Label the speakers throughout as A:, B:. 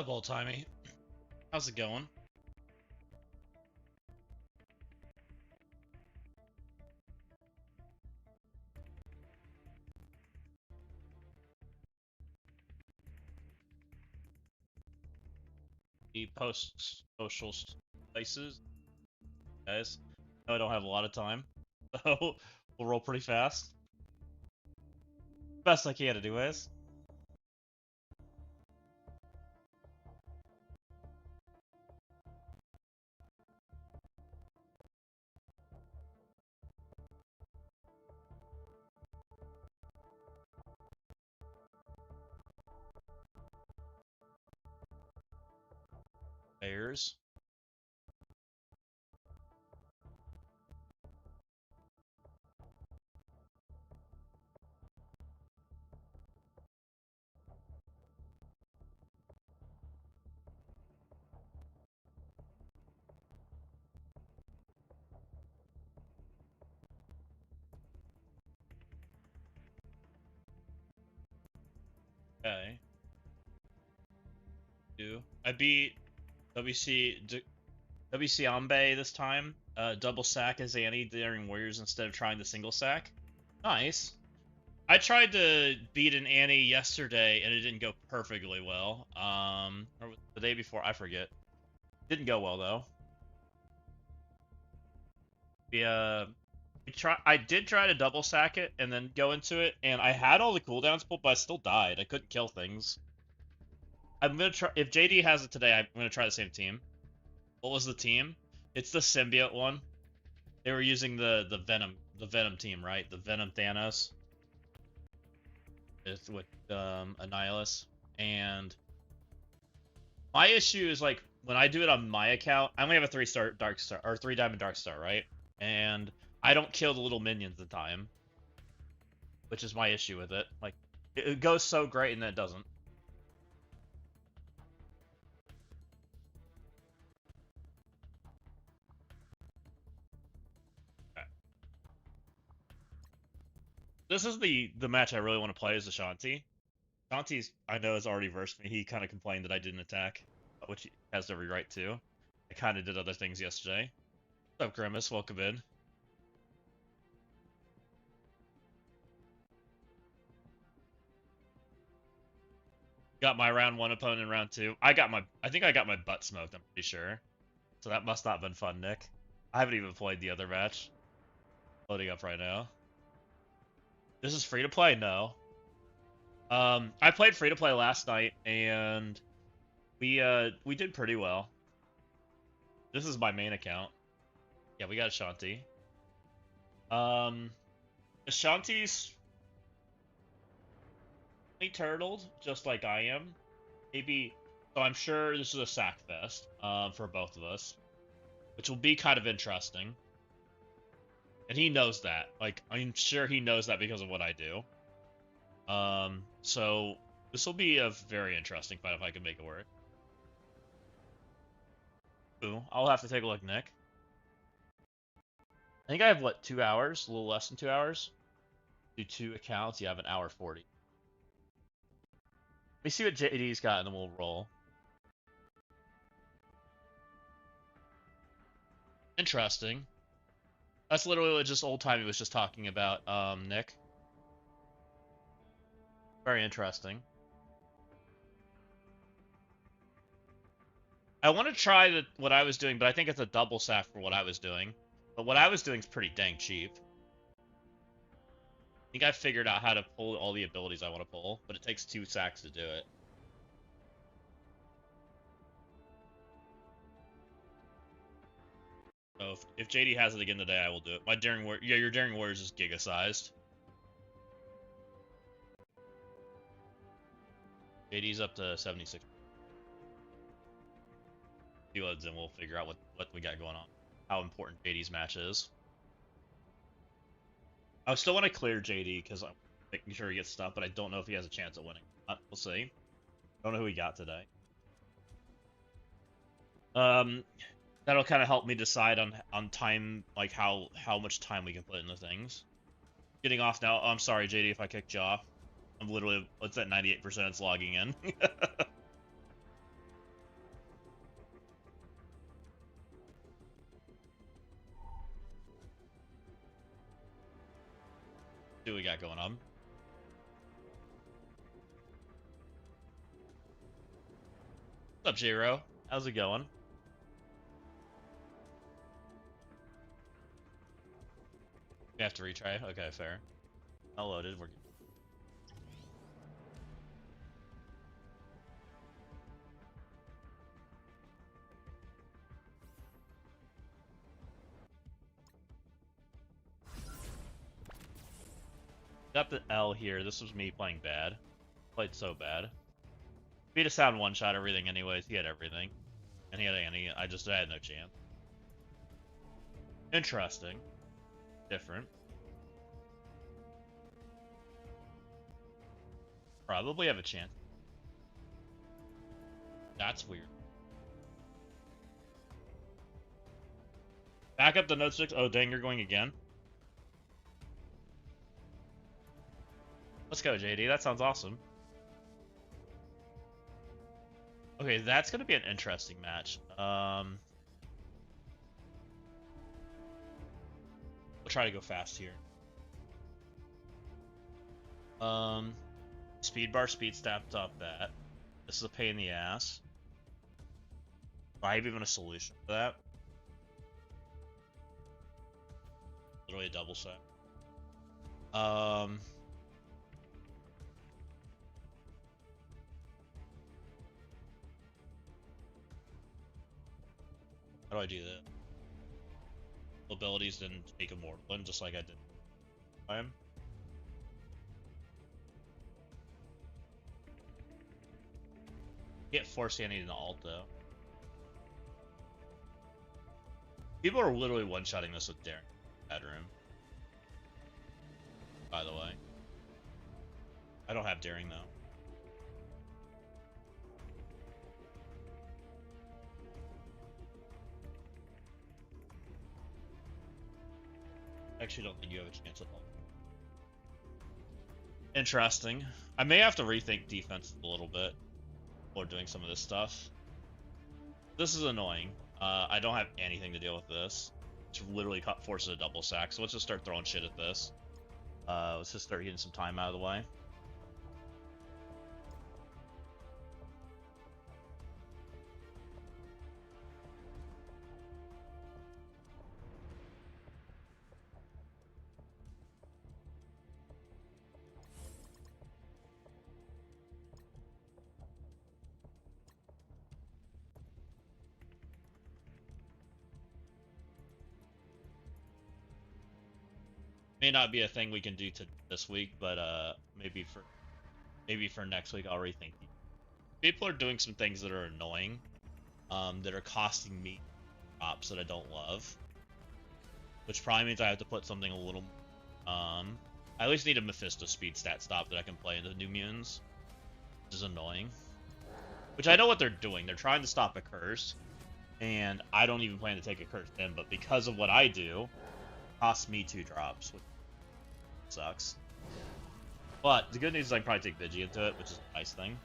A: What's up, old timey? How's it going? The post-social places, guys. No, I don't have a lot of time, so we'll roll pretty fast. Best I can, anyways. Bears. Okay. I beat WC Ambe this time. Double sack as Annie during Warriors instead of trying the single sack. Nice. I tried to beat an Annie yesterday and it didn't go perfectly well. Or the day before, I forget. Didn't go well though. Yeah, I did try to double sack it and then go into it, and I had all the cooldowns pulled, but I still died. I couldn't kill things. I'm gonna try. If JD has it today, I'm gonna try the same team. What was the team? It's the symbiote one. They were using the Venom team, right? The Venom Thanos with Annihilus. And my issue is like when I do it on my account, I only have a 3-star Dark Star or 3-diamond Dark Star, right? And I don't kill the little minions in time, which is my issue with it. Like it goes so great and then it doesn't. This is the match I really want to play is Ashanti. Ashanti's I know has already versed me. He kind of complained that I didn't attack, which he has every right to. I kind of did other things yesterday. What's up, Grimace? Welcome in. Got my round 1 opponent in round 2. I think I got my butt smoked, I'm pretty sure. So that must not have been fun, Nick. I haven't even played the other match. Loading up right now. This is free to play? No. I played free to play last night and we did pretty well. This is my main account. Yeah, we got Ashanti. Ashanti's turtled, just like I am. Maybe, so I'm sure this is a sack fest for both of us, which will be kind of interesting. And he knows that. Like, I'm sure he knows that because of what I do. So this will be a very interesting fight if I can make it work. Ooh, I'll have to take a look, Nick. I think I have, what, 2 hours? A little less than 2 hours? Do 2 accounts? You have an hour 40. Let me see what JD's got and then we'll roll. Interesting. That's literally what just old timey was just talking about, Nick. Very interesting. I want to try what I was doing, but I think it's a double sack for what I was doing. But what I was doing is pretty dang cheap. I think I figured out how to pull all the abilities I want to pull, but it takes 2 sacks to do it. So if JD has it again today, I will do it. My Daring Warrior, yeah, your Daring Warrior is just giga-sized. JD's up to 76. Deloads and we'll figure out what we got going on. How important JD's match is. I still want to clear JD because I'm making sure he gets stuff, but I don't know if he has a chance at winning. We'll see. Don't know who he got today. That'll kind of help me decide on time, like how much time we can put into things. Getting off now. Oh, I'm sorry, JD, if I kicked you off. I'm literally, it's at 98%. It's logging in. going on. What's up, Jiro? How's it going? We have to retry. Okay, fair. Not loaded. We're good. Got the L here. This was me playing bad. Played so bad. Beat a sound one shot everything anyways. He had everything. And he had any. I had no chance. Interesting. Different. Probably have a chance. That's weird. Back up the Note 6. Oh, dang, you're going again? Let's go, JD. That sounds awesome. Okay, that's going to be an interesting match. We'll try to go fast here. Speed bar, speed stacked up that. This is a pain in the ass. Do I have even a solution for that? Literally a double set. How do I do that? Abilities didn't take a mortal one, just like I did. Time. Can't force Annie into alt though. People are literally one-shotting this with Daring Bedroom. By the way. I don't have Daring though. I actually don't think you have a chance at all. Interesting. I may have to rethink defense a little bit before doing some of this stuff. This is annoying. I don't have anything to deal with this. Which literally forces a double sack. So let's just start throwing shit at this. Let's just start getting some time out of the way. May not be a thing we can do to this week, but maybe for next week I'll rethink. People are doing some things that are annoying, that are costing me drops that I don't love, which probably means I have to put something a little. I at least need a Mephisto speed stat stop that I can play into New Mutants, which is annoying. Which I know what they're doing. They're trying to stop a curse, and I don't even plan to take a curse in, but because of what I do, it costs me 2 drops, which sucks. But the good news is I can probably take Vigi into it, which is a nice thing.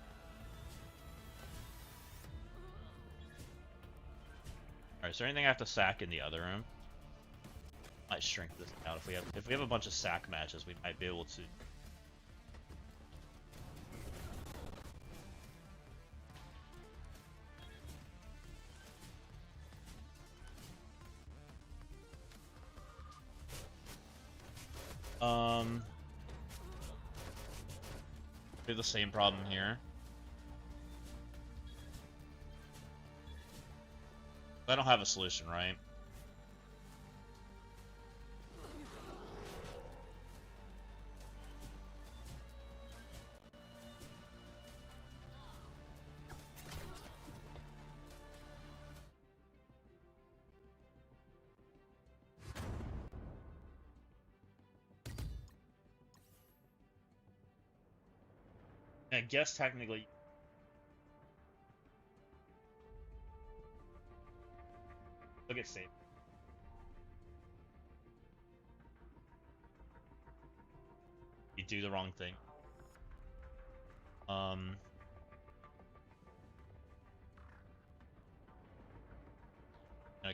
A: Alright, is there anything I have to sack in the other room? Might shrink this out. If we have a bunch of sack matches, we might be able to. We have the same problem here. I don't have a solution, right? I guess technically. Look at safe. You do the wrong thing. And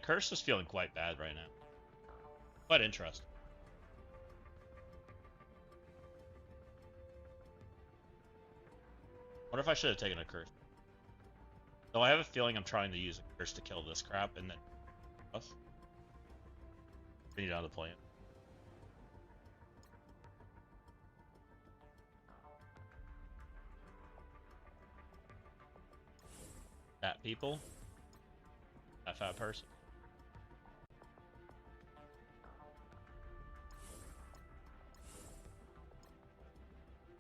A: Curse is feeling quite bad right now. Quite interesting. What if I should have taken a curse? Though I have a feeling I'm trying to use a curse to kill this crap and then bring it out of the plane. Fat people? That fat person.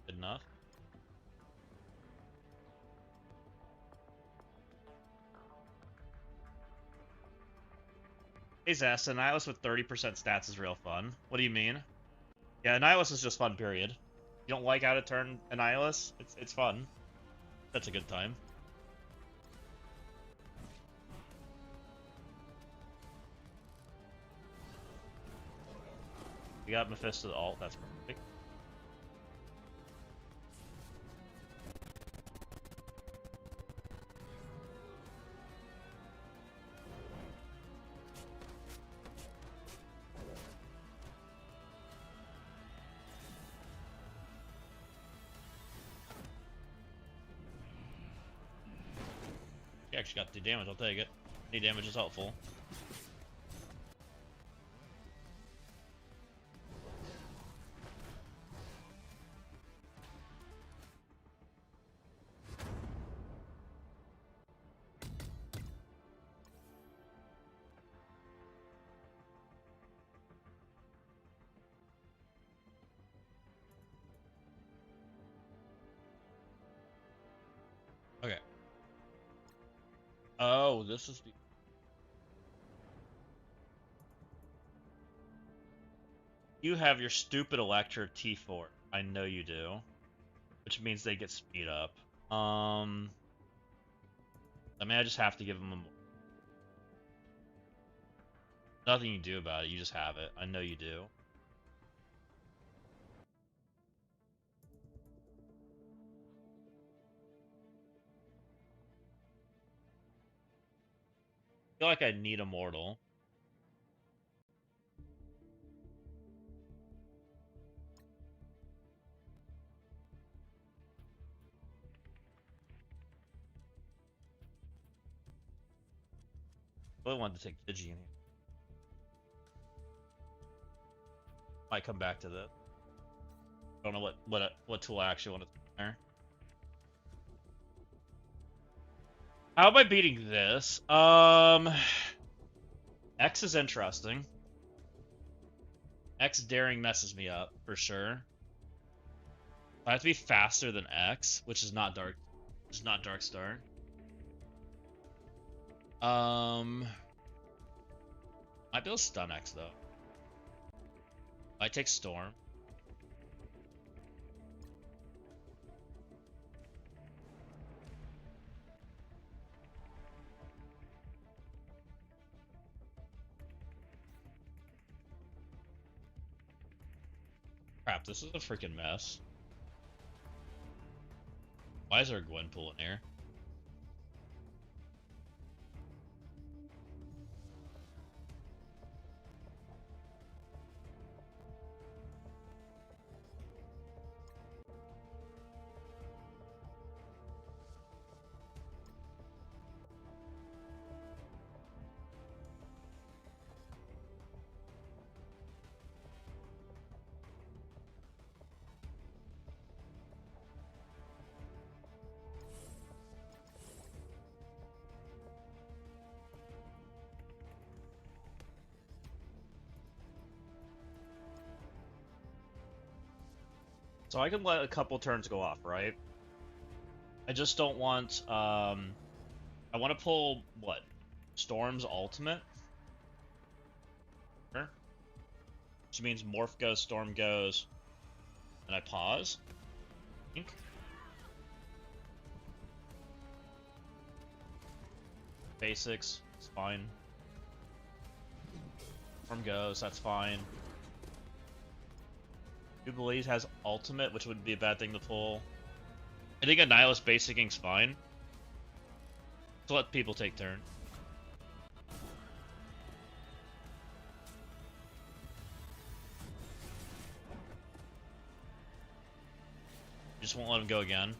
A: Good enough. Hey Zest, Annihilus with 30% stats is real fun. What do you mean? Yeah, Annihilus is just fun, period. You don't like out of turn Annihilus? It's fun. That's a good time. We got Mephisto the ult, that's perfect. He actually got 2 damage, I'll take it. Any damage is helpful. Okay. Oh, this is the... You have your stupid Electra T4. I know you do. Which means they get speed up. I mean, I just have to give them a... Nothing you do about it, you just have it. I know you do. I feel like I need a mortal. I really wanted to take Digi in here. Might come back to this. I don't know what tool I actually want to take there. How am I beating this? X is interesting. X daring messes me up for sure. I have to be faster than X, which is not Dark Star. Might be able to stun X though. I take Storm. Crap, this is a freaking mess. Why is there a Gwenpool in here? So I can let a couple turns go off, right? I just don't want, I want to pull, what? Storm's ultimate? Sure. Which means Morph goes, Storm goes, and I pause. I think. Basics, it's fine. Storm goes, that's fine. Jubilees has ultimate, which would be a bad thing to pull. I think Annihilus basicing's fine. So let people take turn. Just won't let him go again.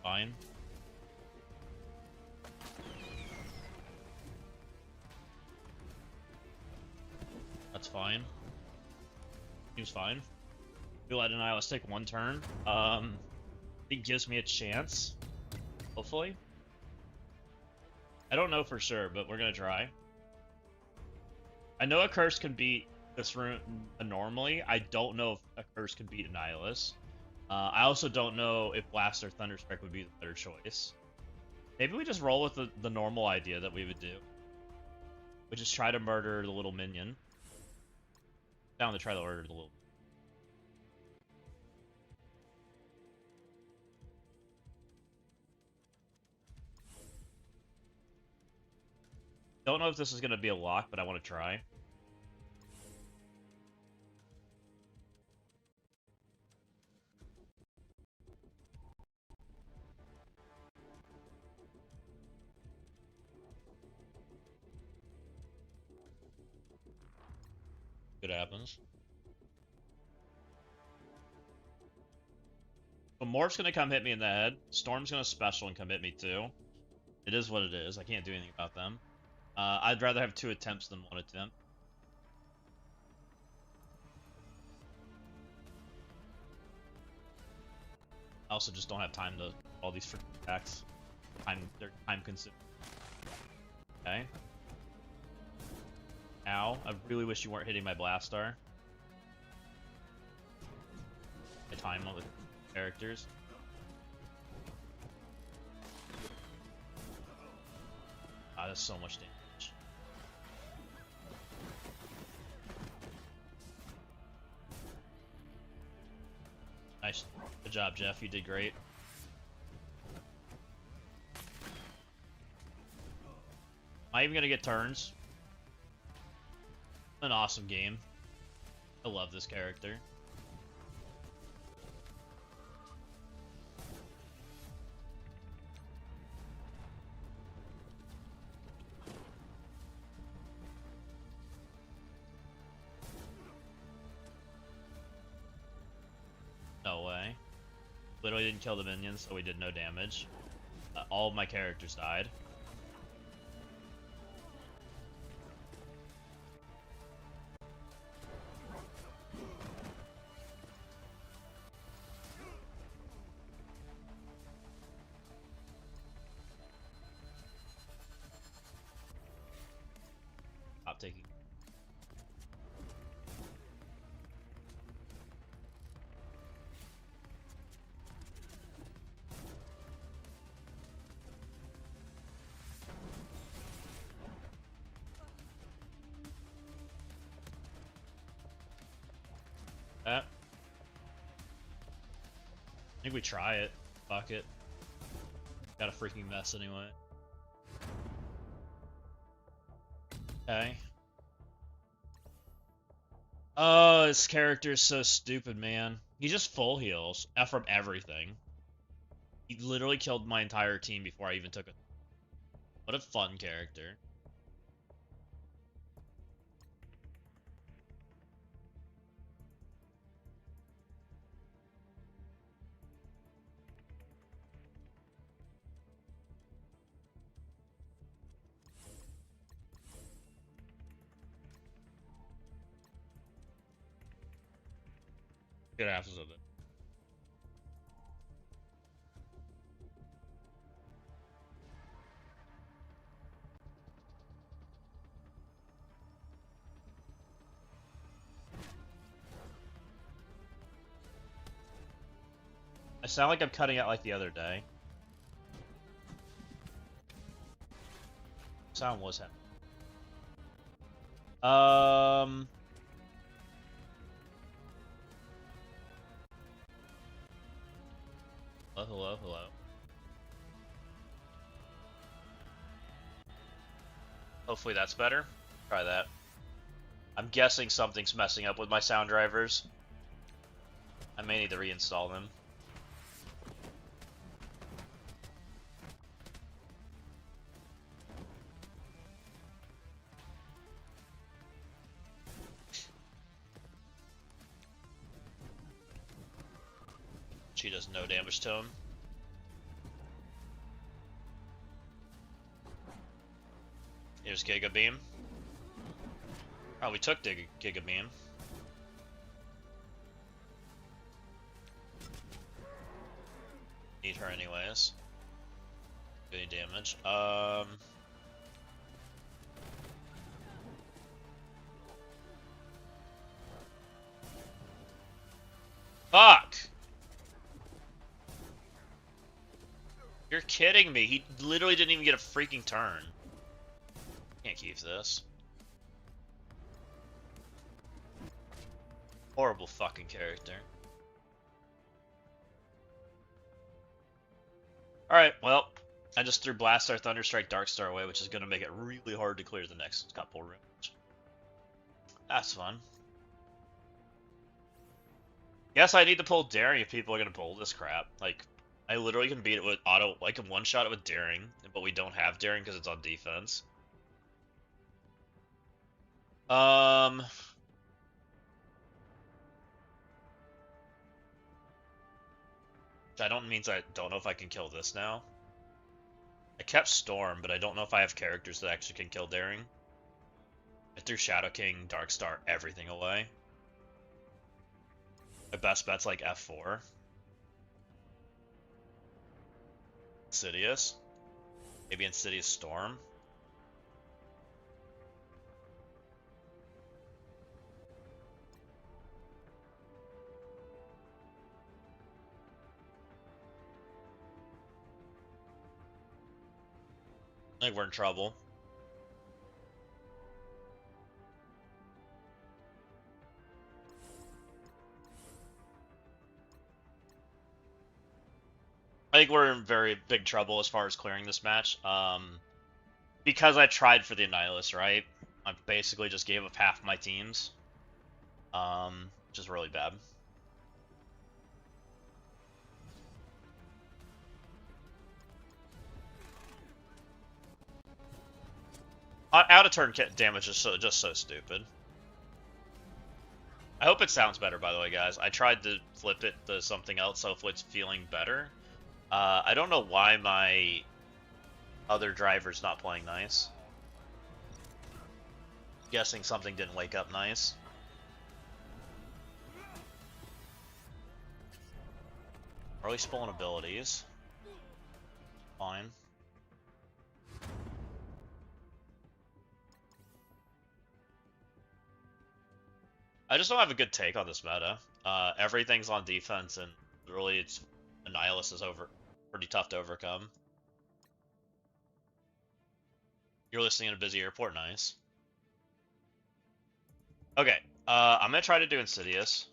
A: Fine. That's fine. Seems fine. We let Annihilus take one turn. It gives me a chance. Hopefully. I don't know for sure, but we're gonna try. I know a curse can beat this rune normally. I don't know if a curse can beat Annihilus. I also don't know if Blast or Thunderstrike would be the better choice. Maybe we just roll with the normal idea that we would do. We just try to murder the little minion. Down to try to murder the little. Don't know if this is gonna be a lock, but I want to try. It happens. But Morph's gonna come hit me in the head. Storm's gonna special and come hit me too. It is what it is. I can't do anything about them. I'd rather have 2 attempts than 1 attempt. I also just don't have time to all these freaking attacks. They're time consuming. Okay. Ow. I really wish you weren't hitting my Blastar. I time all the characters. Ah, that's so much damage. Nice. Good job, Jeff. You did great. Am I even gonna get turns? An awesome game. I love this character. No way. Literally didn't kill the minions, so we did no damage. All of my characters died. Stop taking. I think we try it. Fuck it. Got a freaking mess anyway. Okay. Oh, this character is so stupid, man. He just full heals from everything. He literally killed my entire team before I even took it. What a fun character. Good asses of it. I sound like I'm cutting out like the other day. Sound was happening. Hello, hello. Hopefully that's better. Try that. I'm guessing something's messing up with my sound drivers. I may need to reinstall them. She does no damage to him. Here's Giga Beam. Oh, we took Giga Beam. Need her anyways. Any damage. Fuck! You're kidding me. He literally didn't even get a freaking turn. Can't keep this. Horrible fucking character. Alright, well, I just threw Blastar, Thunderstrike, Darkstar away, which is going to make it really hard to clear the next couple rooms. That's fun. Guess I need to pull Daring if people are going to pull this crap. Like, I literally can beat it with auto, I can one-shot it with Daring, but we don't have Daring because it's on defense. I don't know if I can kill this now. I kept Storm, but I don't know if I have characters that actually can kill Daring. I threw Shadow King, Darkstar, everything away. My best bet's like F4. Insidious. Maybe Insidious Storm. I think we're in trouble. I think we're in very big trouble as far as clearing this match. Because I tried for the Annihilus, right? I basically just gave up half my teams. Which is really bad. Out of turn damage is just so stupid. I hope it sounds better, by the way, guys. I tried to flip it to something else, so hopefully it's feeling better. I don't know why my other driver's not playing nice. Guessing something didn't wake up nice. Early spawn abilities. Fine. I just don't have a good take on this meta. Everything's on defense, and really, it's Annihilus is pretty tough to overcome. You're listening in a busy airport, nice. Okay, I'm gonna try to do Insidious.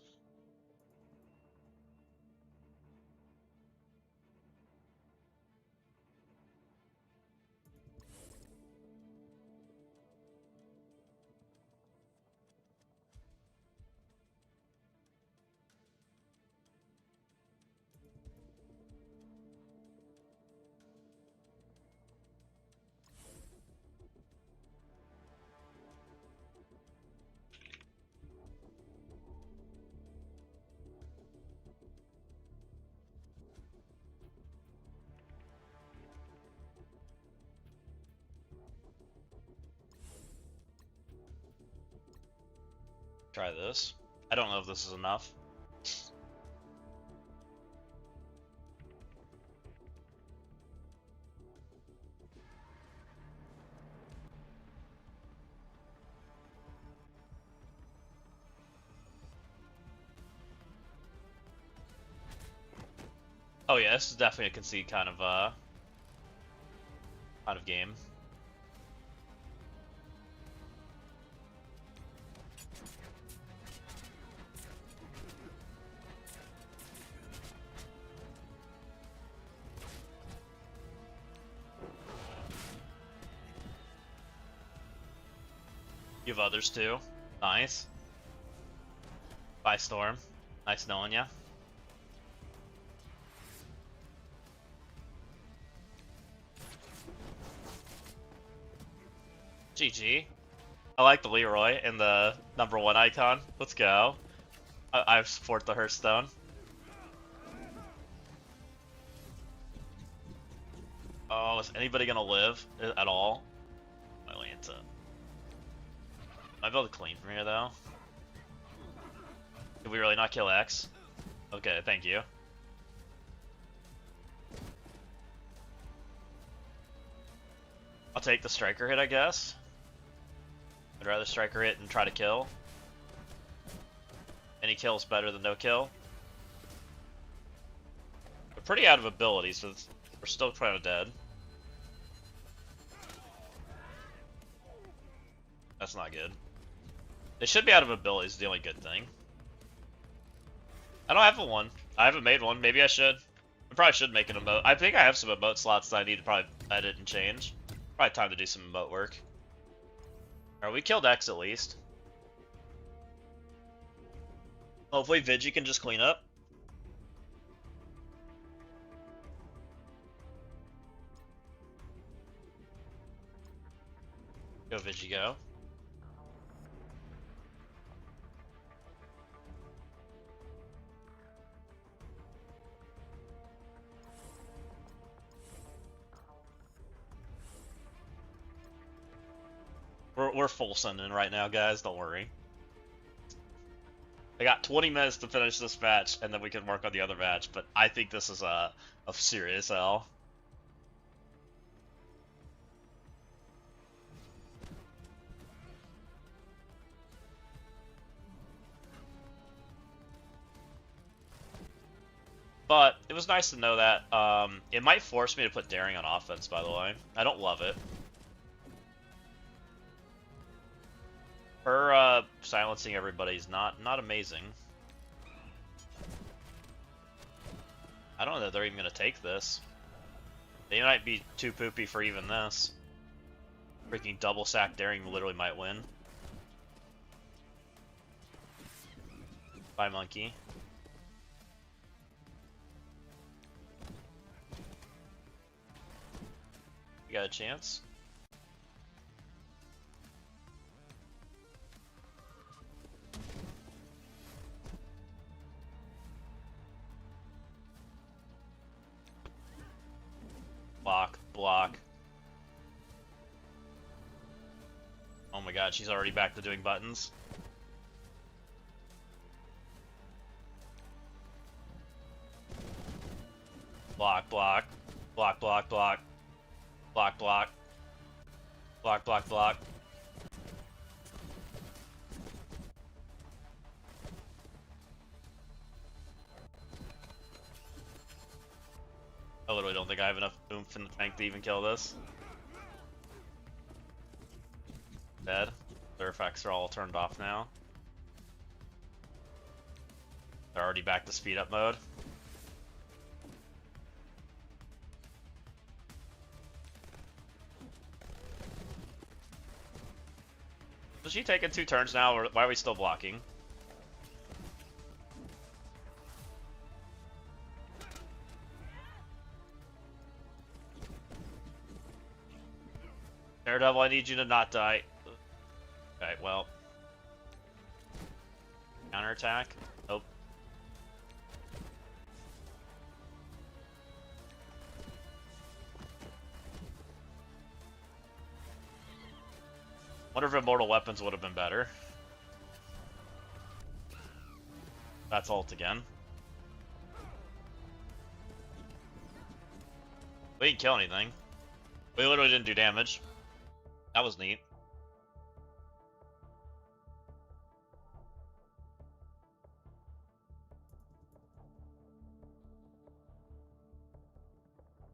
A: Try this. I don't know if this is enough. Oh yeah, this is definitely a concede kind of game. You have others too. Nice. Bye, Storm. Nice knowing ya. GG. I like the Leroy and the #1 icon. Let's go. I support the Hearthstone. Oh, is anybody gonna live at all? I land. get to... Might be able to clean from here, though. Did we really not kill X? Okay, thank you. I'll take the striker hit, I guess. I'd rather striker hit and try to kill. Any kill's better than no kill. We're pretty out of abilities, so we're still kind of dead. That's not good. They should be out of abilities, the only good thing. I don't have one. I haven't made one. Maybe I should. I probably should make an emote. I think I have some emote slots that I need to probably edit and change. Probably time to do some emote work. Alright, we killed X at least. Hopefully Vigi can just clean up. Go Vigi, go. We're full sending right now, guys. Don't worry. I got 20 minutes to finish this match, and then we can work on the other match. But I think this is a serious L. But it was nice to know that. It might force me to put daring on offense, by the way. I don't love it. Her silencing everybody's not amazing. I don't know that they're even gonna take this. They might be too poopy for even this. Freaking double sack daring literally might win. Bye, monkey. You got a chance? Block, block. Oh my god, she's already back to doing buttons. Block, block. Block, block, block. Block, block. Block, block, block. I literally don't think I have enough oomph in the tank to even kill this. Dead. Their effects are all turned off now. They're already back to speed up mode. Is she taking 2 turns now, or why are we still blocking? Daredevil, I need you to not die. Okay, well. Counterattack? Nope. Wonder if Immortal Weapons would have been better. That's ult again. We didn't kill anything. We literally didn't do damage. That was neat.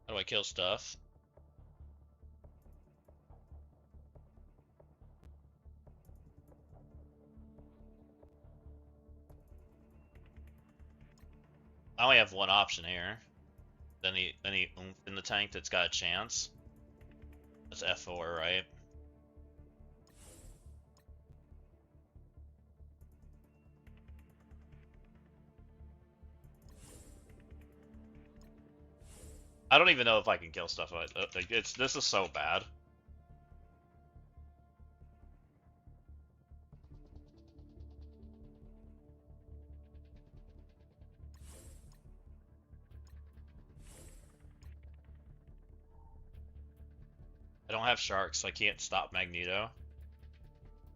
A: How do I kill stuff? I only have one option here. Any oomph in the tank that's got a chance. That's F4, right? I don't even know if I can kill stuff. Like this is so bad. I don't have sharks, so I can't stop Magneto.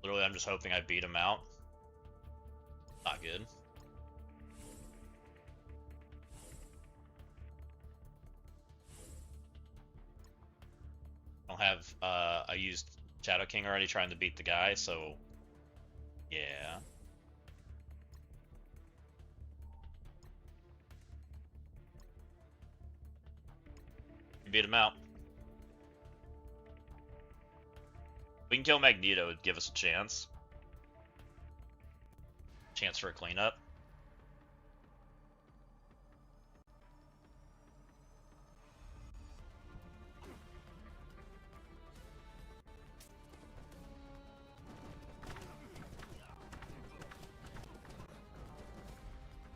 A: Literally, I'm just hoping I beat him out. Not good. I don't have, I used Shadow King already trying to beat the guy, so yeah. Beat him out. We can kill Magneto, it'd give us a chance. Chance for a cleanup.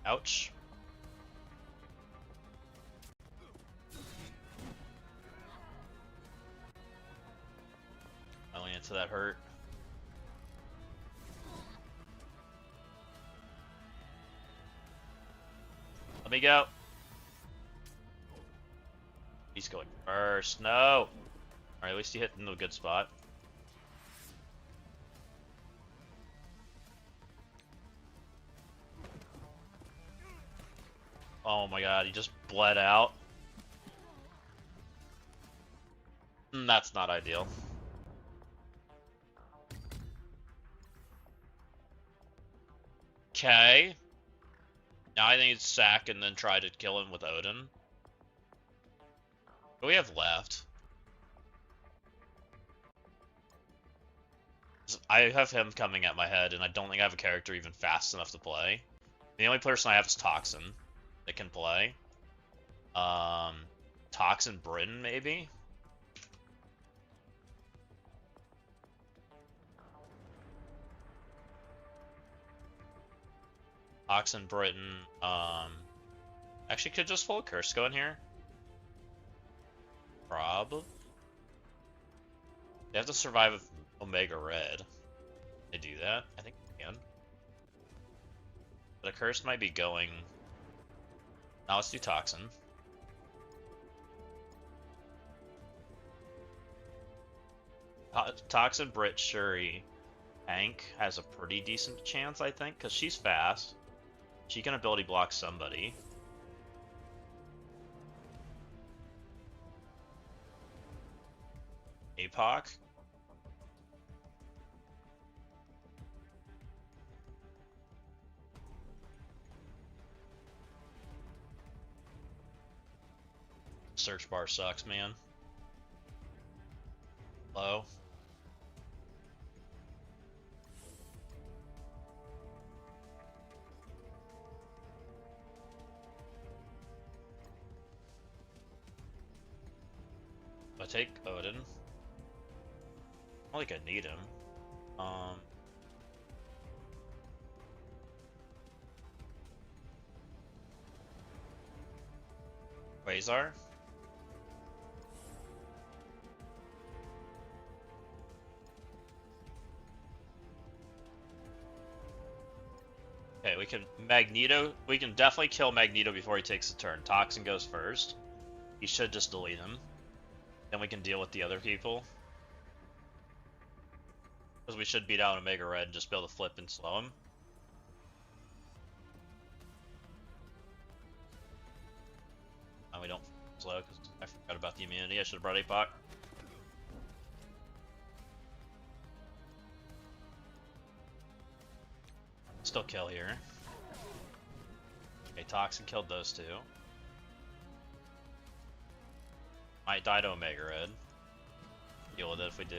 A: Ouch. Only into that hurt. Let me go. He's going first. No. Alright, at least he hit in a good spot. Oh my god, he just bled out. That's not ideal. Okay. Now I think it's sack and then try to kill him with Odin. What do we have left? I have him coming at my head, and I don't think I have a character even fast enough to play. The only person I have is Toxin that can play. Toxin Britain, maybe? Toxin Britain, actually could just full Curse go in here. Probably. They have to survive with Omega Red. They do that? I think they can. The Curse might be going. Now let's do Toxin. Toxin, Brit, Shuri, Hank has a pretty decent chance, I think, because she's fast. She can ability block somebody. APOC. Search bar sucks, man. Low. I take Odin. I don't think I need him. Quasar. Okay, we can Magneto. We can definitely kill Magneto before he takes a turn. Toxin goes first. He should just delete him. Then we can deal with the other people. Because we should beat out Omega Red and just be able to flip and slow him. And we don't slow because I forgot about the immunity. I should have brought APOC. Still kill here. Okay, Toxin killed those two. Might die to Omega Red. Deal with it if we do.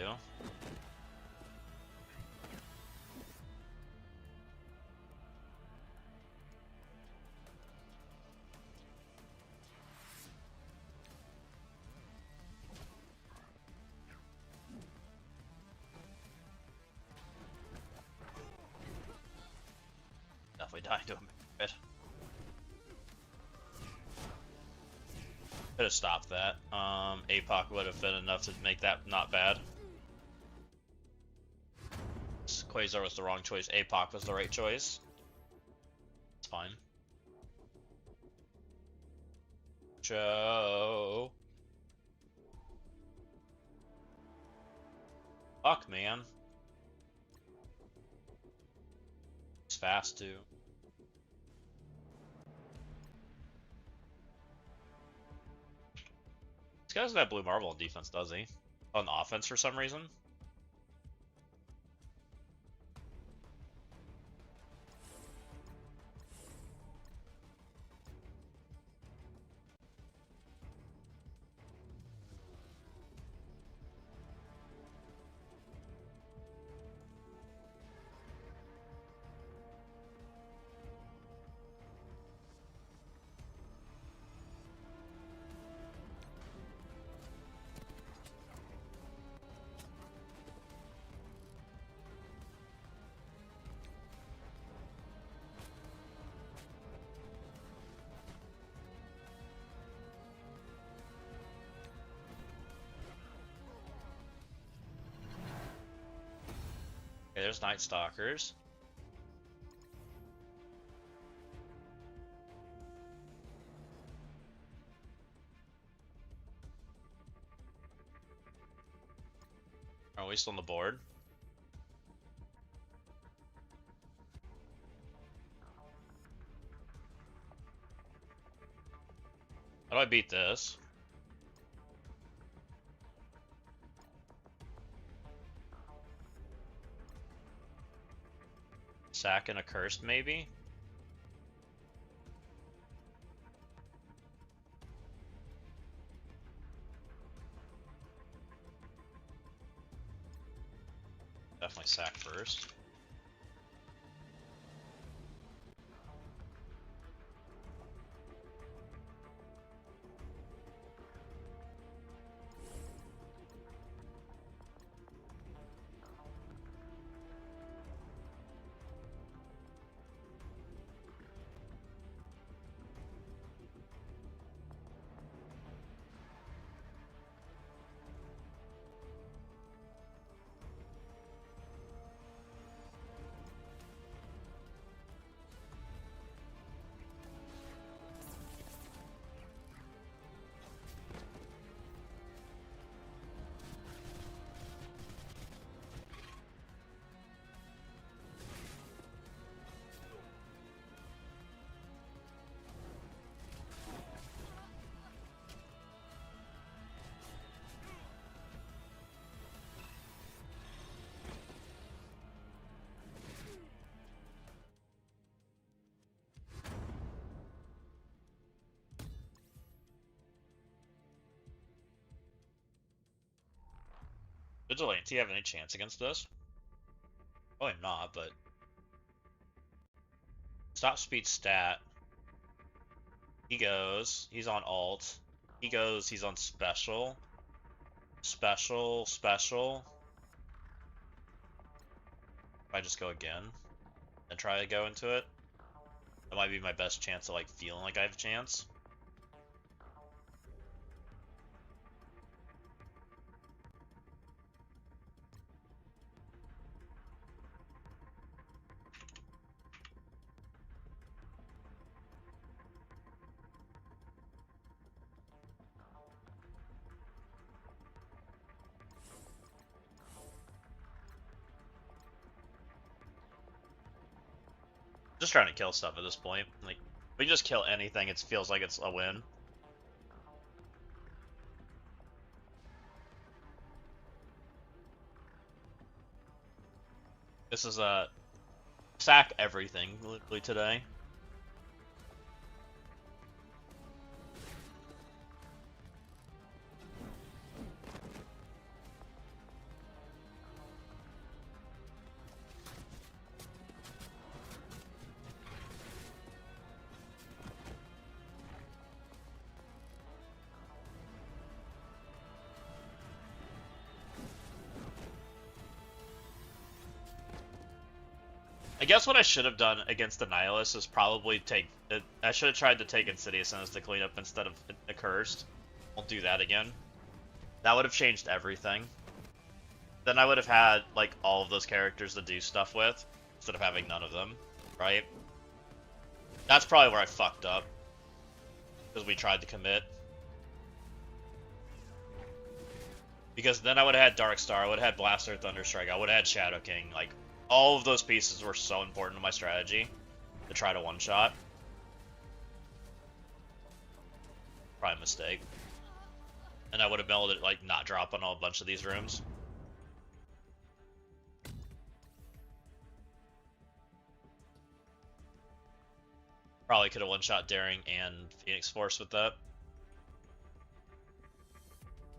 A: Definitely die to Omega Red. Could have stopped that. APOC would have been enough to make that not bad. Quasar was the wrong choice. APOC was the right choice. It's fine. Joe.
B: Fuck, man. It's fast, too. This guy's got blue marble on defense, does he? On offense for some reason? Okay, there's Night Stalkers. Are we still on the board? How do I beat this? Sack and a Cursed, maybe? Definitely sack first. Vigilante have any chance against this? Probably not, but... Stop speed stat. He goes, he's on alt. He goes, he's on special. Special, special. If I just go again and try to go into it, that might be my best chance of like feeling like I have a chance. Just trying to kill stuff at this point. Like, if we just kill anything, it feels like it's a win. This is a sack everything literally today. I guess what I should have done against the Nihilist is probably take... I should have tried to take Insidious Sentence to clean up instead of Accursed. Won't do that again. That would have changed everything. Then I would have had, like, all of those characters to do stuff with, instead of having none of them, right? That's probably where I fucked up. Because we tried to commit. Because then I would have had Dark Star, I would have had Blaster, Thunderstrike, I would have had Shadow King. Like, all of those pieces were so important to my strategy to try to one-shot. Probably a mistake. And I would have been able to, like, not drop on a bunch of these rooms. Probably could have one-shot Daring and Phoenix Force with that.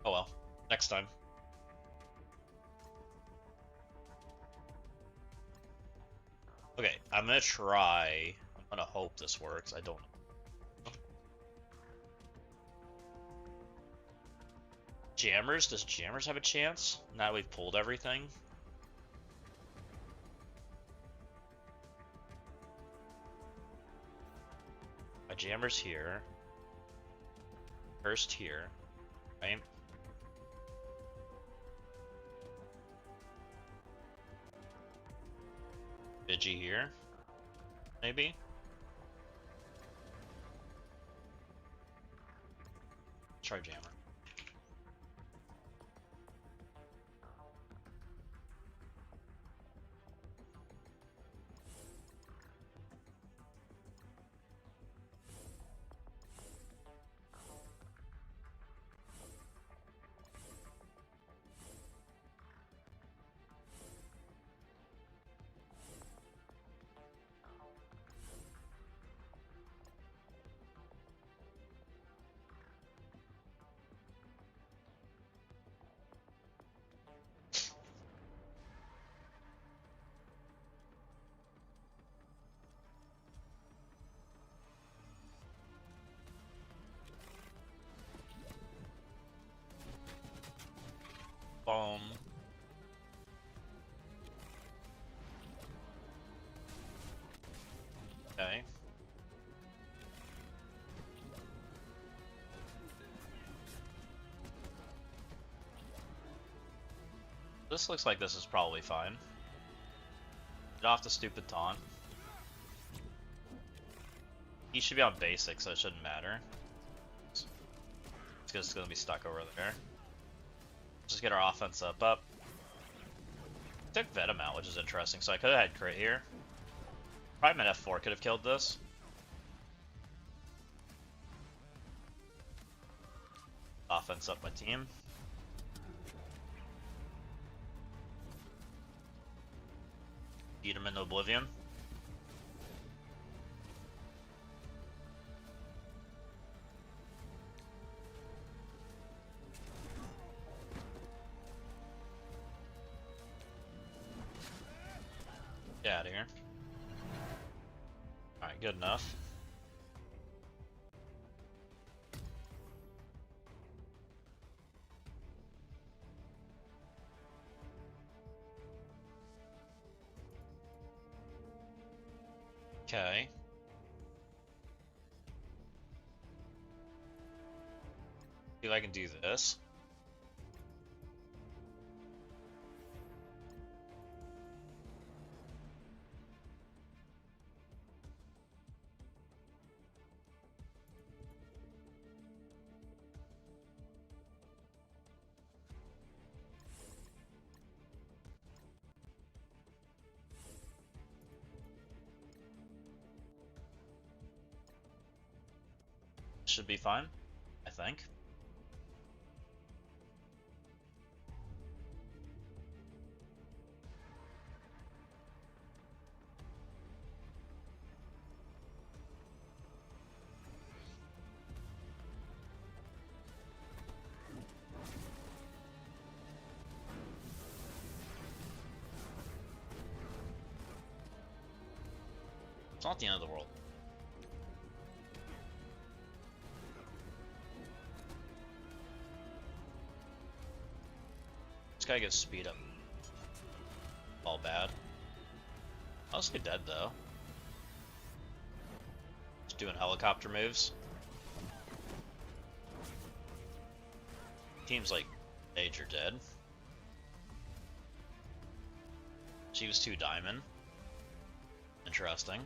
B: Oh well. Next time. Okay, I'm gonna try. I'm gonna hope this works. I don't know. Jammers? Does Jammers have a chance? Now that we've pulled everything? My Jammer's here. First here. Right? Vigi here. Maybe? Try Jammer. Boom. Okay. This looks like this is probably fine. Get off the stupid taunt. He should be on basic, so it shouldn't matter. It's just gonna be stuck over there. Just get our offense up. Took Venom out, which is interesting, so I could have had crit here. Probably my F4 could have killed this. Offense up my team. Beat him into oblivion. Get out of here. Alright, good enough. Okay. See if I can do this. Should be fine, I think. It's not the end of the world. This guy gets speed up. All bad. Mostly dead though. Just doing helicopter moves. Team's like major dead. She was 2 diamond. Interesting.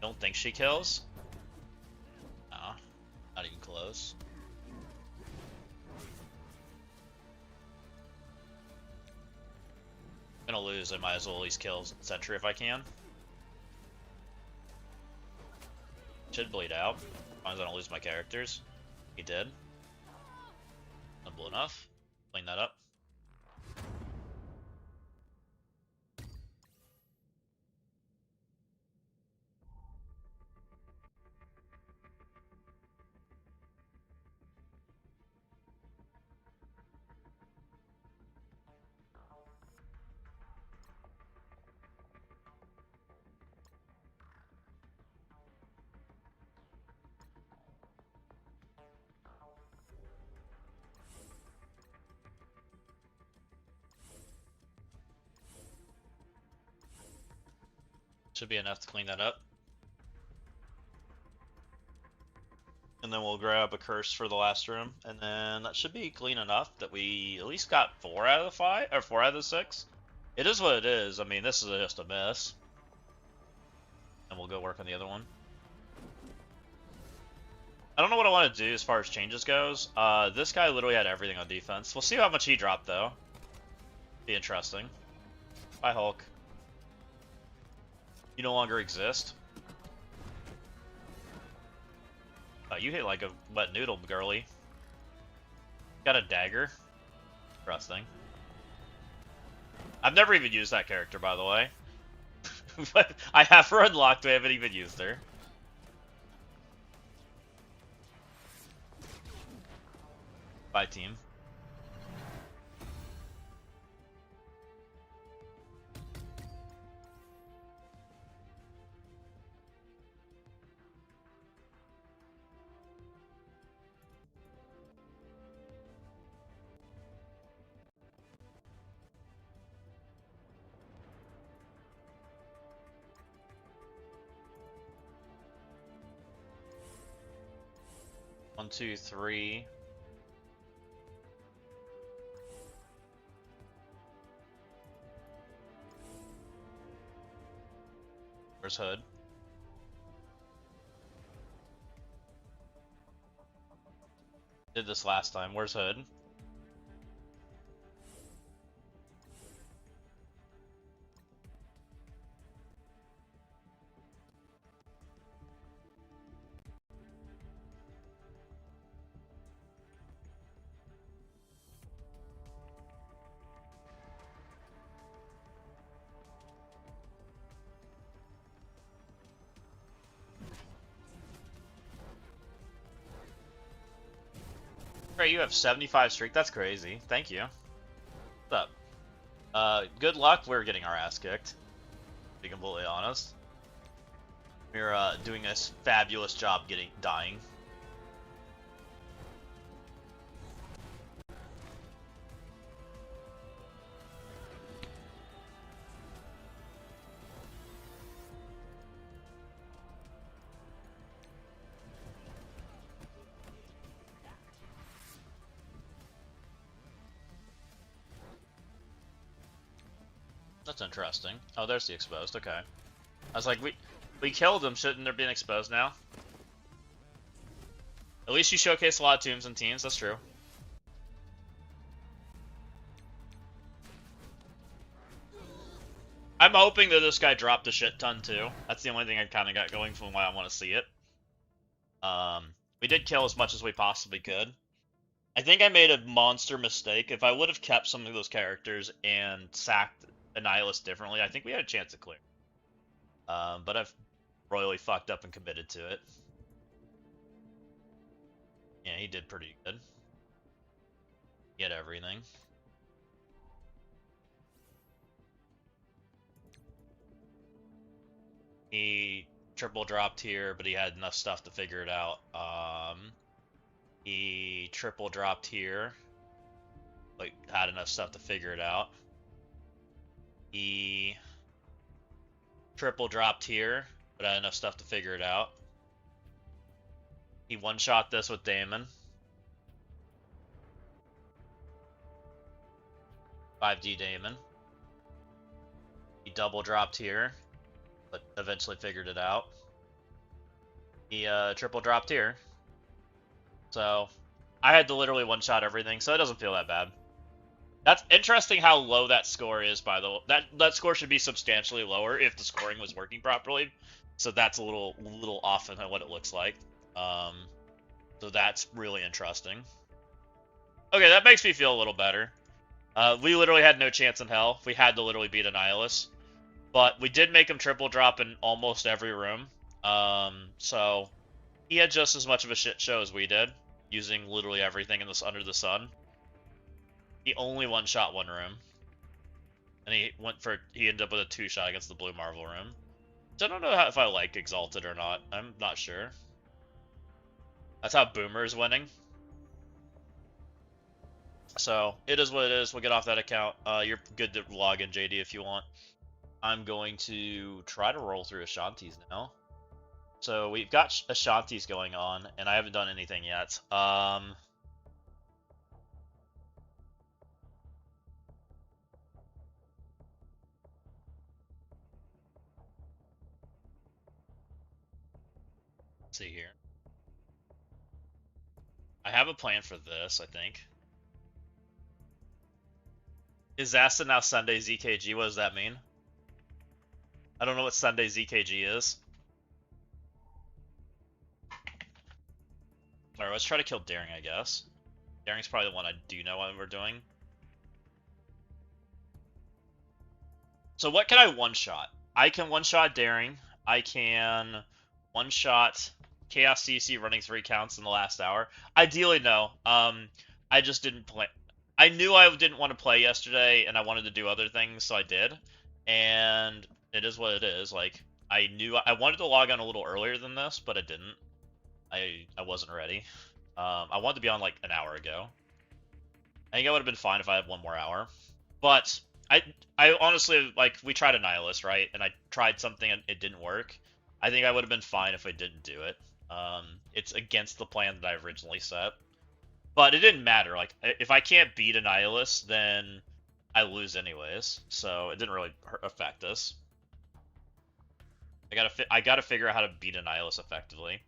B: Don't think she kills. Nah, not even close. I'm gonna lose. I might as well at least kill Sentry if I can. Should bleed out, as long as I don't lose my characters. He did. Simple enough. Clean that up. Should be enough to clean that up. And then we'll grab a curse for the last room, and then that should be clean enough that we at least got 4 out of the 5, or 4 out of the 6. It is what it is. I mean, this is just a mess. And we'll go work on the other one. I don't know what I want to do as far as changes goes. This guy literally had everything on defense. We'll see how much he dropped, though. Be interesting. Bye, Hulk. You no longer exist. You hit like a wet noodle, girly. Got a dagger. Interesting. I've never even used that character, by the way. But I have her unlocked, but I haven't even used her. Bye, team. One, two, three. Where's Hood? Did this last time. Where's Hood? Right, you have 75 streak. That's crazy. Thank you. What's up? Good luck. We're getting our ass kicked. To be completely honest. We're doing a fabulous job dying. That's interesting. Oh, there's the exposed. Okay. I was like, we killed him. Shouldn't there be an exposed now? At least you showcase a lot of tombs and teams. That's true. I'm hoping that this guy dropped a shit ton too. That's the only thing I kind of got going from why I want to see it. We did kill as much as we possibly could. I think I made a monster mistake. If I would have kept some of those characters and sacked Annihilus differently, I think we had a chance to clear. But I've royally fucked up and committed to it. Yeah, he did pretty good. He had everything. He triple dropped here, but he had enough stuff to figure it out. He triple dropped here, but had enough stuff to figure it out. He triple dropped here, but had enough stuff to figure it out. He one-shot this with Damon. 5D Damon. He double dropped here, but eventually figured it out. He triple dropped here. So I had to literally one-shot everything, so it doesn't feel that bad. That's interesting how low that score is, by the way. That score should be substantially lower if the scoring was working properly. So that's a little off in what it looks like. So that's really interesting. Okay, that makes me feel a little better. We literally had no chance in hell. We had to literally beat a Nihilus. But we did make him triple drop in almost every room. So he had just as much of a shit show as we did, using literally everything in this under the sun. He only one-shot one room. And he ended up with a 2-shot against the Blue Marvel room. So I don't know if I like Exalted or not. I'm not sure. That's how Boomer's winning. So it is what it is. We'll get off that account. You're good to log in, JD, if you want. I'm going to try to roll through Ashanti's now. So we've got Ashanti's going on, and I haven't done anything yet. Let's see here. I have a plan for this, I think. Is Asta now Sunday ZKG? What does that mean? I don't know what Sunday ZKG is. Alright, let's try to kill Daring, I guess. Daring's probably the one I do know what we're doing. So what can I one-shot? I can one-shot Daring. I can one-shot Chaos CC running 3 counts in the last hour. Ideally, no. I just didn't play. I knew I didn't want to play yesterday, and I wanted to do other things, so I did. And it is what it is. Like, I knew I wanted to log on a little earlier than this, but I didn't. I wasn't ready. I wanted to be on like an hour ago. I think I would have been fine if I had one more hour. But I honestly, like, we tried a Nihilist, right? And I tried something and it didn't work. I think I would have been fine if I didn't do it. It's against the plan that I originally set. But it didn't matter. Like, if I can't beat a Nihilist, then I lose anyways. So it didn't really affect us. I gotta figure out how to beat a Nihilist effectively.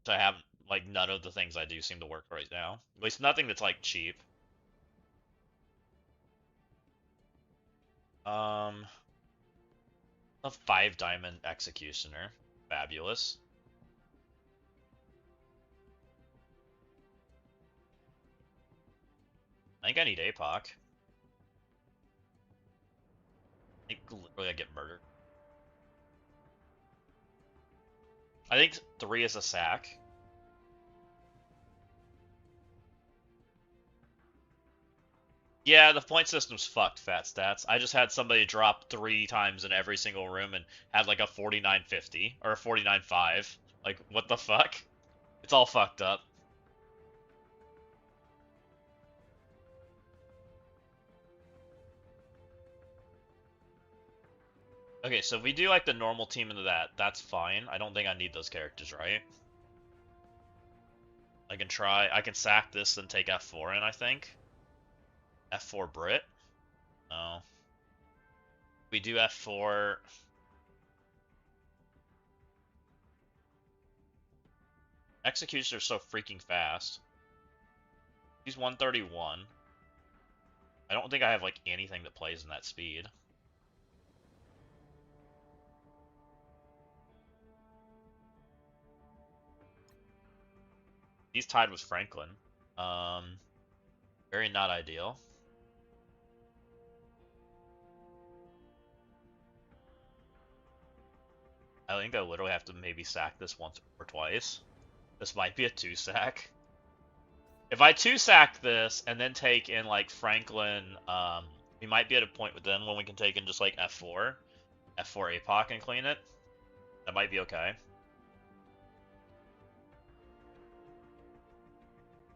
B: So I haven't, like, none of the things I do seem to work right now. At least nothing that's, like, cheap. A 5-diamond Executioner. Fabulous. I think I need APOC. I think literally I get murdered. I think 3 is a sack. Yeah, the point system's fucked, Fat Stats. I just had somebody drop 3 times in every single room and had like a 49.50 or a 49.5. Like, what the fuck? It's all fucked up. Okay, so if we do like the normal team into that, that's fine. I don't think I need those characters, right? I can sack this and take F4 in, I think. F4 Brit. No. We do F4. Executions are so freaking fast. He's 131. I don't think I have like anything that plays in that speed. He's tied with Franklin. Very not ideal. I think I literally have to maybe sack this once or twice. This might be a 2-sack. If I 2-sack this and then take in like Franklin, we might be at a point with then when we can take in just like F4 APOC and clean it. That might be okay.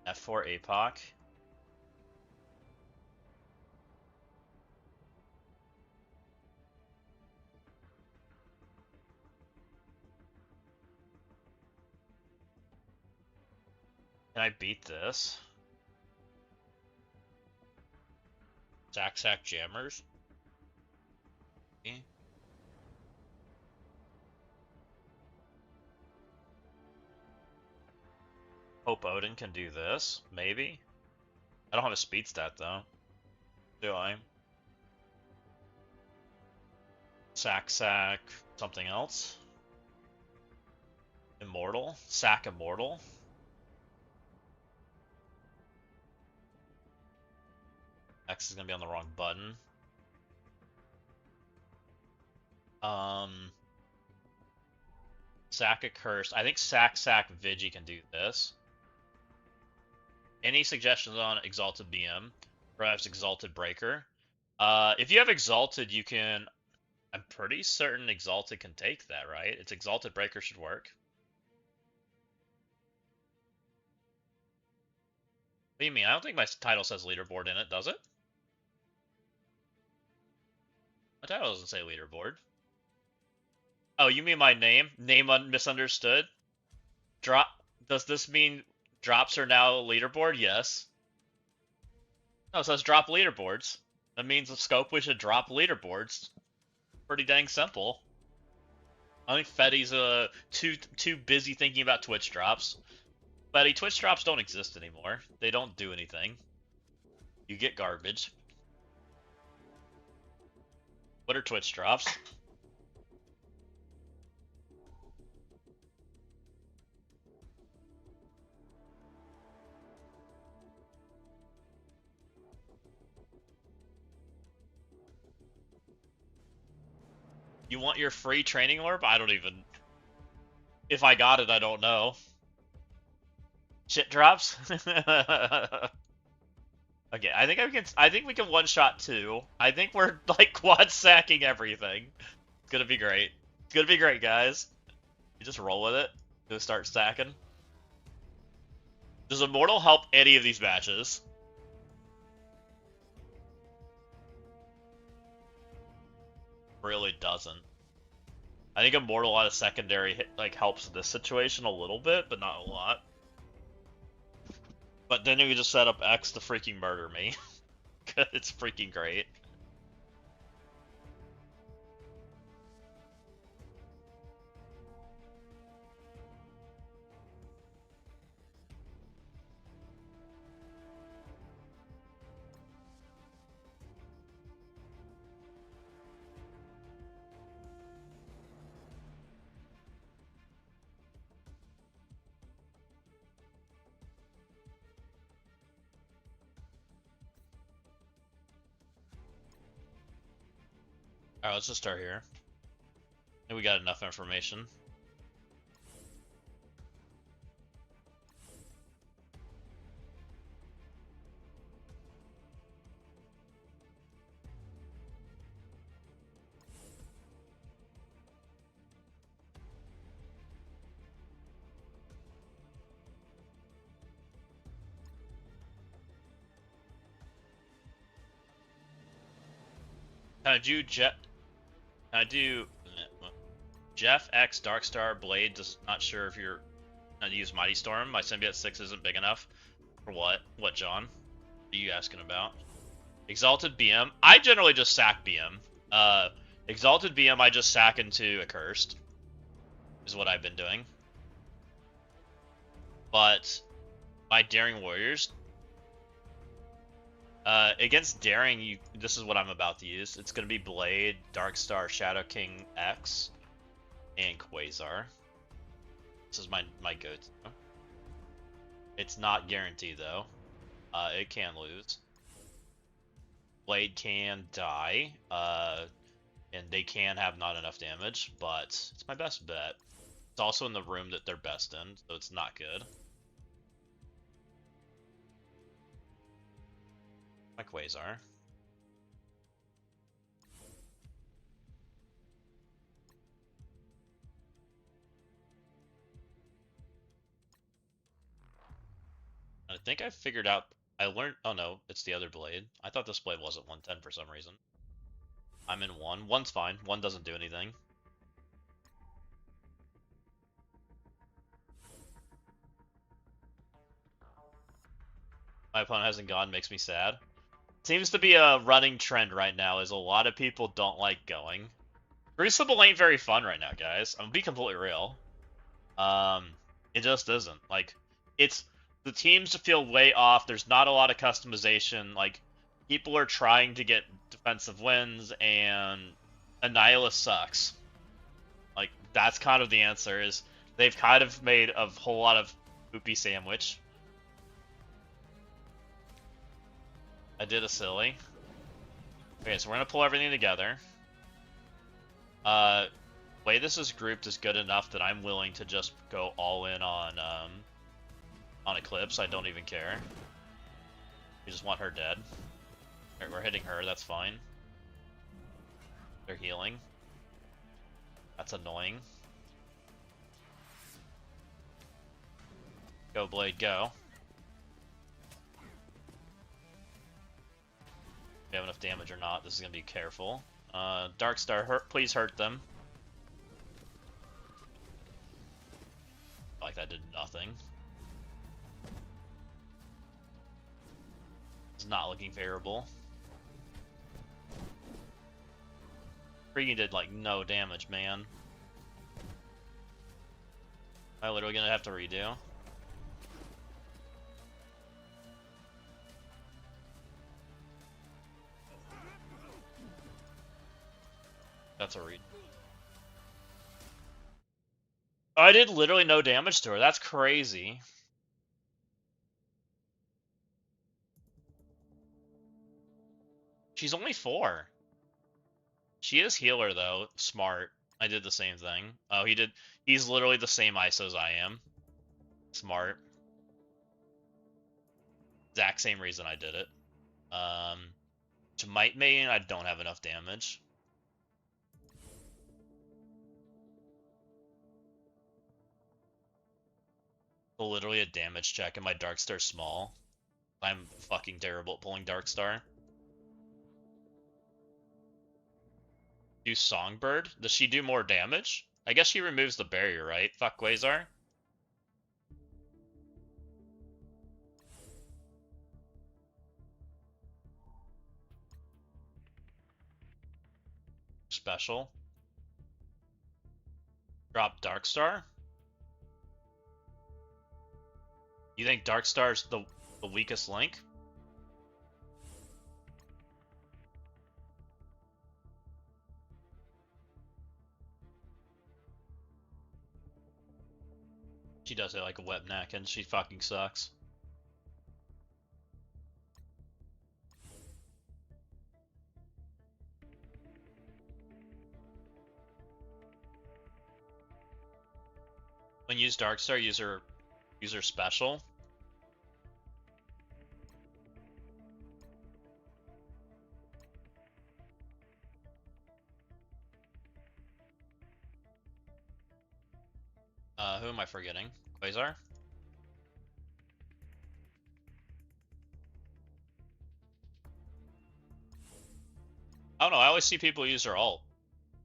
B: F4 APOC. Can I beat this? Sack Jammers? hope Odin can do this. Maybe. I don't have a speed stat though. Do I? Sack, something else. Immortal? Sack Immortal? X is gonna be on the wrong button. Sack Accursed. I think Sack Vigi can do this. Any suggestions on Exalted BM? Perhaps Exalted Breaker? If you have Exalted, you can... I'm pretty certain Exalted can take that, right? It's Exalted Breaker should work. What do you mean? I don't think my title says leaderboard in it, does it? My title doesn't say leaderboard. Oh, you mean my name? Name misunderstood? Drop. Does this mean drops are now leaderboard? Yes. No, it says drop leaderboards. That means the scope we should drop leaderboards. Pretty dang simple. I think Fetty's too busy thinking about Twitch drops. Fetty, Twitch drops don't exist anymore. They don't do anything. You get garbage. What are Twitch drops? You want your free training orb? I don't even... If I got it, I don't know. Shit drops? Okay, I think we can one-shot 2. I think we're, like, quad-sacking everything. It's gonna be great. It's gonna be great, guys. You just roll with it. Just start stacking. Does Immortal help any of these matches? Really doesn't. I think Immortal on a secondary hit, like, helps this situation a little bit, but not a lot. But then you can just set up X to freaking murder me. It's freaking great. Alright, let's just start here. I think we got enough information. Can I do Jeff X Darkstar Blade? Just not sure if you're gonna use Mighty Storm. My Symbiote 6 isn't big enough. For what? What, John? What are you asking about? Exalted BM? I generally just sack BM. Exalted BM I just sack into Accursed. Is what I've been doing. But my Daring Warriors... against Daring, this is what I'm about to use. It's going to be Blade, Darkstar, Shadow King X, and Quasar. This is my go-to. It's not guaranteed, though. It can lose. Blade can die, and they can have not enough damage, but it's my best bet. It's also in the room that they're best in, so it's not good. My Quasar. I think I figured out... I learned... Oh no, it's the other blade. I thought this blade wasn't 110 for some reason. I'm in 1. 1's fine. 1 doesn't do anything. My opponent hasn't gone, makes me sad. Seems to be a running trend right now, is a lot of people don't like going. Crucible ain't very fun right now, guys. I'm gonna be completely real. It just isn't. Like, it's the teams feel way off. There's not a lot of customization. Like, people are trying to get defensive wins, and Annihilus sucks. Like, that's kind of the answer, is they've kind of made a whole lot of poopy sandwich. I did a silly. Okay, so we're gonna pull everything together. The way this is grouped is good enough that I'm willing to just go all in on Eclipse. I don't even care. We just want her dead. Right, we're hitting her, that's fine. They're healing. That's annoying. Go, Blade, go. We have enough damage or not, this is gonna be careful. Darkstar, please hurt them. Like that did nothing. It's not looking favorable. Freaking did like no damage, man. I'm literally gonna have to redo. That's a read. I did literally no damage to her. That's crazy. She's only 4. She is healer though. Smart. I did the same thing. Oh, he did. He's literally the same ISO as I am. Smart. Exact same reason I did it. To Might Maiden, I don't have enough damage. Literally a damage check, and my Darkstar's small. I'm fucking terrible at pulling Darkstar. Do Songbird? Does she do more damage? I guess she removes the barrier, right? Fuck Quasar. Special. Drop Darkstar? You think Darkstar's the weakest link? She does it like a wet neck, and she fucking sucks. When you use Darkstar, use her special. Who am I forgetting? Quasar? I don't know, I always see people use her ult.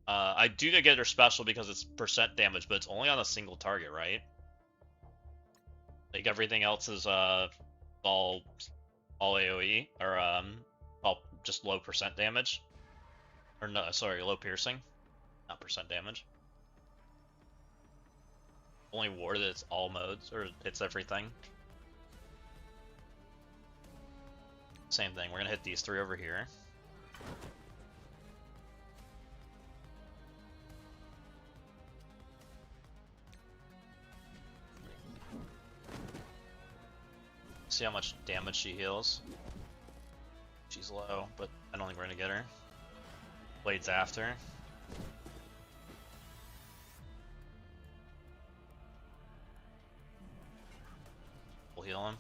B: I do get her special because it's % damage, but it's only on a single target, right? Like everything else is all AoE, or all just low % damage. Or no, sorry, low piercing, not % damage. Only war that it's all modes, or hits everything. Same thing, we're gonna hit these 3 over here. See how much damage she heals. She's low, but I don't think we're gonna get her. Blade's after. We'll heal him.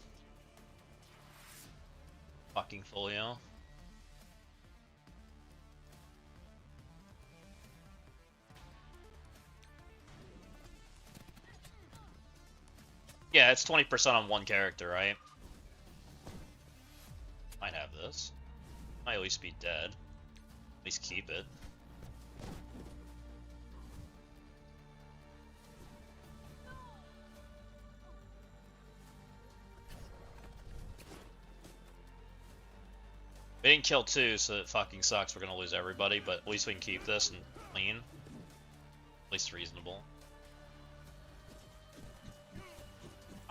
B: Fucking full heal. Yeah, it's 20% on one character, right? Might have this. Might at least be dead. At least keep it. We didn't kill 2, so it fucking sucks. We're gonna lose everybody, but at least we can keep this and clean. At least reasonable.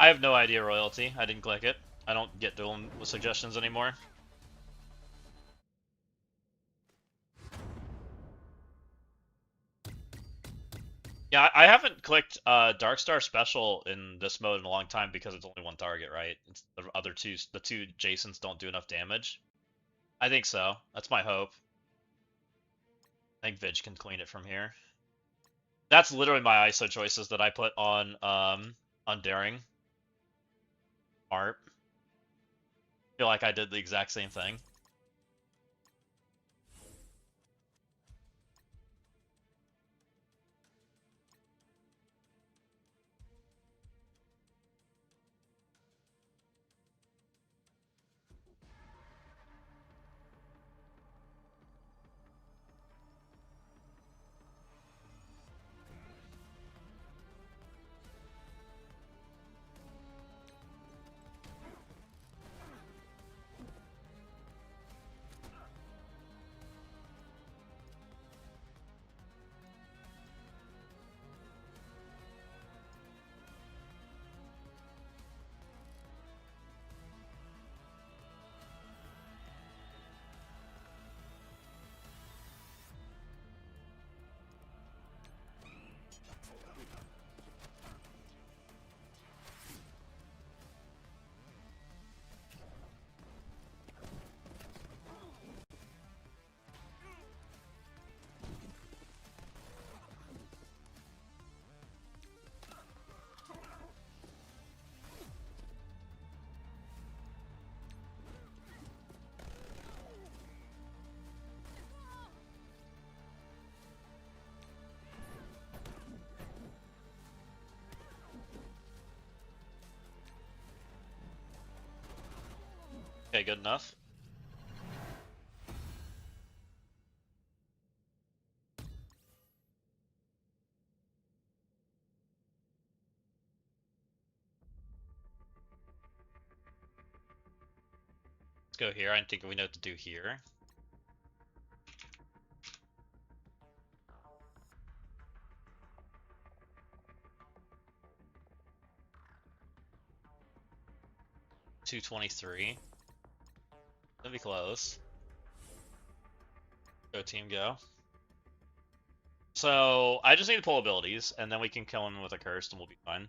B: I have no idea, Royalty. I didn't click it. I don't get duel suggestions anymore. Yeah, I haven't clicked Darkstar Special in this mode in a long time because it's only one target, right? It's the two Jasons don't do enough damage. I think so. That's my hope. I think Vidge can clean it from here. That's literally my ISO choices that I put on Daring. Art. Feel like I did the exact same thing. Okay, good enough. Let's go here. I think we know what to do here. $223. Gonna be close. Go team, go. So I just need to pull abilities, and then we can kill him with a curse, and we'll be fine.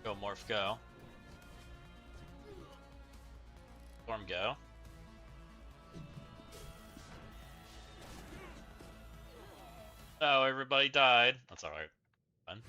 B: Go morph, go. Storm, go. Oh, everybody died. That's alright. Fun.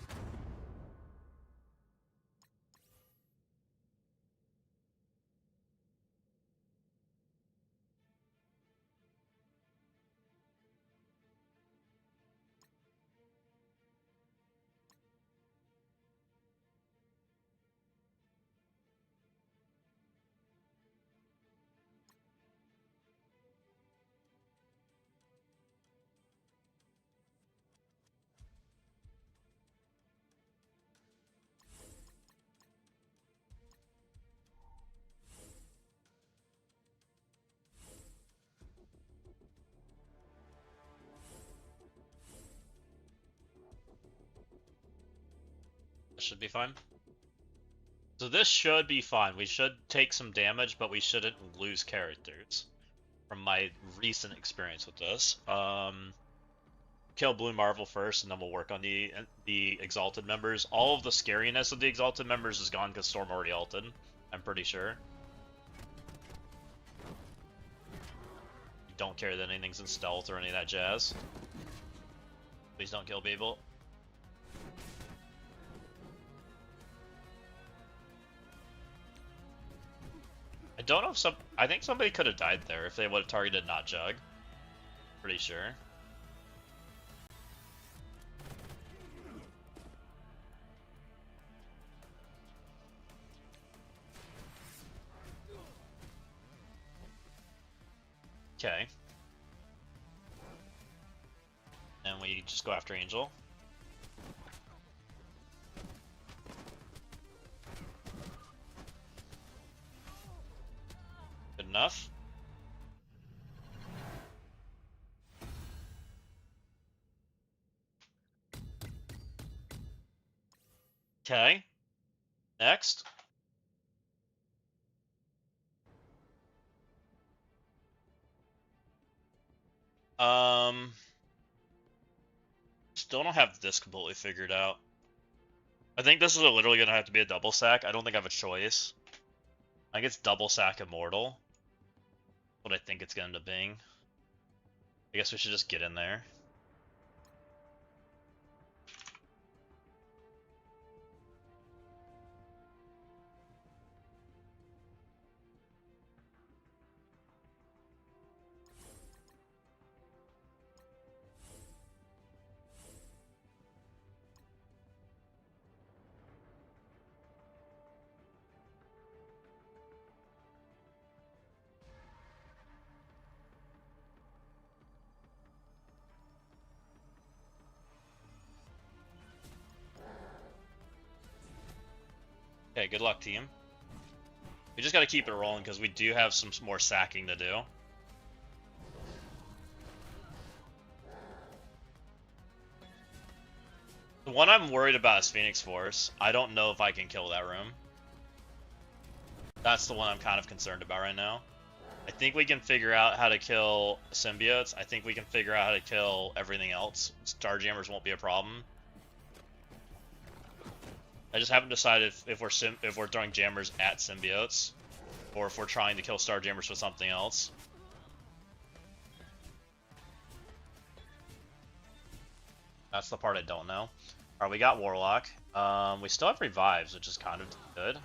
B: This should be fine. So this should be fine. We should take some damage, but we shouldn't lose characters. From my recent experience with this. Kill Blue Marvel first, and then we'll work on the Exalted members. All of the scariness of the Exalted members is gone because Storm already ulted. I'm pretty sure. Don't care that anything's in stealth or any of that jazz. Please don't kill people. I don't know if I think somebody could have died there if they would have targeted not Jug. Pretty sure. Okay. just go after Angel. Good enough. Okay. Next. Still don't have this completely figured out. I think this is literally gonna have to be a double sack. I don't think I have a choice. I think it's double sack Immortal. What I think it's gonna end up being. I guess we should just get in there. Okay, good luck, team. We just gotta keep it rolling because we do have some more sacking to do. The one I'm worried about is Phoenix Force. I don't know if I can kill that room. That's the one I'm kind of concerned about right now. I think we can figure out how to kill symbiotes. I think we can figure out how to kill everything else. Starjammers won't be a problem. I just haven't decided if we're throwing jammers at symbiotes, or if we're trying to kill Starjammers with something else. That's the part I don't know. Alright, we got Warlock. We still have Revives, which is kind of good.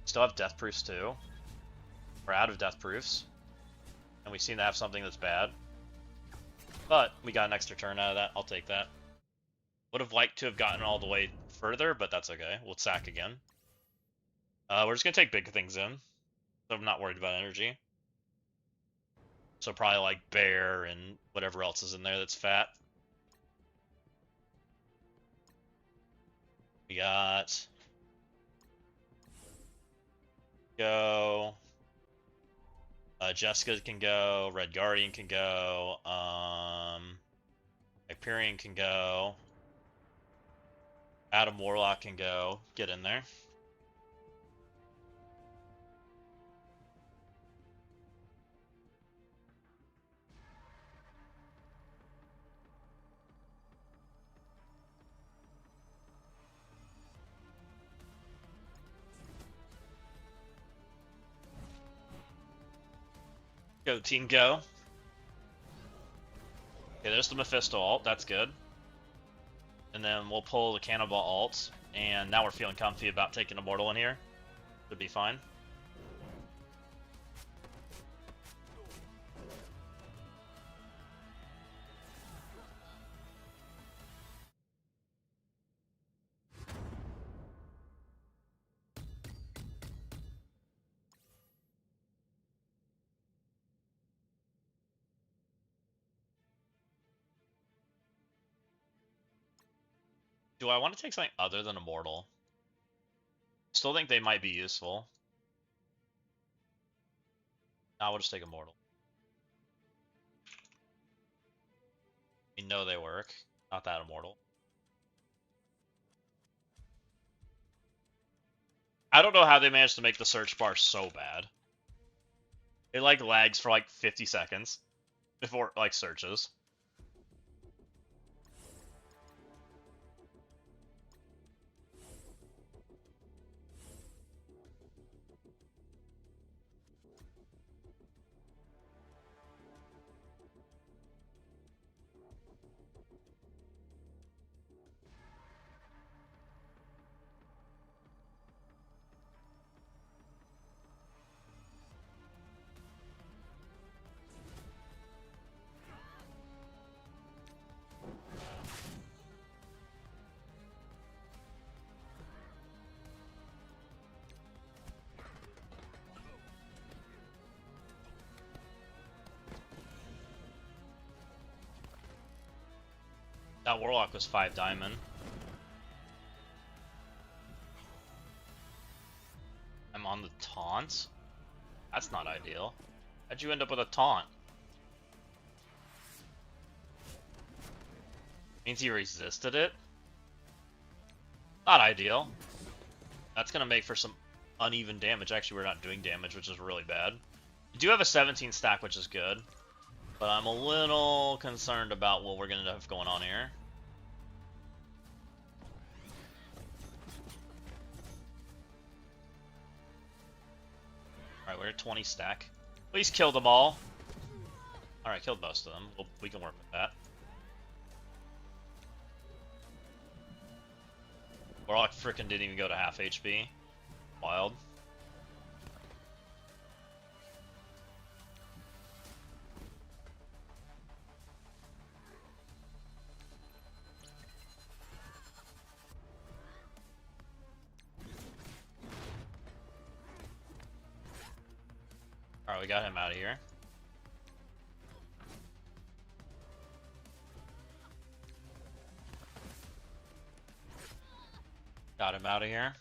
B: Still have Death Proofs too. We're out of Death Proofs. And we seem to have something that's bad. But we got an extra turn out of that. I'll take that. Would have liked to have gotten all the way further, but that's okay. We'll sack again. We're just going to take big things in. So I'm not worried about energy. So probably like Bear and whatever else is in there that's fat. We got... Go. Jessica can go. Red Guardian can go. Hyperion can go. Adam Warlock can go. Get in there. Go team go. Okay, there's the Mephisto ult, that's good. And then we'll pull the Cannonball ult, and now we're feeling comfy about taking Immortal in here. Should be fine. Do I want to take something other than Immortal? Still think they might be useful. Now we'll just take Immortal. We know they work. Not that Immortal. I don't know how they managed to make the search bar so bad. It like lags for like 50 seconds before it like searches. That Warlock was 5 diamond. I'm on the taunt? That's not ideal. How'd you end up with a taunt? Means he resisted it? Not ideal. That's gonna make for some uneven damage. Actually, we're not doing damage, which is really bad. We do have a 17 stack, which is good. But I'm a little concerned about what we're gonna have going on here. Alright, we're at 20 stack. Please kill them all. Alright, killed most of them. We can work with that. Warlock frickin' didn't even go to half HP. Wild. Alright, we got him out of here. Got him out of here.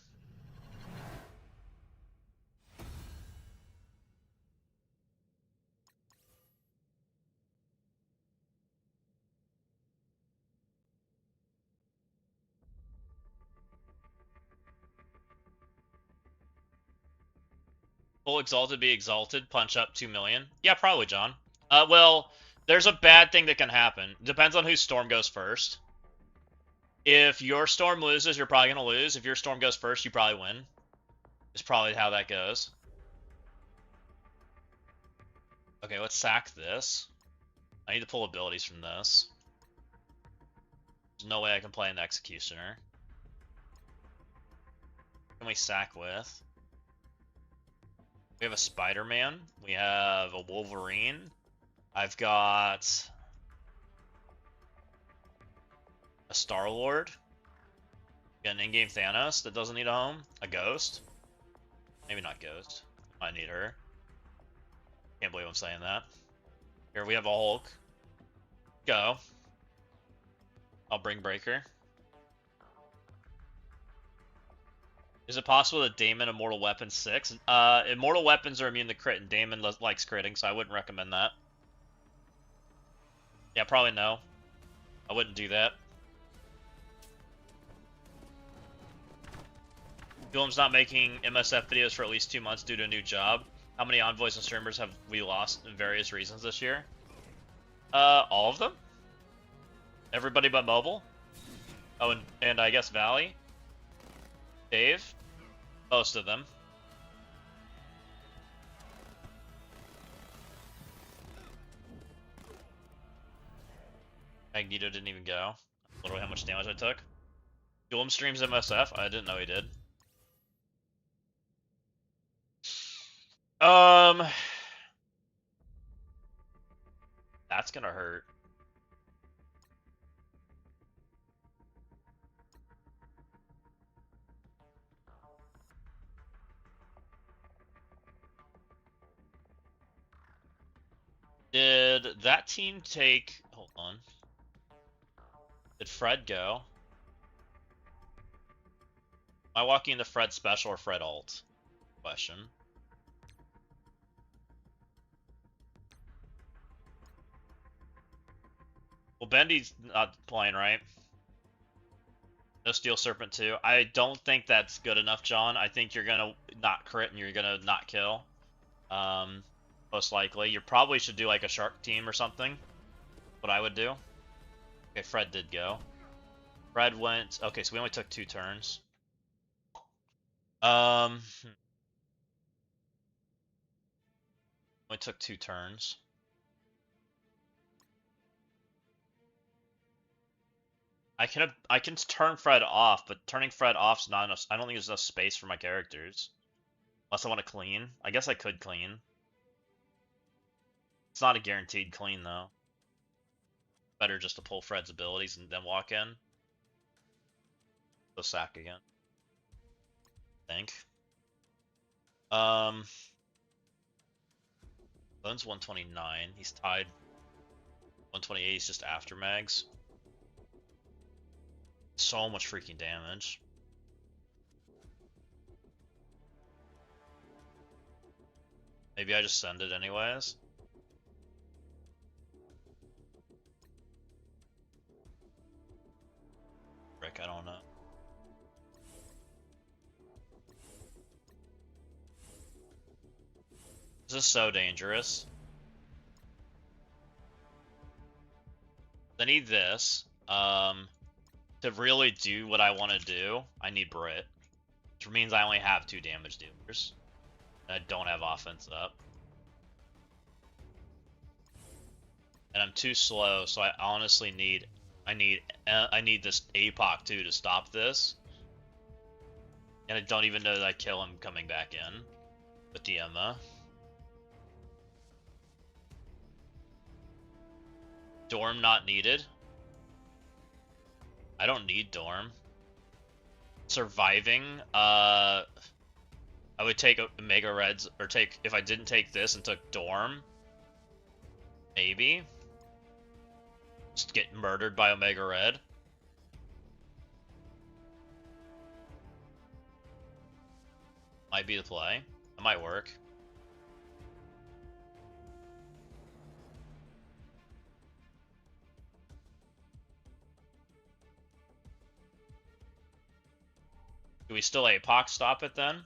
B: Full exalted be exalted, punch up 2 million. Yeah, probably, John. Well, there's a bad thing that can happen. Depends on whose storm goes first. If your storm loses, you're probably gonna lose. If your storm goes first, you probably win. Is probably how that goes. Okay, let's sack this. I need to pull abilities from this. There's no way I can play an Executioner. What can we sack with? We have a Spider-Man. We have a Wolverine. I've got a Star-Lord. Got an in-game Thanos that doesn't need a home. A Ghost. Maybe not Ghost. I need her. Can't believe I'm saying that. Here we have a Hulk. Go. I'll bring Breaker. Is it possible that Damon Immortal Weapon 6? Immortal Weapons are immune to crit, and Damon likes critting, so I wouldn't recommend that. Yeah, probably no. I wouldn't do that. Guillum's not making MSF videos for at least 2 months due to a new job. How many envoys and streamers have we lost in various reasons this year? All of them? Everybody but mobile? Oh, and I guess Valley? Dave? Most of them. Magneto didn't even go. Literally how much damage I took. Guillum streams MSF? I didn't know he did. That's gonna hurt. Did that team take... Hold on. Did Fred go? Am I walking into Fred special or Fred alt? Question. Well, Bendy's not playing, right? No Steel Serpent too. I don't think that's good enough, John. I think you're gonna not crit and you're gonna not kill. Most likely. You probably should do like a Shark team or something. What I would do. Okay, Fred did go. Fred went... Okay, so we only took 2 turns. Only took 2 turns. I can turn Fred off, but turning Fred off's not enough. I don't think there's enough space for my characters. Unless I want to clean. I guess I could clean. It's not a guaranteed clean though. Better just to pull Fred's abilities and then walk in. Go sack again. I think. Bone's 129. He's tied. 128. He's just after mags. so much freaking damage. Maybe I just send it anyways. Rick, I don't know. This is so dangerous. I need this. To really do what I want to do, I need Brit. Which means I only have 2 damage dealers. And I don't have offense up. And I'm too slow, so I honestly need... I need this APOC too to stop this. And I don't even know that I kill him coming back in with the Emma. Dorm not needed. I don't need Dorm. Surviving, I would take Omega Reds, or take, if I didn't take this and took Dorm, maybe. Just get murdered by Omega Red. Might be the play. It might work. Do we still APOC stop it then?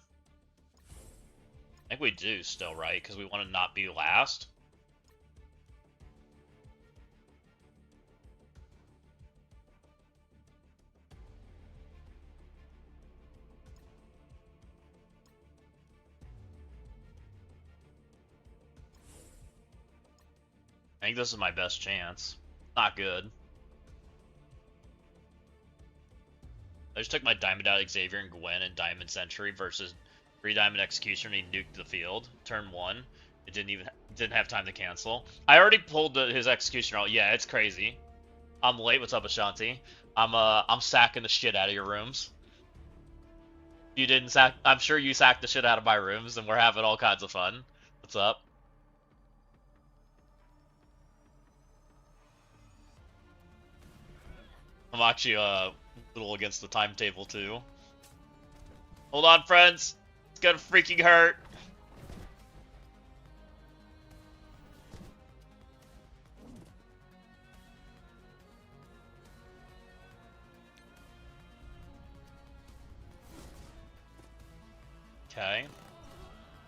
B: I think we do still, right? Because we want to not be last. I think this is my best chance. Not good. I just took my Diamond out Xavier and Gwen and Diamond Sentry versus 3 Diamond Executioner and he nuked the field. Turn 1. It didn't have time to cancel. I already pulled his Executioner out. Yeah, it's crazy. I'm late. What's up, Ashanti? I'm sacking the shit out of your rooms. You didn't sack. I'm sure you sacked the shit out of my rooms, and we're having all kinds of fun. What's up? I'm actually a little against the timetable too. Hold on, friends. It's gonna freaking hurt. Okay.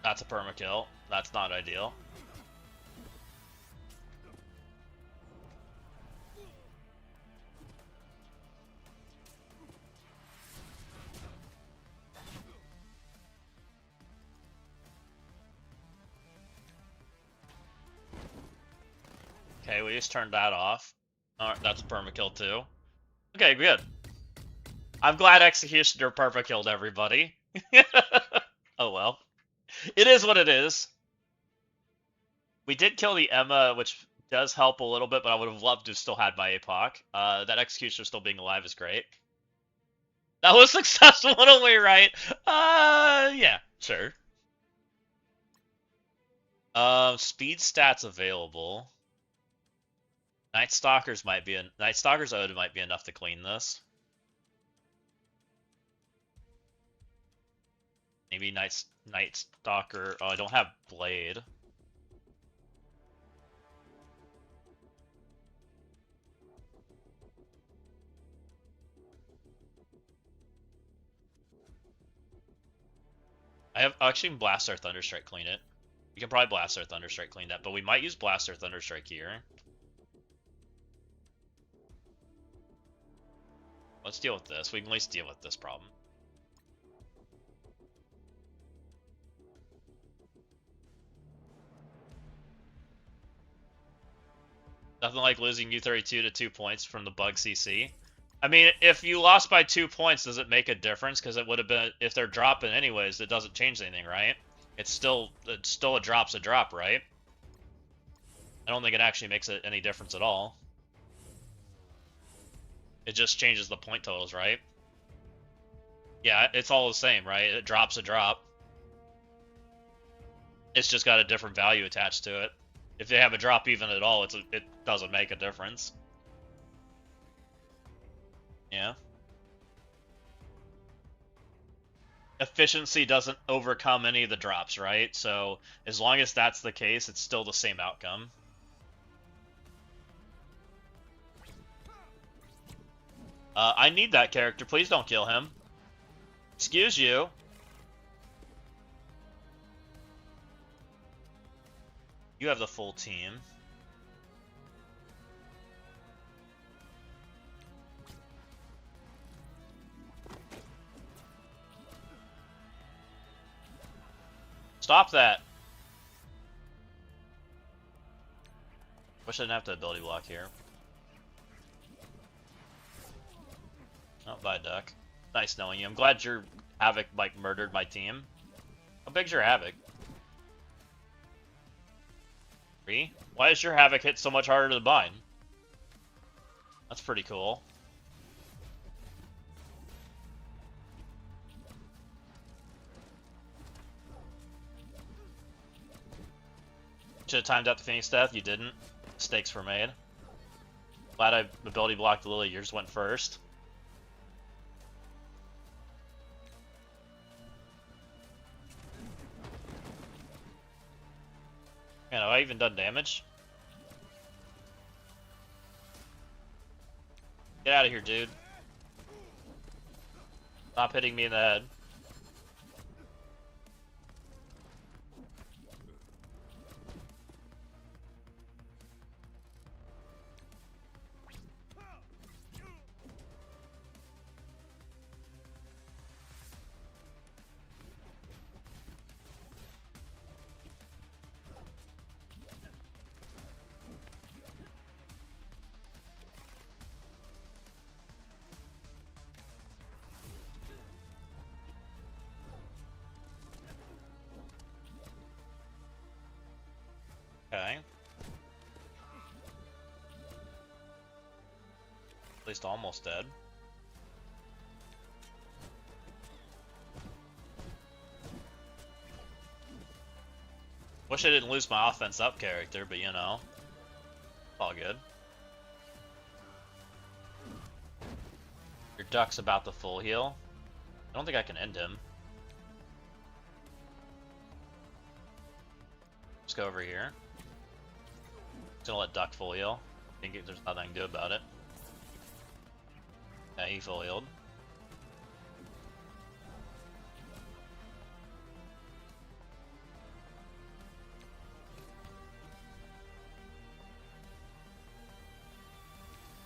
B: That's a permakill. That's not ideal. Okay, we just turned that off. Alright, that's a permakill too. Okay, good. I'm glad Executioner permakilled everybody. Oh well. It is what it is. We did kill the Emma, which does help a little bit, but I would have loved to have still had my APOC. That Executioner still being alive is great. That was successful in a way, right? Yeah, sure. Speed stats available. Night Stalker's Ode might be enough to clean this. Maybe Night Stalker. Oh, I don't have Blade. I have actually Blast or Thunderstrike clean it. We can probably Blast or Thunderstrike clean that, but we might use Blast or Thunderstrike here. Let's deal with this. We can at least deal with this problem. Nothing like losing U32 to 2 points from the bug CC. I mean, if you lost by 2 points, does it make a difference? Because it would have been, if they're dropping anyways, it doesn't change anything, right? It's still a drop's a drop, right? I don't think it actually makes any difference at all. It just changes the point totals, right? Yeah, it's all the same, right? It drops a drop. It's just got a different value attached to it. If they have a drop even at all, it doesn't make a difference. Yeah. efficiency doesn't overcome any of the drops, right? So as long as that's the case, it's still the same outcome. I need that character. Please don't kill him. Excuse you. You have the full team. Stop that. Wish I didn't have to ability block here. Oh, bye, Duck. Nice knowing you. I'm glad your Havoc, like, murdered my team. How big's your Havoc? 3? Why does your Havoc hit so much harder to bind? That's pretty cool. Should have timed out the Phoenix Death. You didn't. Mistakes were made. Glad I ability blocked Lily. Yours went first. Man, have I even done damage? Get out of here, dude. Stop hitting me in the head. Okay. At least almost dead. Wish I didn't lose my offense up character, but you know. All good. Your Duck's about the full heal. I don't think I can end him. Let's go over here. Just gonna let Duck full heal. I think there's nothing I can do about it. Yeah, he full healed.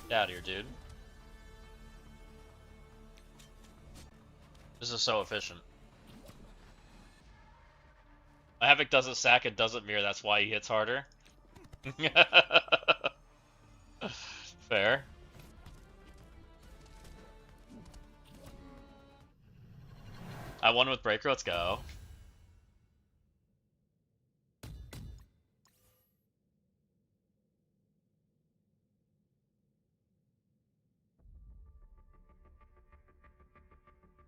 B: Get out of here, dude. This is so efficient. My Havoc doesn't sack, it doesn't mirror, that's why he hits harder. Fair. I won with Breaker, let's go.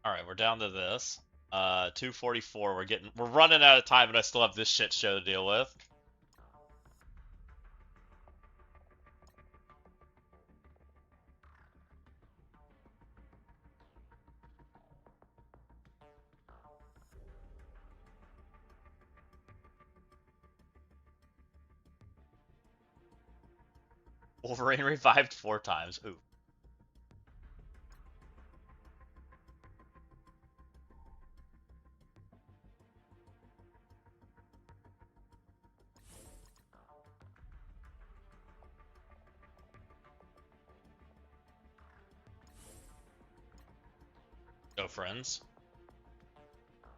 B: Alright, we're down to this. 244, we're running out of time, but I still have this shit show to deal with. Wolverine revived 4 times. Ooh. Go, friends.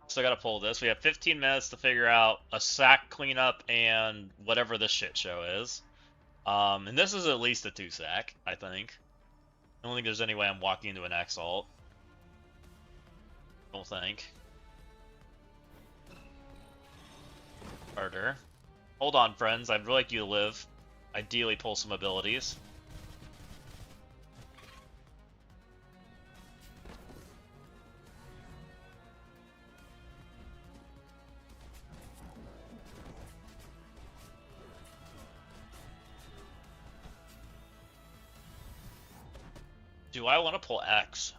B: Still gotta pull this. We have 15 minutes to figure out a sack cleanup and whatever this shit show is. And this is at least a 2 sack, I think. I don't think there's any way I'm walking into an X-Alt. Don't think. Murder. Hold on, friends. I'd really like you to live. Ideally, pull some abilities. Do I want to pull X?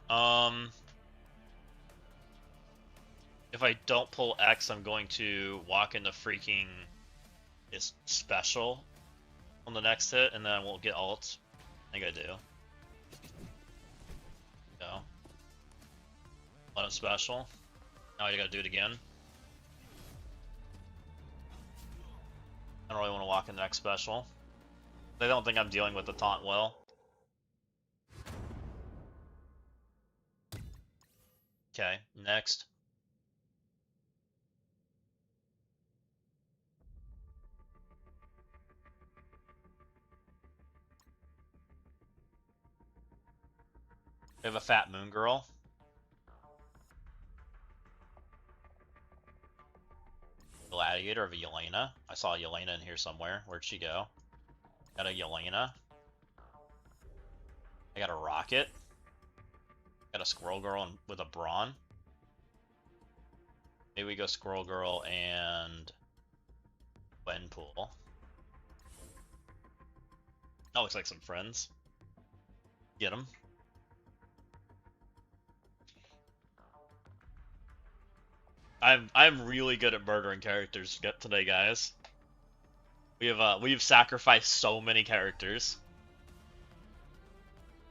B: If I don't pull X, I'm going to walk into freaking this special on the next hit, and then I won't get ult. I think I do. Go. Let him special. Now I gotta do it again. I don't really want to walk in the next special. They don't think I'm dealing with the taunt well. Okay, next. We have a fat moon girl. Gladiator of a Yelena. I saw a Yelena in here somewhere. Where'd she go? Got a Yelena. I got a Rocket. Got a Squirrel Girl with a Brawn. Maybe we go Squirrel Girl and Gwenpool. That looks like some friends. Get them. I'm really good at murdering characters today, guys. We've sacrificed so many characters.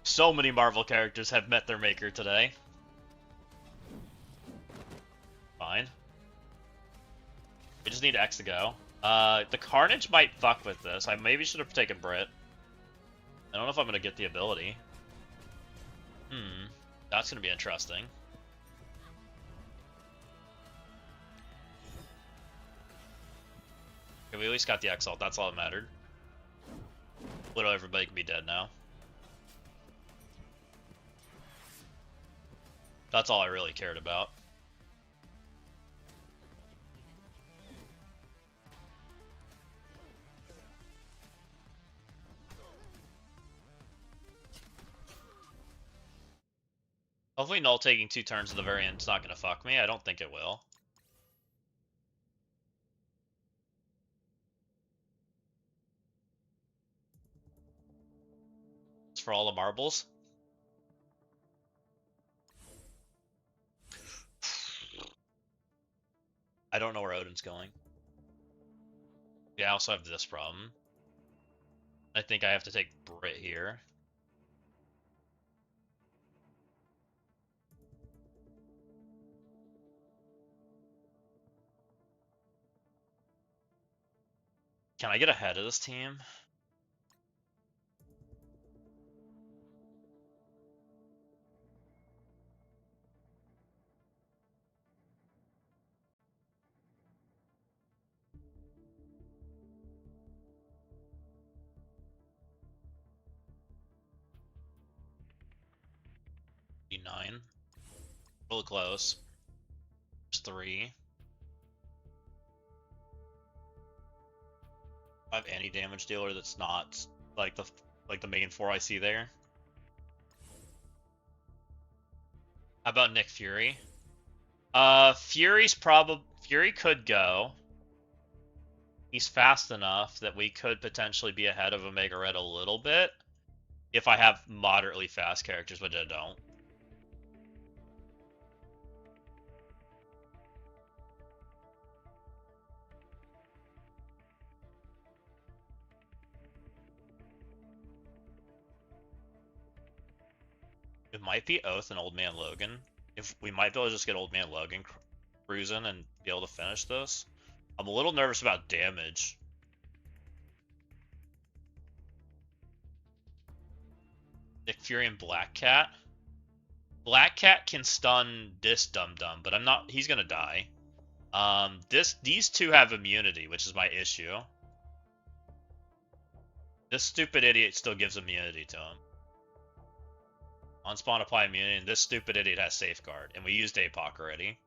B: So many Marvel characters have met their maker today. Fine. We just need X to go. The Carnage might fuck with this. I maybe should have taken Brit. I don't know if I'm gonna get the ability. That's gonna be interesting. Okay, we at least got the X ult. That's all that mattered. Literally everybody can be dead now. That's all I really cared about. Hopefully Null taking 2 turns at the very end is not going to fuck me. I don't think it will. It's for all the marbles. I don't know where Odin's going. Yeah, I also have this problem. I think I have to take Brit here. Can I get ahead of this team? D9. A little close. There's 3. I have any damage dealer that's not like the main 4 I see there. How about Nick Fury? Fury could go. He's fast enough that we could potentially be ahead of Omega Red a little bit if I have moderately fast characters, which I don't. It might be Oath and Old Man Logan. If we might be able to just get Old Man Logan cruising and be able to finish this. I'm a little nervous about damage. Nick Fury and Black Cat. Black Cat can stun this dum-dum, but he's gonna die. These 2 have immunity, which is my issue. This stupid idiot still gives immunity to him. On spawn apply immunity, and this stupid idiot has safeguard, and we used APOC already.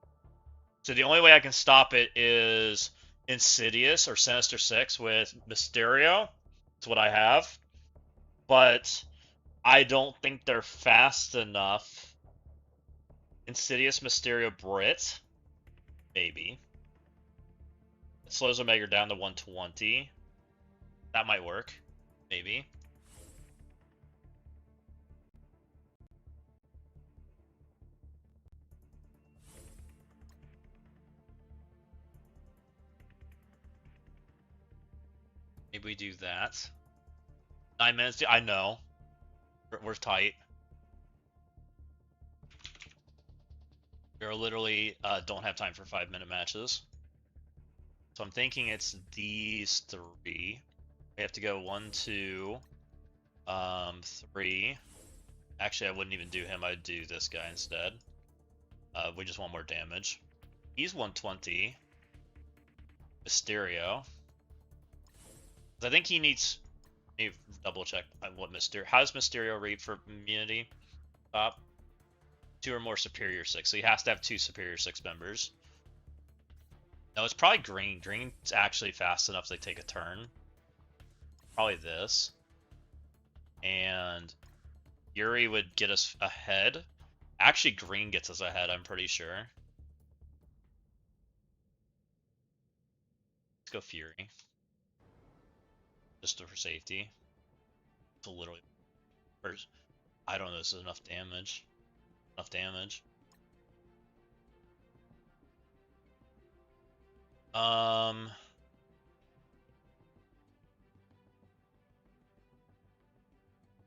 B: So the only way I can stop it is Insidious or Sinister Six with Mysterio. That's what I have. But I don't think they're fast enough. Insidious, Mysterio, Brit. Maybe. It slows Omega down to 120. That might work. Maybe. we do that. 9 minutes. I know. We're tight. We literally don't have time for 5-minute matches. So I'm thinking it's these 3. We have to go 1, 2, 3. Actually, I wouldn't even do him. I'd do this guy instead. We just want more damage. He's 120. Mysterio. I think he needs. Let me double check what Mysterio. How does Mysterio read for immunity? Top 2 or more superior 6. So he has to have 2 superior 6 members. No, it's probably Green. Green's actually fast enough to take a turn. Probably this. And Yuri would get us ahead. Actually, Green gets us ahead, I'm pretty sure. Let's go Fury. Just for safety. It's a literally. I don't know, this is enough damage. Enough damage.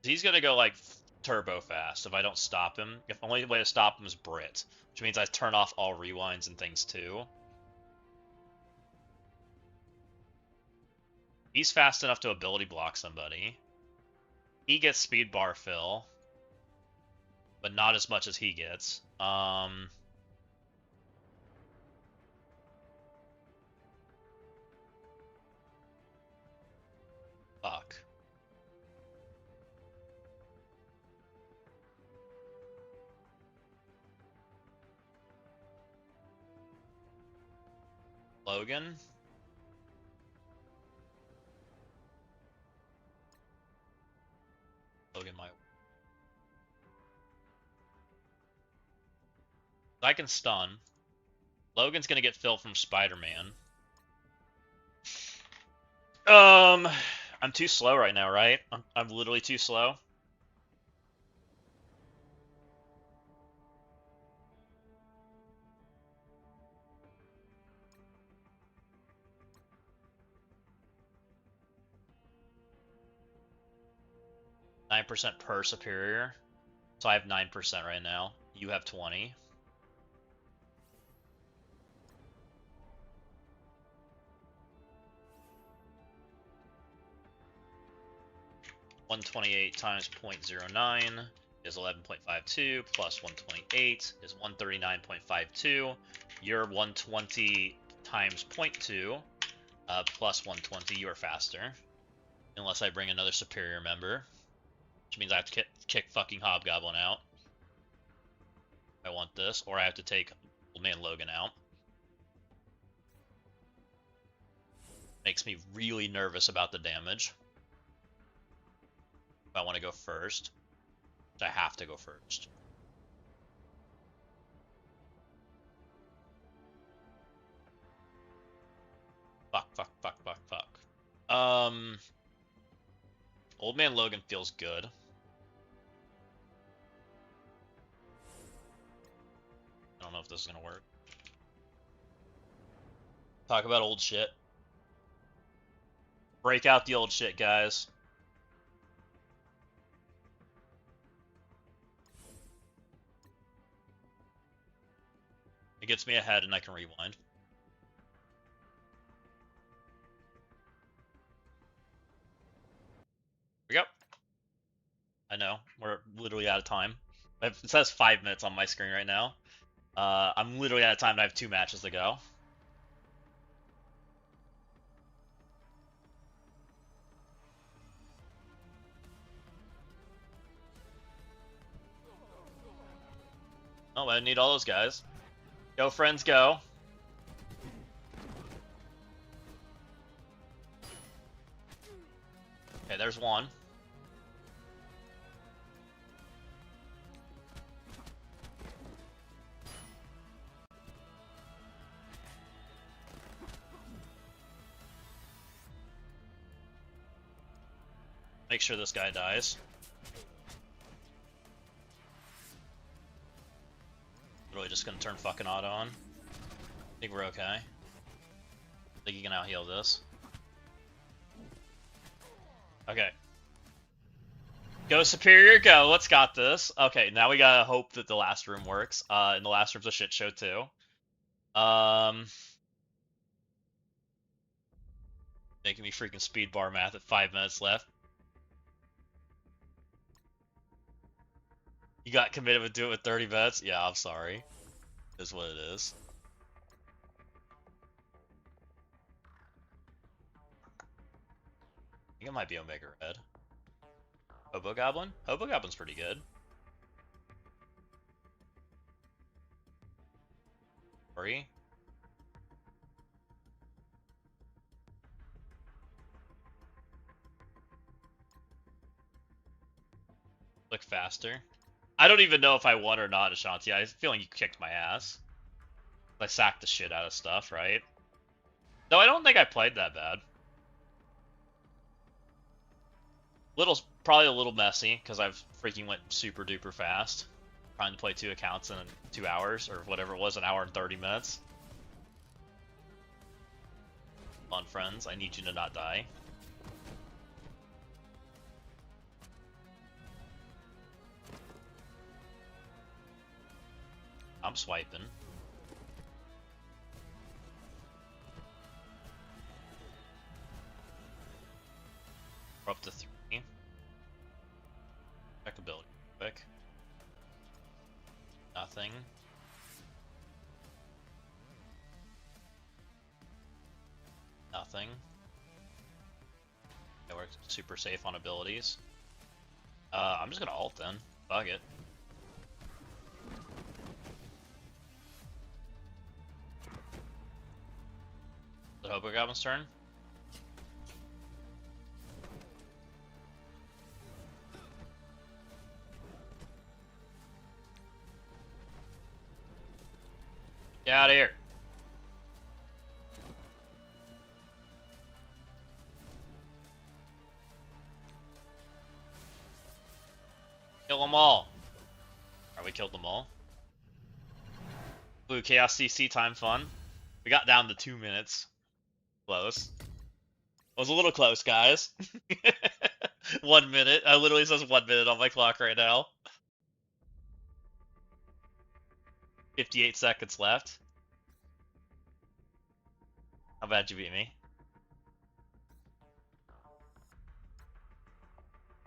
B: He's gonna go like turbo fast if I don't stop him. If the only way to stop him is Brit, which means I turn off all rewinds and things too. He's fast enough to ability block somebody. He gets speed bar fill, but not as much as he gets. Fuck. Logan? Logan might. I can stun. Logan's gonna get fill from Spider-Man. I'm too slow right now, right? I'm literally too slow. %9 per superior. So I have 9% right now. You have 20. $128 times 0.09 is 11.52 plus 128 is 139.52. You're 120 times 0.2 plus 120. You are faster. Unless I bring another superior member. Which means I have to kick fucking Hobgoblin out. I want this, or I have to take Old Man Logan out. Makes me really nervous about the damage. If I want to go first, which I have to go first. Fuck. Old Man Logan feels good. I don't know if this is gonna work. Talk about old shit. Break out the old shit, guys. It gets me ahead and I can rewind. Here we go. I know, we're literally out of time. It says 5 minutes on my screen right now. I'm literally out of time and I have 2 matches to go. Oh, I need all those guys. Go, friends, go. Okay, there's one. Make sure this guy dies. Really just gonna turn fucking auto on. I think we're okay. I think you can out heal this. Okay. Go Superior, go. Let's got this. Okay, now we gotta hope that the last room works. And the last room's a shit show too. Making me freaking speed bar math at 5 minutes left. You got committed with do it with 30 minutes? Yeah, I'm sorry. It is what it is. I think it might be Omega Red. Hobo Goblin? Hobo Goblin's pretty good. Sorry. Look faster. I don't even know if I won or not, Ashanti. I feel like you kicked my ass. I sacked the shit out of stuff, right? No, I don't think I played that bad. Probably a little messy, because I've freaking went super duper fast. Trying to play 2 accounts in 2 hours, or whatever it was, an hour and 30 minutes. Come on, friends, I need you to not die. I'm swiping. We're up to 3. Check ability quick. Nothing. Nothing. Yeah, we're super safe on abilities. I'm just gonna ult then. Fuck it. The Hobo Goblin's turn. Get out of here. Kill them all. Alright, we killed them all. Blue Chaos CC time fun. We got down to 2 minutes. Close. Was a little close, guys. 1 minute. I literally says 1 minute on my clock right now. 58 seconds left. How bad you beat me?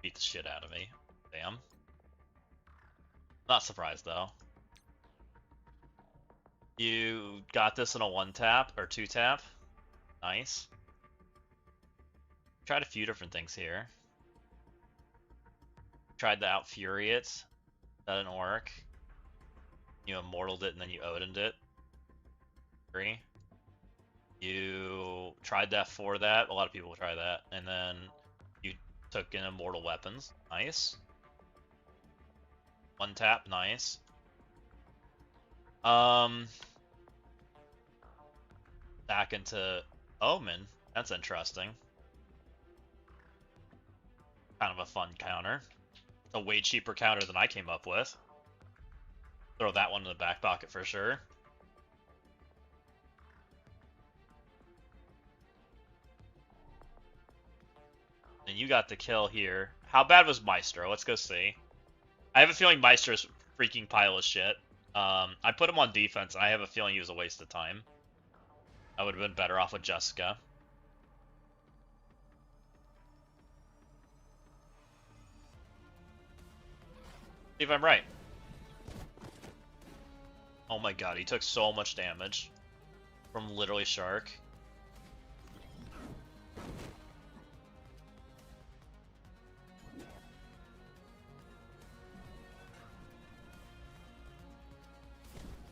B: Beat the shit out of me. Damn. Not surprised though. You got this in a 1-tap or 2-tap. Nice. Tried a few different things here. Tried to outfury it. That didn't work. You immortaled it and then you Odin'd it. Agree. You tried that for that. A lot of people try that. And then you took in immortal weapons. Nice. 1-tap. Nice. Back into Omen. That's interesting. Kind of a fun counter. A way cheaper counter than I came up with. Throw that one in the back pocket for sure. And you got the kill here. How bad was Maestro? Let's go see. I have a feeling Maestro's freaking pile of shit. I put him on defense, and I have a feeling he was a waste of time. I would have been better off with Jessica. See if I'm right. Oh my god, he took so much damage from literally Shark.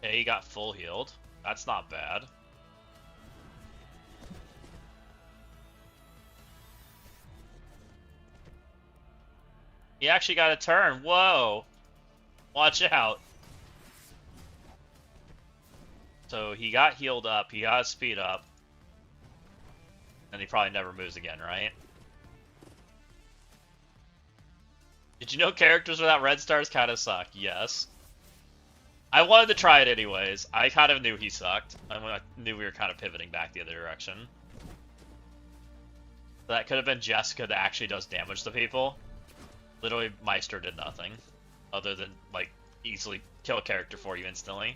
B: Okay, he got full healed. That's not bad. He actually got a turn. Whoa. Watch out. So he got healed up. He got speed up. And he probably never moves again, right? Did you know characters without red stars kind of suck? Yes. I wanted to try it anyways. I kind of knew he sucked. I knew we were kind of pivoting back the other direction. That could have been Jessica that actually does damage to people. Literally, Meister did nothing. Other than, like, easily kill a character for you instantly.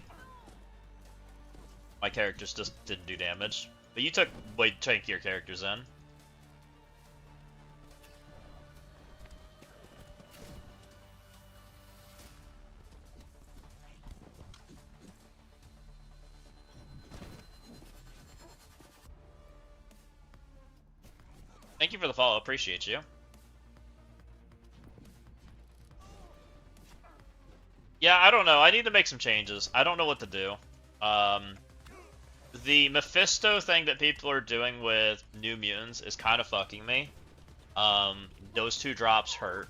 B: My characters just didn't do damage. But you took way tankier characters in. Thank you for the follow, appreciate you. Yeah, I don't know. I need to make some changes. I don't know what to do. The Mephisto thing that people are doing with New Mutants is kind of fucking me. Those 2 drops hurt.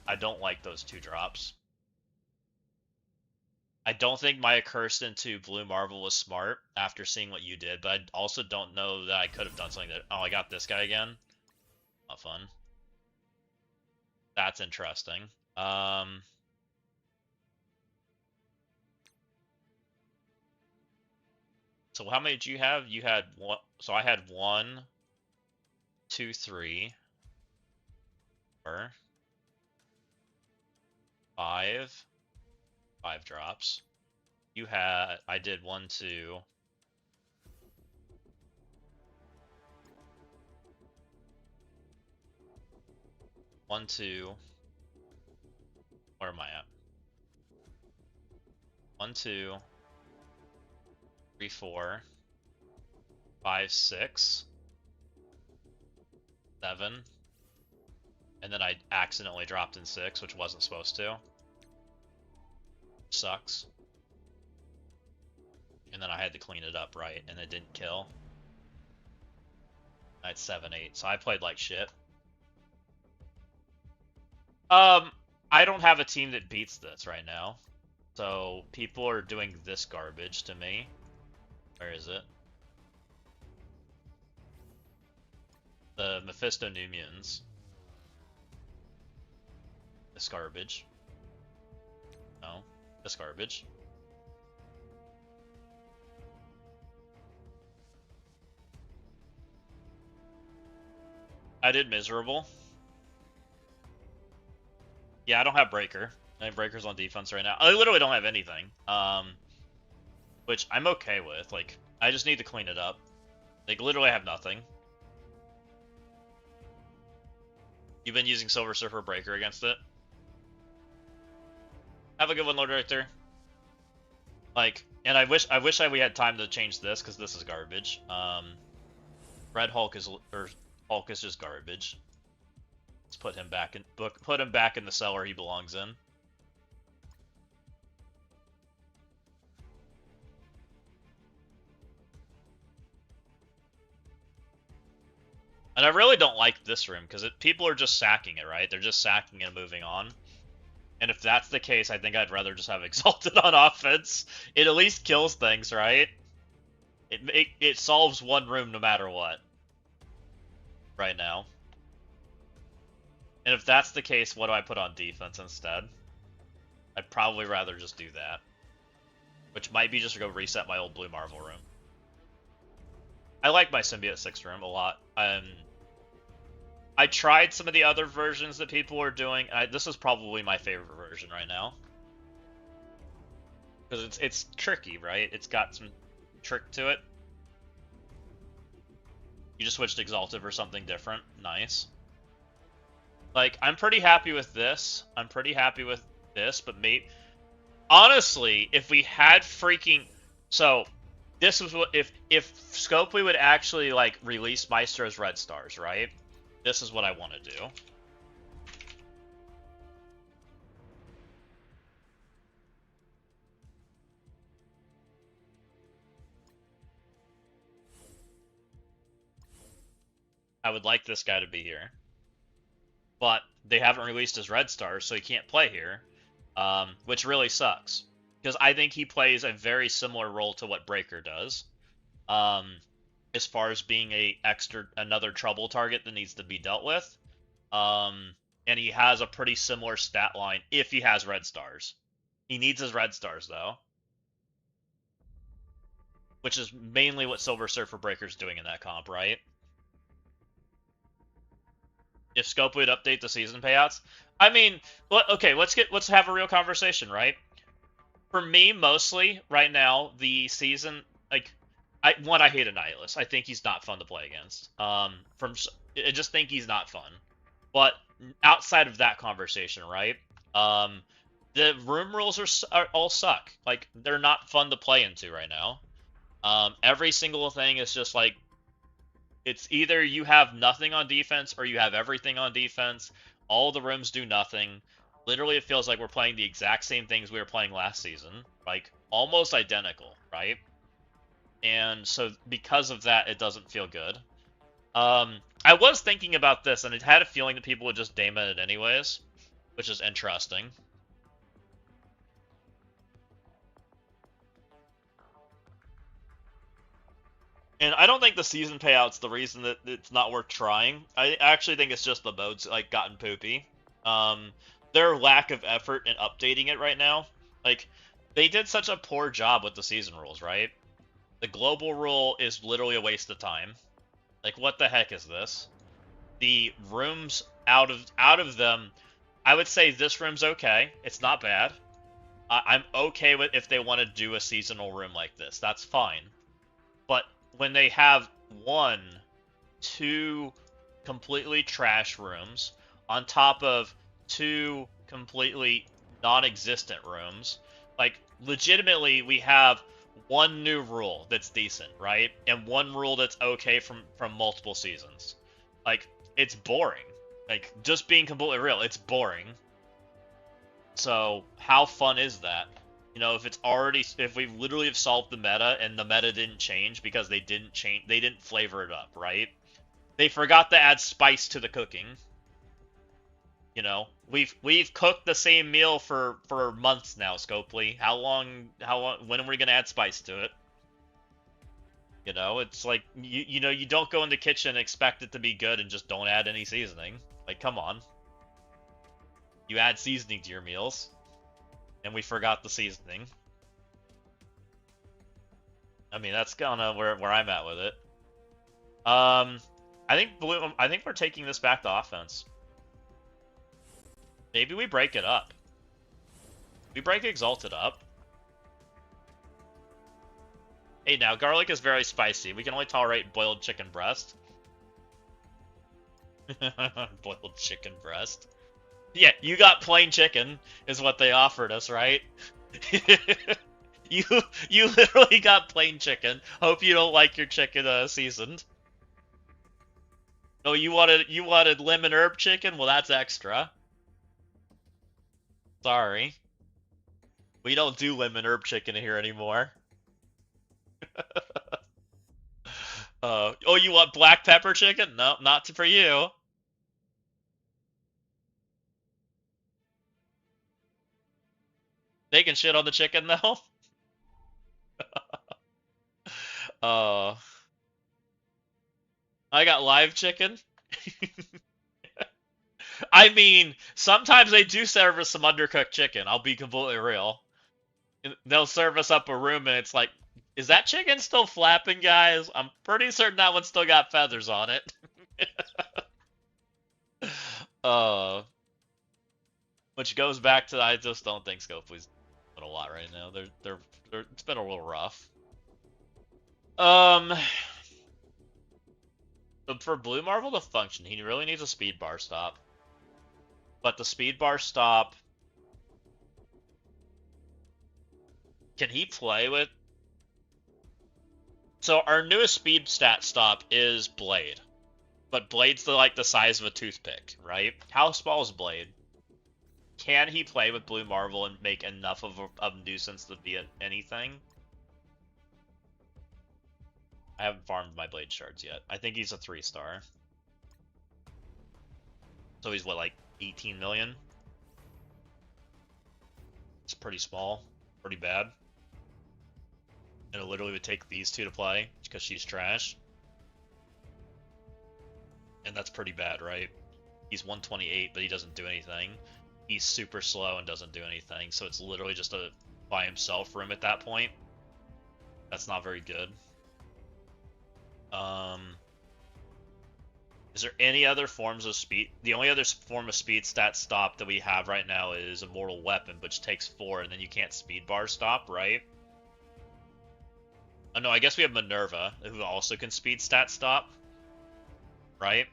B: I don't like those 2 drops. I don't think my accursed into Blue Marvel was smart after seeing what you did, but I also don't know that I could have done something that... Oh, I got this guy again. Not fun. That's interesting. So how many did you have? You had one. So I had 1, 2, 3, 4, 5. 5 drops. You had... I did 1, 2. One, 2. Where am I at? 1, 2, 3, 4, 5, 6, 7. And then I accidentally dropped in 6, which wasn't supposed to. Sucks. And then I had to clean it up, right? And it didn't kill. I had 7, 8. So I played like shit. I don't have a team that beats this right now. So people are doing this garbage to me. Where is it? The Mephisto New Mutants. This garbage. No, this garbage. I did miserable. Yeah, I don't have Breaker. I have Breaker's on defense right now. I literally don't have anything. Which I'm okay with. Like, I just need to clean it up. Like, literally I have nothing. You've been using Silver Surfer Breaker against it? Have a good one, Lord Director. Like, and I wish we had time to change this, because this is garbage. Red Hulk is... or Hulk is just garbage. Let's put him back in the cellar he belongs in. And I really don't like this room because people are just sacking it, right? They're just sacking and moving on. And if that's the case, I think I'd rather just have Exalted on offense. It at least kills things, right? It solves one room no matter what. Right now. And if that's the case, what do I put on defense instead? I'd probably rather just do that. Which might be just to go reset my old Blue Marvel room. I like my Symbiote 6 room a lot. I tried some of the other versions that people were doing. This is probably my favorite version right now. Because it's tricky, right? It's got some trick to it. You just switched Exalted for something different. Nice. Like, I'm pretty happy with this. I'm pretty happy with this, but honestly, if we had freaking... So, this was what... If Scopely would actually, like, release Maestro's Red Stars, right? This is what I want to do. I would like this guy to be here. But they haven't released his Red Stars, so he can't play here. Which really sucks. Because I think he plays a very similar role to what Breaker does. As far as being another trouble target that needs to be dealt with. And he has a pretty similar stat line if he has Red Stars. He needs his Red Stars, though. Which is mainly what Silver Surfer Breaker's doing in that comp, right? if Scope would update the season payouts. I mean, okay, let's have a real conversation, right? For me, mostly right now, the season like I hate Annihilus. I think he's not fun to play against. I just think he's not fun. But outside of that conversation, right? The room rules are all suck. Like they're not fun to play into right now. Every single thing is just like it's either you have nothing on defense or you have everything on defense. All the rooms do nothing. Literally, it feels like we're playing the exact same things we were playing last season, like almost identical, right? And so because of that, it doesn't feel good. I was thinking about this, and I had a feeling that people would just daemon it anyways, which is interesting. And I don't think the season payout's the reason that it's not worth trying. I actually think it's just the mode's like gotten poopy. Their lack of effort in updating it right now. Like, they did such a poor job with the season rules, right? The global rule is literally a waste of time. Like, what the heck is this? The rooms out of them, I would say this room's okay. It's not bad. I'm okay with if they want to do a seasonal room like this. That's fine. But when they have 2 completely trash rooms on top of 2 completely non-existent rooms, like legitimately we have one new rule that's decent, right? And one rule that's okay from multiple seasons. Like it's boring. Like just being completely real, it's boring. So how fun is that? You know, if we literally have solved the meta and the meta didn't change because they didn't flavor it up, right? They forgot to add spice to the cooking. You know, we've cooked the same meal for months now, Scopely. When are we gonna add spice to it? You know, it's like you know, you don't go in the kitchen and expect it to be good and just don't add any seasoning. Like, come on. You add seasoning to your meals. And we forgot the seasoning. I mean, that's kind of where I'm at with it. I think we're taking this back to offense. Maybe we break it up. We break Exalted up. Hey, now garlic is very spicy. We can only tolerate boiled chicken breast. Boiled chicken breast. Yeah, you got plain chicken, is what they offered us, right? you literally got plain chicken. Hope you don't like your chicken seasoned. No, you wanted lemon herb chicken? Well, that's extra. Sorry. We don't do lemon herb chicken here anymore. Oh, you want black pepper chicken? No, not for you. They can shit on the chicken though. Uh, I got live chicken. I mean, sometimes they do serve us some undercooked chicken. I'll be completely real. They'll serve us up a room and it's like, is that chicken still flapping, guys? I'm pretty certain that one still got feathers on it. Which goes back to I just don't think Scopely's doing a lot right now. It's been a little rough. For Blue Marvel to function, he really needs a speed bar stop. But the speed bar stop, can he play with? So our newest speed stat stop is Blade, but Blade's the size of a toothpick, right? How small is Blade? Can he play with Blue Marvel and make enough of a nuisance to be anything? I haven't farmed my Blade shards yet. I think he's a 3-star. So he's what, like 18 million? It's pretty small, pretty bad. And it literally would take these 2 to play because she's trash. And that's pretty bad, right? He's 128, but he doesn't do anything. He's super slow and doesn't do anything, so it's literally just a by himself room at that point. That's not very good. Is there any other forms of speed? The only other form of speed stat stop that we have right now is Immortal Weapon, which takes 4, and then you can't speed bar stop, right? Oh no, I guess we have Minerva, who also can speed stat stop, right?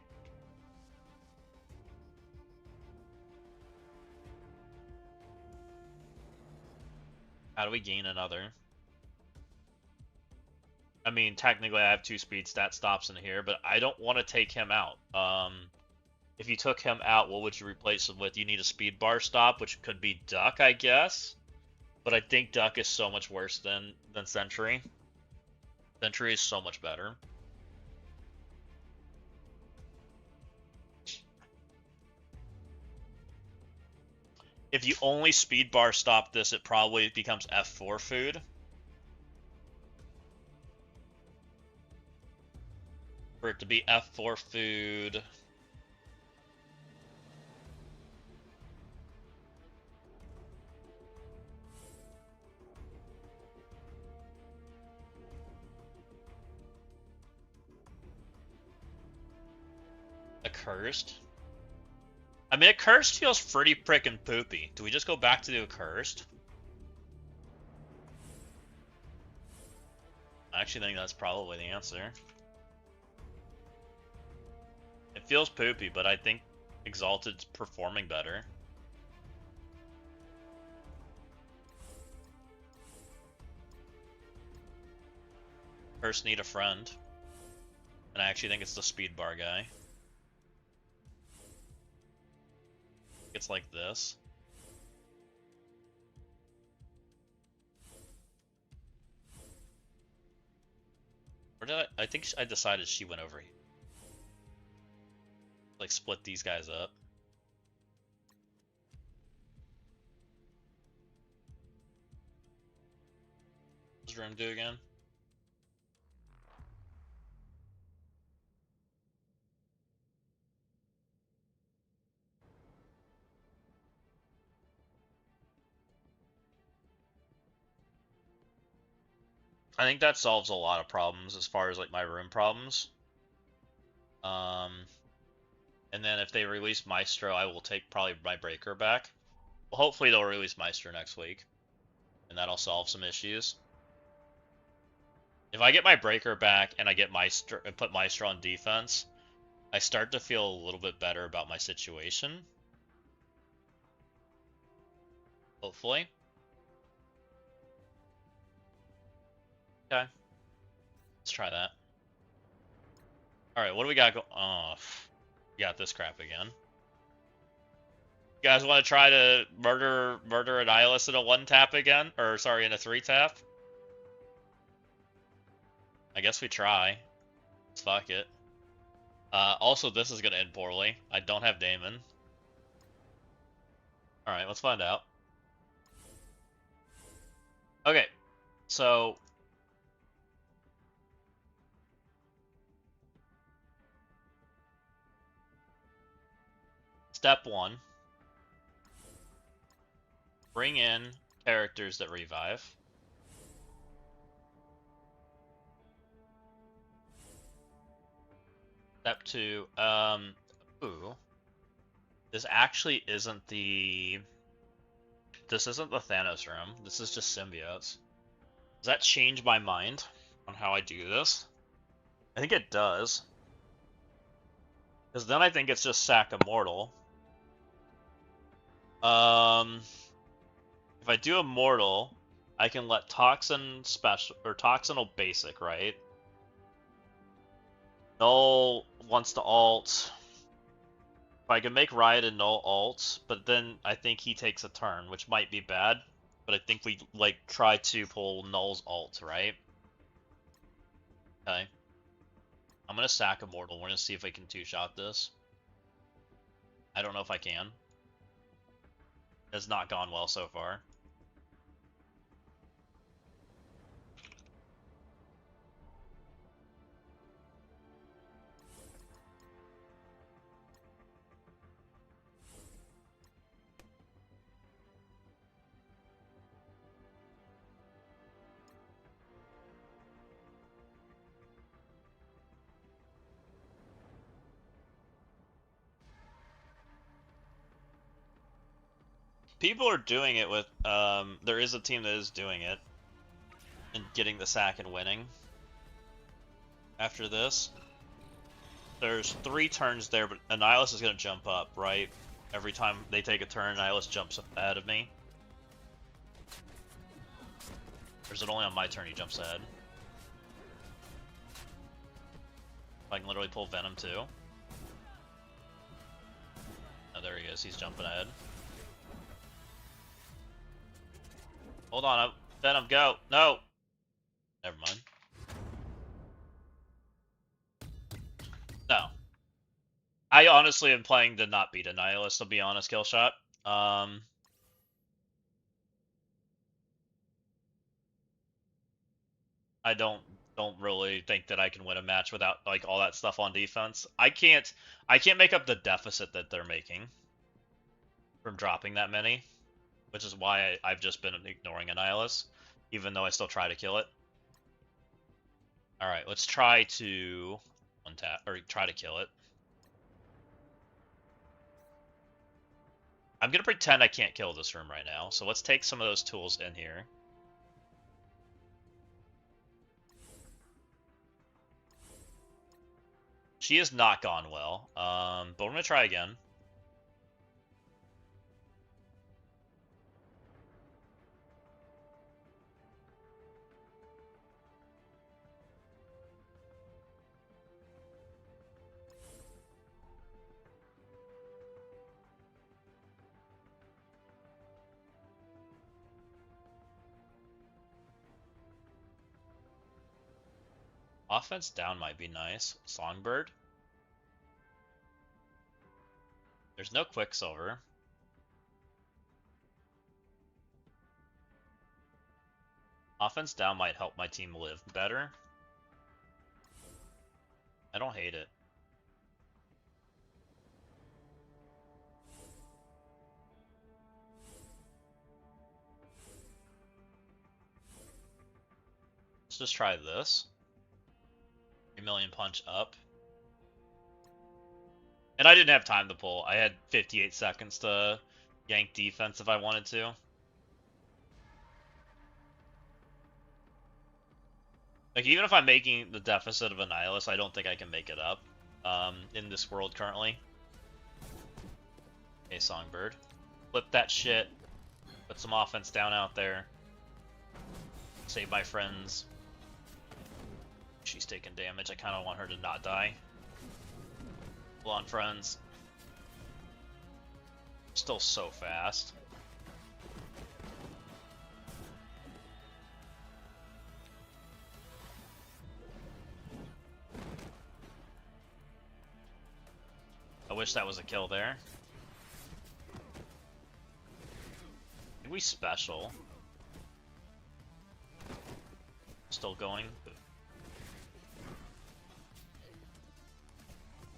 B: How do we gain another? I mean, technically I have 2 speed stat stops in here, but I don't want to take him out. If you took him out, what would you replace him with? You need a speed bar stop, which could be Duck, I guess. But I think Duck is so much worse than Sentry. Sentry is so much better. If you only speed bar stop this, it probably becomes F4 food. For it to be F4 food. Accursed. I mean, Accursed feels pretty frickin' poopy. Do we just go back to the Accursed? I actually think that's probably the answer. It feels poopy, but I think Exalted's performing better. First need a friend. And I actually think it's the speed bar guy. It's like this. Or did I think I decided she went over here. Like split these guys up. What does Room do again? I think that solves a lot of problems as far as like my room problems. And then if they release Maestro, I will take probably my Breaker back. Well, hopefully they'll release Maestro next week, and that'll solve some issues. If I get my Breaker back and I get Maestro and put Maestro on defense, I start to feel a little bit better about my situation. Hopefully. Okay. Let's try that. Alright, what do we got go- Oh, we got this crap again. You guys want to try to murder a Nihilus in a 1-tap again? Or, sorry, in a 3-tap? I guess we try. Let's fuck it. Also, this is going to end poorly. I don't have Damon. Alright, let's find out. Okay, so... Step 1. Bring in characters that revive. Step 2, ooh. This actually isn't the... This isn't the Thanos room. This is just symbiotes. Does that change my mind on how I do this? I think it does. Because then I think it's just sack Immortal. If I do Immortal, I can let Toxin special or Toxinal basic, right? Null wants to alt. If I can make Riot and Null alt, but then I think he takes a turn, which might be bad. But I think we like try to pull Null's alt, right? Okay. I'm gonna sack Immortal. We're gonna see if I can 2-shot this. I don't know if I can. It's not gone well so far. People are doing it with, there is a team that is doing it. And getting the sack and winning. After this. There's 3 turns there, but Annihilus is going to jump up, right? Every time they take a turn, Annihilus jumps ahead of me. Or is it only on my turn he jumps ahead? I can literally pull Venom too. Oh, there he is. He's jumping ahead. Hold on. Venom, go. No. Never mind. No. I honestly am playing to not beat Annihilus, to be honest, Killshot. I don't really think that I can win a match without like all that stuff on defense. I can't make up the deficit that they're making from dropping that many, which is why I've just been ignoring Annihilus, even though I still try to kill it. All right, let's try to one tap or try to kill it. I'm gonna pretend I can't kill this room right now, so let's take some of those tools in here. She has not gone well, but we're gonna try again. Offense down might be nice. Songbird. There's no Quicksilver. Offense down might help my team live better. I don't hate it. Let's just try this. 3 million punch up. And I didn't have time to pull. I had 58 seconds to yank defense if I wanted to. Like, even if I'm making the deficit of Annihilus, I don't think I can make it up in this world currently. Hey, Songbird. Flip that shit. Put some offense down out there. Save my friends. She's taking damage. I kind of want her to not die. Hold on, friends. Still so fast. I wish that was a kill there. Did we special? Still going.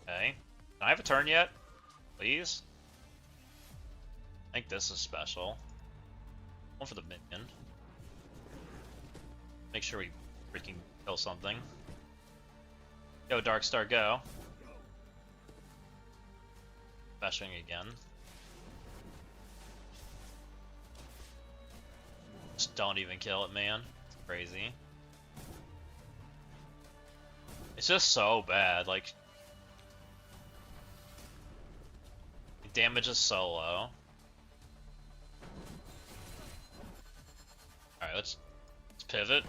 B: Okay. Can I have a turn yet? Please? I think this is special. One for the minion. Make sure we freaking kill something. Go, Darkstar, go. Specialing again. Just don't even kill it, man. It's crazy. It's just so bad, like... the damage is so low. Alright, let's pivot.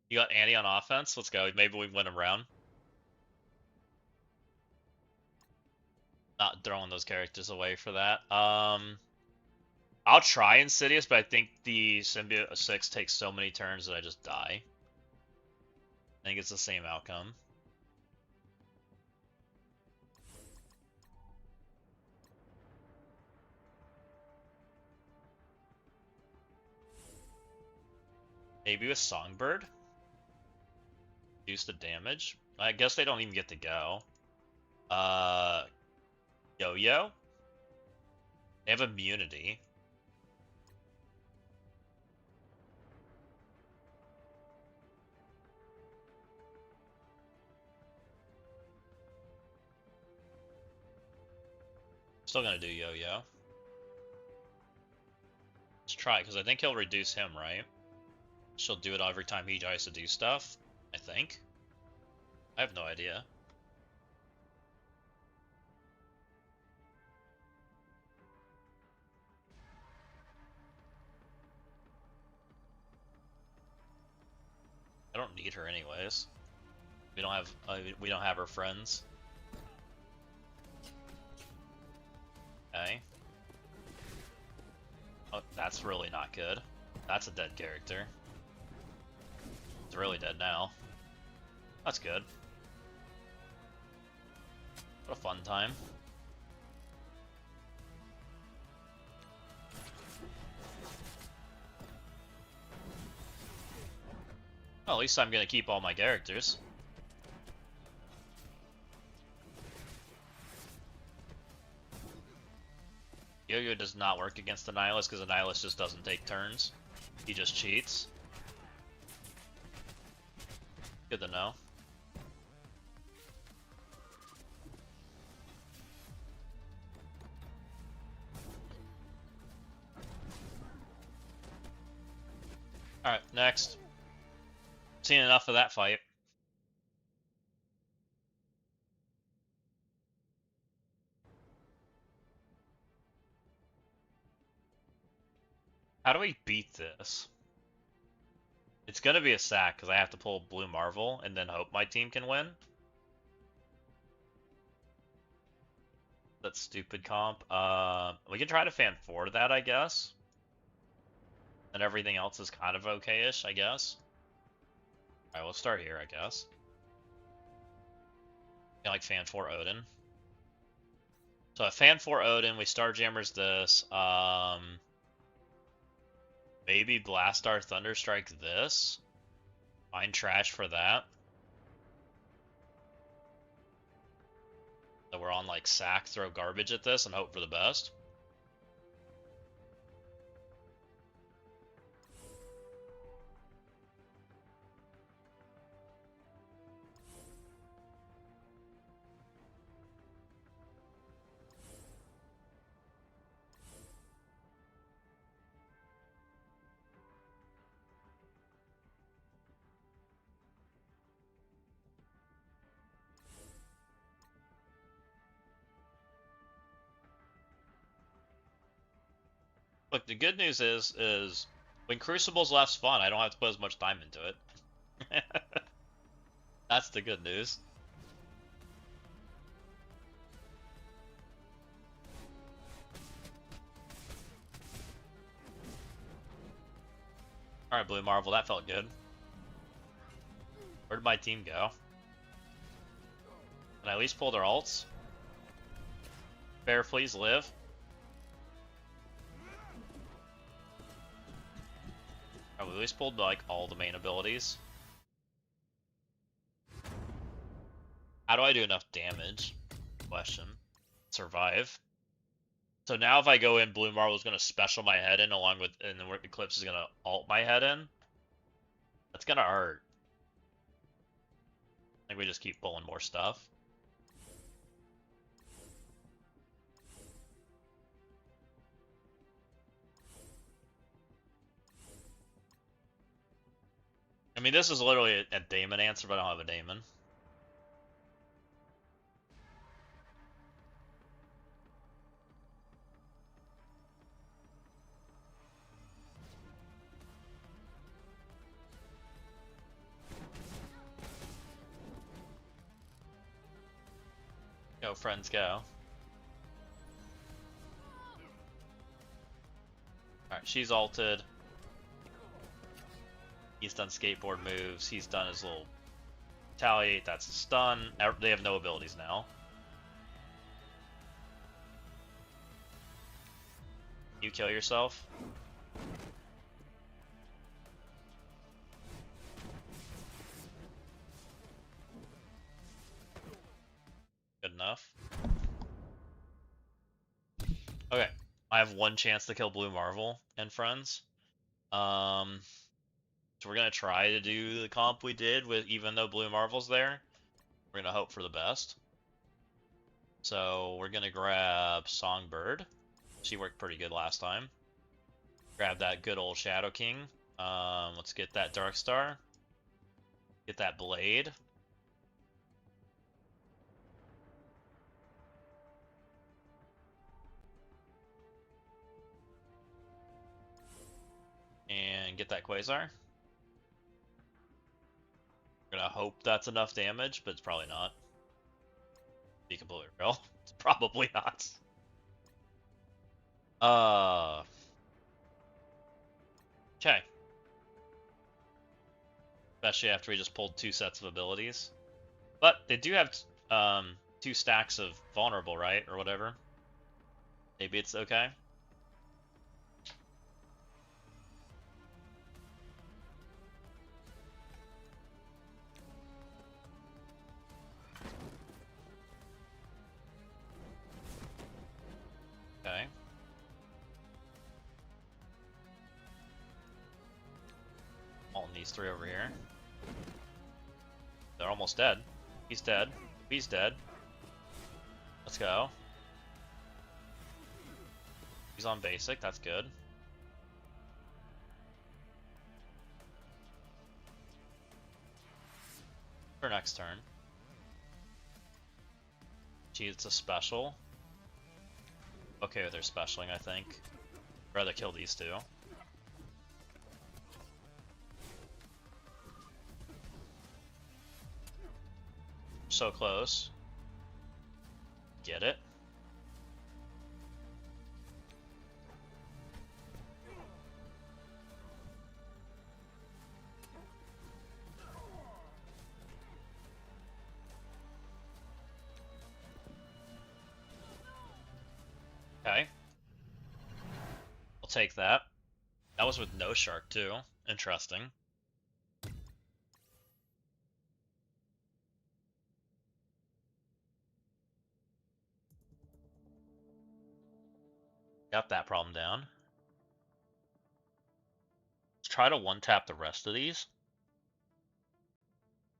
B: You got Annie on offense? Let's go. Maybe we win a round. Not throwing those characters away for that. I'll try Insidious, but I think the Symbiote 6 takes so many turns that I just die. I think it's the same outcome. Maybe with Songbird? Reduce the damage? I guess they don't even get to go. Yo-Yo? They have immunity. Still gonna do yo-yo. Let's try, because I think he'll reduce him, right? She'll do it every time he tries to do stuff, I think. I have no idea. I don't need her anyways. We don't have her friends. Okay. Oh, that's really not good. That's a dead character. It's really dead now. That's good. What a fun time. Well, at least I'm gonna keep all my characters. Yo-Yo does not work against the Nihilist because the Nihilist just doesn't take turns. He just cheats. Good to know. Alright, next. Seen enough of that fight. How do we beat this? It's gonna be a sack because I have to pull Blue Marvel and then hope my team can win. That stupid comp. We can try to fan 4 that, I guess. And everything else is kind of okay-ish, I guess. Alright, we'll start here, I guess. Yeah, like fan 4 Odin. So a fan 4 Odin, we Starjammers this. Maybe Blastar Thunderstrike this. Find trash for that. So we're on like sack, throw garbage at this and hope for the best. Look, the good news is when Crucible's less fun, I don't have to put as much time into it. That's the good news. Alright, Blue Marvel, that felt good. Where did my team go? Can I at least pull their alts? Bear, please live. Alright, we at least pulled like all the main abilities. How do I do enough damage? Question. Survive. So now if I go in, Blue Marvel is going to special my head in along with, and then Eclipse is going to alt my head in. That's going to hurt. I think we just keep pulling more stuff. I mean, this is literally a Daemon answer, but I don't have a Daemon. Go, friends, go. Alright, she's ulted. He's done skateboard moves. He's done his little retaliate. That's a stun. They have no abilities now. You kill yourself. Good enough. Okay, I have one chance to kill Blue Marvel and friends. So we're gonna try to do the comp we did with, even though Blue Marvel's there. We're gonna hope for the best. So we're gonna grab Songbird. She worked pretty good last time. Grab that good old Shadow King. Let's get that Dark Star. Get that Blade. And get that Quasar. We're gonna hope that's enough damage, but it's probably not. Be completely real. It's probably not. Okay. Especially after we just pulled 2 sets of abilities. But they do have 2 stacks of vulnerable, right? Or whatever. Maybe it's okay. Okay. All these 3 over here. They're almost dead. He's dead. He's dead. Let's go. He's on basic. That's good. For next turn. Gee, it's a special. Okay with their specialing, I think. I'd rather kill these 2. So close. Get it. Okay. I'll take that. That was with no shark too. Interesting. Got that problem down. Let's try to 1-tap the rest of these.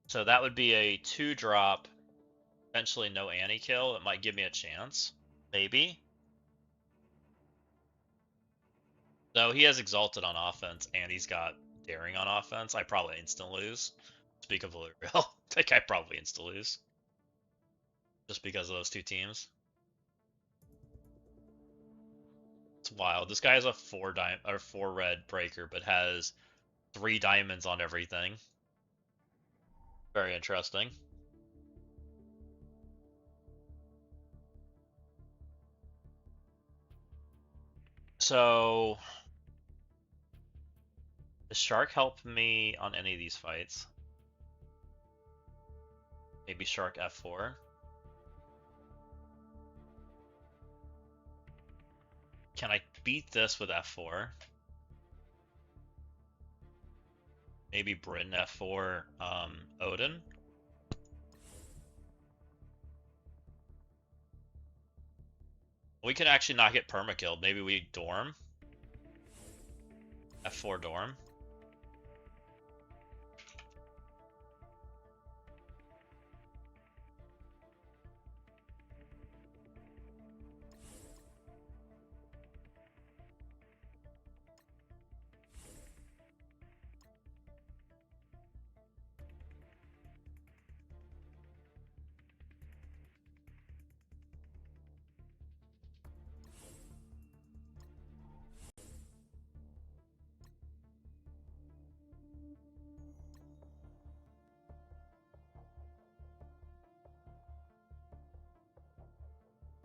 B: So that would be a 2-drop, eventually no anti-kill. That might give me a chance. Maybe. Though he has Exalted on offense and he's got Daring on offense, I probably instant lose. To be completely real, I think I probably insta lose. Just because of those 2 teams. It's wild. This guy has a 4 red breaker, but has 3 diamonds on everything. Very interesting. So, does Shark help me on any of these fights? Maybe Shark F4. Can I beat this with F4? Maybe Bryn F4 Odin? We can actually not get permakilled. Maybe we Dorm? F4 Dorm?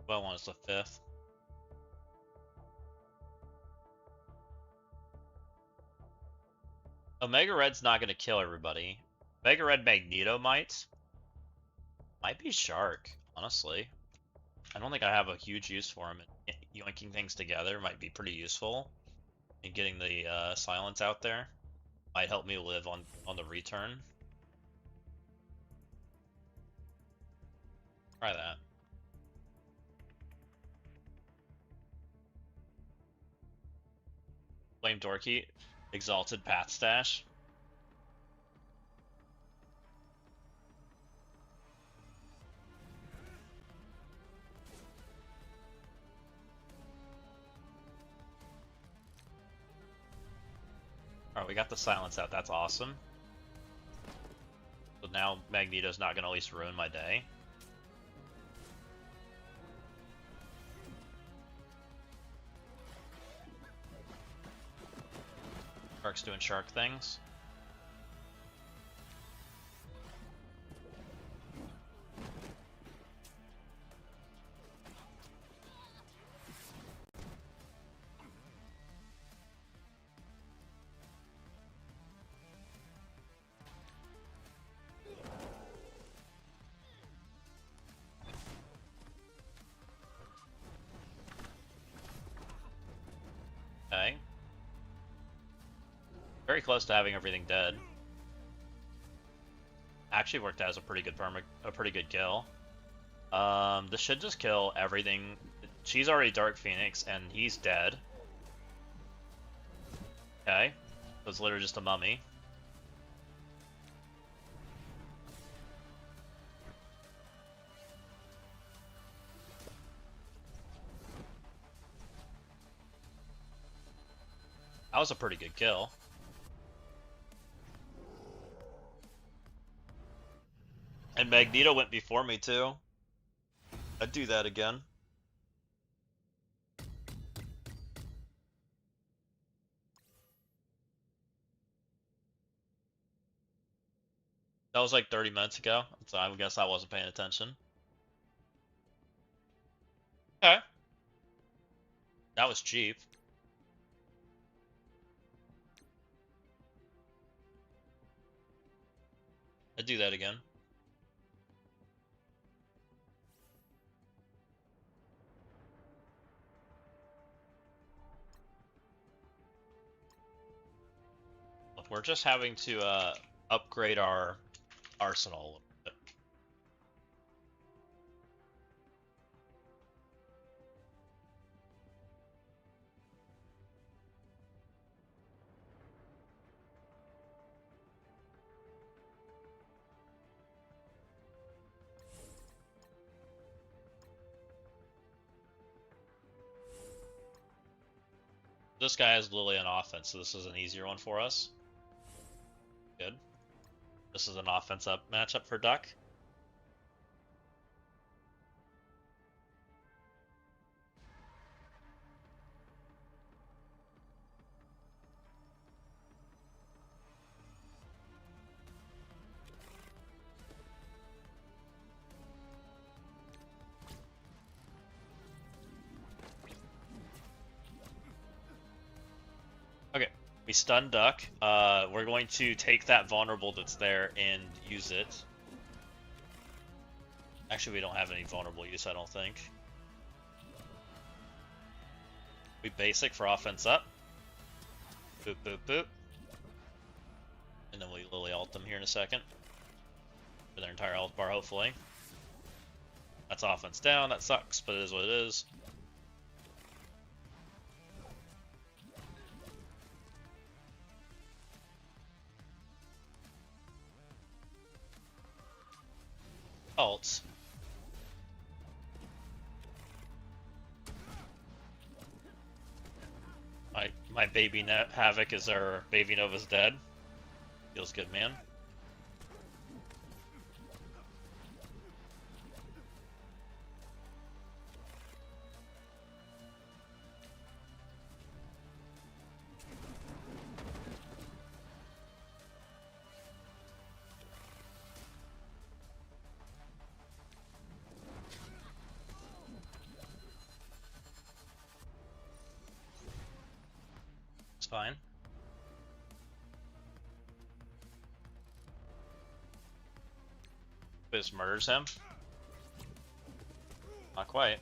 B: Well, one is the 5th. Omega Red's not going to kill everybody. Omega Red Magneto might be Shark, honestly. I don't think I have a huge use for him. Yoinking things together might be pretty useful. And getting the silence out there might help me live on the return. Try that. Flame Dorky, Exalted Path Stash. Alright, we got the silence out. That's awesome. So now Magneto's not going to at least ruin my day. Shark's doing shark things. Okay. Very close to having everything dead. Actually worked out as a pretty good kill. This should just kill everything. She's already Dark Phoenix, and he's dead. Okay. So it's literally just a mummy. That was a pretty good kill. And Magneto went before me too. I'd do that again. That was like 30 minutes ago, so I guess I wasn't paying attention. Okay. That was cheap. I'd do that again. We're just having to upgrade our arsenal a little bit. This guy has Lily on offense, so this is an easier one for us. Good. This is an offense up matchup for Duck. Okay, we stun Duck. We're going to take that vulnerable that's there and use it. Actually, we don't have any vulnerable use, I don't think. We basic for offense up. Boop, boop, boop. And then we Lily ult them here in a second. For their entire health bar, hopefully. That's offense down, that sucks, but it is what it is. Ults. My baby Havoc is our baby Nova's dead. Feels good, man. It's fine. This murders him? Not quite.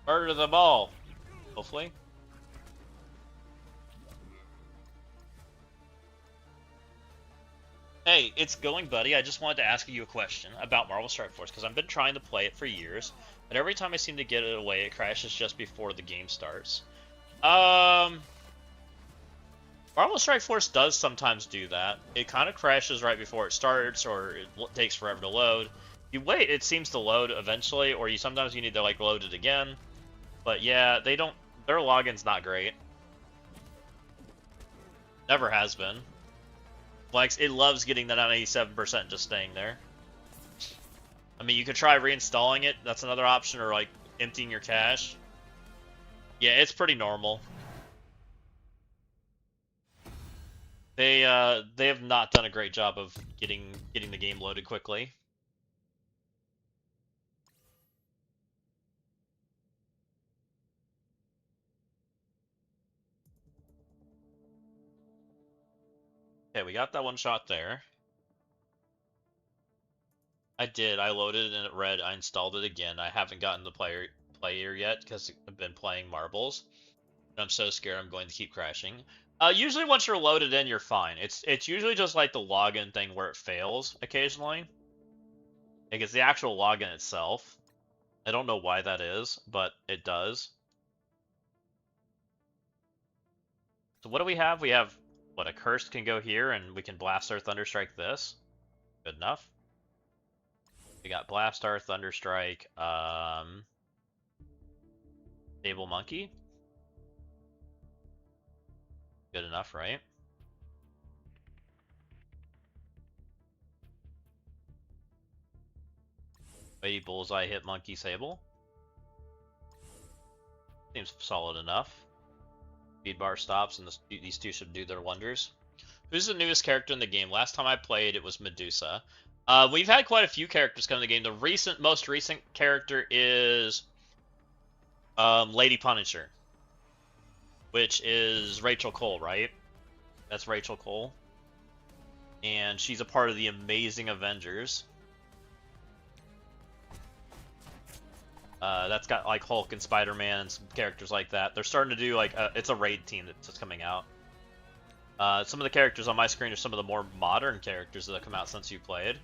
B: Murder them all, hopefully. Hey, it's going, buddy. I just wanted to ask you a question about Marvel Strike Force, because I've been trying to play it for years, but every time I seem to get it away, it crashes just before the game starts. Marvel Marvel Strike Force does sometimes do that. It kind of crashes right before it starts, or it takes forever to load. You wait, it seems to load eventually, or sometimes you need to like load it again. But yeah, they don't. Their login's not great. Never has been. Like, it loves getting that 97% just staying there. I mean, you could try reinstalling it. That's another option, or like emptying your cache. Yeah, it's pretty normal. They have not done a great job of getting the game loaded quickly. Okay, we got that one shot there. I did. I loaded it and it read. I installed it again. I haven't gotten the player yet because I've been playing marbles. And I'm so scared I'm going to keep crashing. Usually once you're loaded in, you're fine. It's usually just like the login thing where it fails occasionally. Like it's the actual login itself. I don't know why that is, but it does. So what do we have? We have, what, a Cursed can go here, and we can Blast our Thunderstrike this. Good enough. We got Blast our Thunderstrike, Stable Monkey. Good enough, right? Lady Bullseye, hit Monkey, Sable. Seems solid enough. Speed bar stops, and these two should do their wonders. Who's the newest character in the game? Last time I played, it was Medusa. We've had quite a few characters come in the game. The most recent character is Lady Punisher, which is Rachel Cole, right? That's Rachel Cole. And she's a part of the Amazing Avengers. That's got like Hulk and Spider-Man and some characters like that. They're starting to do like it's a raid team that's just coming out. Some of the characters on my screen are some of the more modern characters that have come out since you played.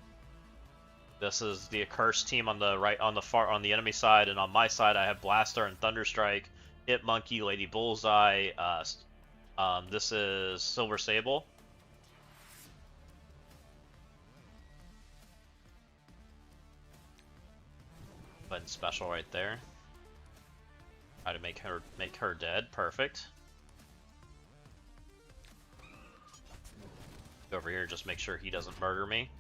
B: This is the Accursed team on the right, on the enemy side, and on my side I have Blaster and Thunderstrike, Hit Monkey, Lady Bullseye. This is Silver Sable. Button special right there. Try to make her dead. Perfect. Go over here, just make sure he doesn't murder me.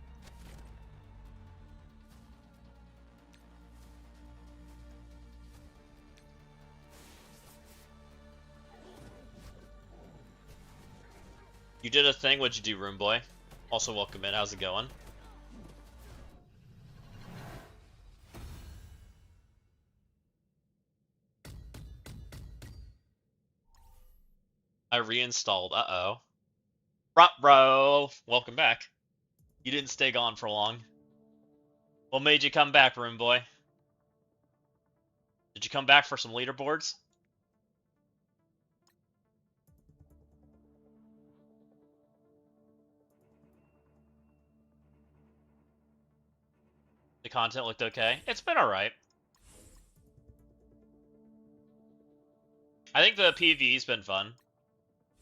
B: You did a thing. What'd you do, Room Boy? Also, welcome in. How's it going? I reinstalled. Uh-oh. Bro, welcome back. You didn't stay gone for long. What made you come back, Room Boy? Did you come back for some leaderboards? The content looked okay. It's been alright. I think the PvE's been fun.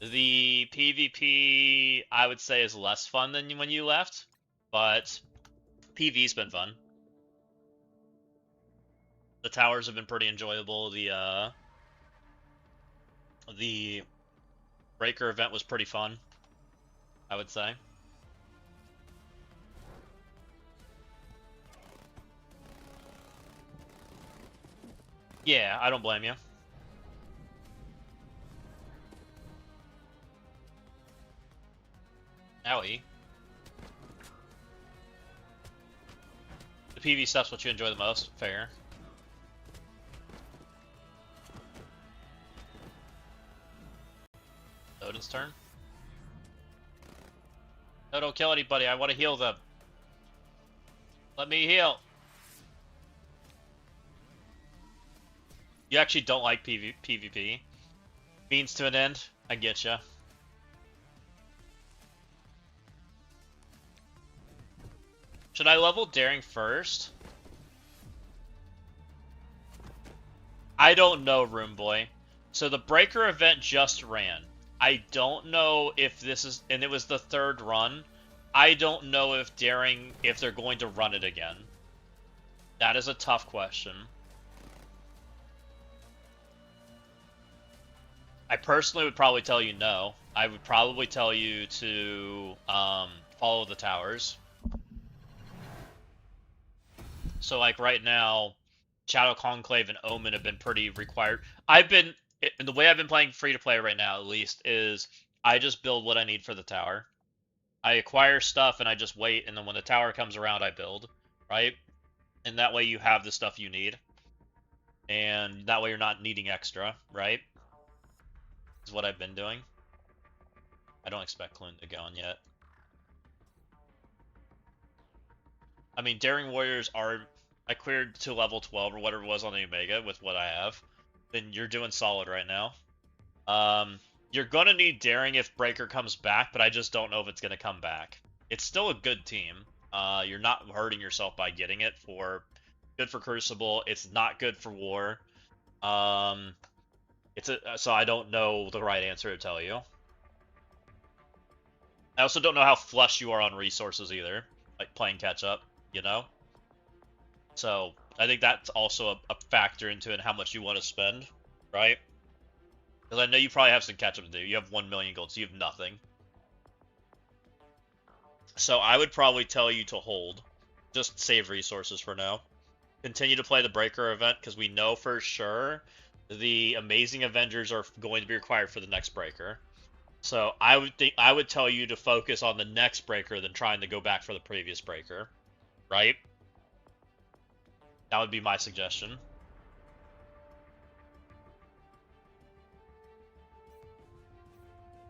B: The PvP, I would say, is less fun than when you left, but PvE's been fun. The towers have been pretty enjoyable. The Breaker event was pretty fun, I would say. Yeah, I don't blame you. Owie. The PV stuff's what you enjoy the most. Fair. Odin's turn. No, don't kill anybody. I want to heal them. Let me heal. You actually don't like PvP? Means to an end? I get ya. Should I level Daring first? I don't know, Room Boy. So the Breaker event just ran. I don't know if this is, and it was the third run. I don't know if if they're going to run it again. That is a tough question. I personally would probably tell you no. I would probably tell you to follow the towers. So like right now, Shadow Conclave and Omen have been pretty required. The way I've been playing free to play right now, at least, is I just build what I need for the tower. I acquire stuff and I just wait, and then when the tower comes around, I build, right? And that way you have the stuff you need, and that way you're not needing extra, right? Is what I've been doing. I don't expect Clune to go on yet. I mean, Daring Warriors are... I cleared to level 12 or whatever it was on the Omega with what I have. Then you're doing solid right now. You're going to need Daring if Breaker comes back, but I just don't know if it's going to come back. It's still a good team. You're not hurting yourself by getting it good for Crucible. It's not good for War. So I don't know the right answer to tell you. I also don't know how flush you are on resources either, like playing catch up, you know? So I think that's also a factor into it, how much you want to spend, right? Because I know you probably have some catch up to do. You have 1 million gold, so you have nothing. So I would probably tell you to hold. Just save resources for now. Continue to play the Breaker event, because we know for sure the Amazing Avengers are going to be required for the next Breaker. So I would tell you to focus on the next Breaker than trying to go back for the previous Breaker, right? That would be my suggestion.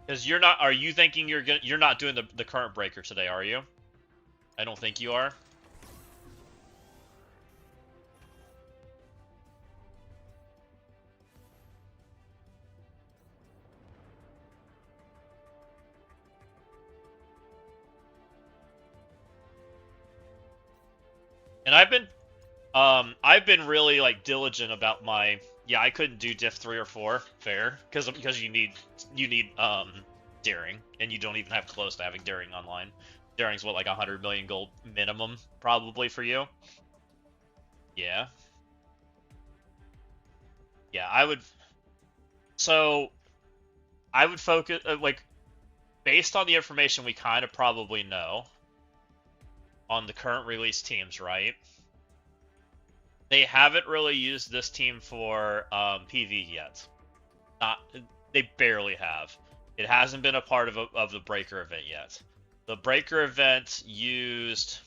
B: Because are you thinking you're not doing the current Breaker today, are you? I don't think you are. And I've been really like diligent about my, yeah, I couldn't do diff 3 or 4, fair, because you need daring, and you don't even have close to having daring online. Daring's what, like 100 million gold minimum probably for you. Yeah. Yeah, I would focus like based on the information we kind of probably know on the current release teams, right? They haven't really used this team for PV yet. They barely have. It hasn't been a part of the Breaker event yet. The Breaker event used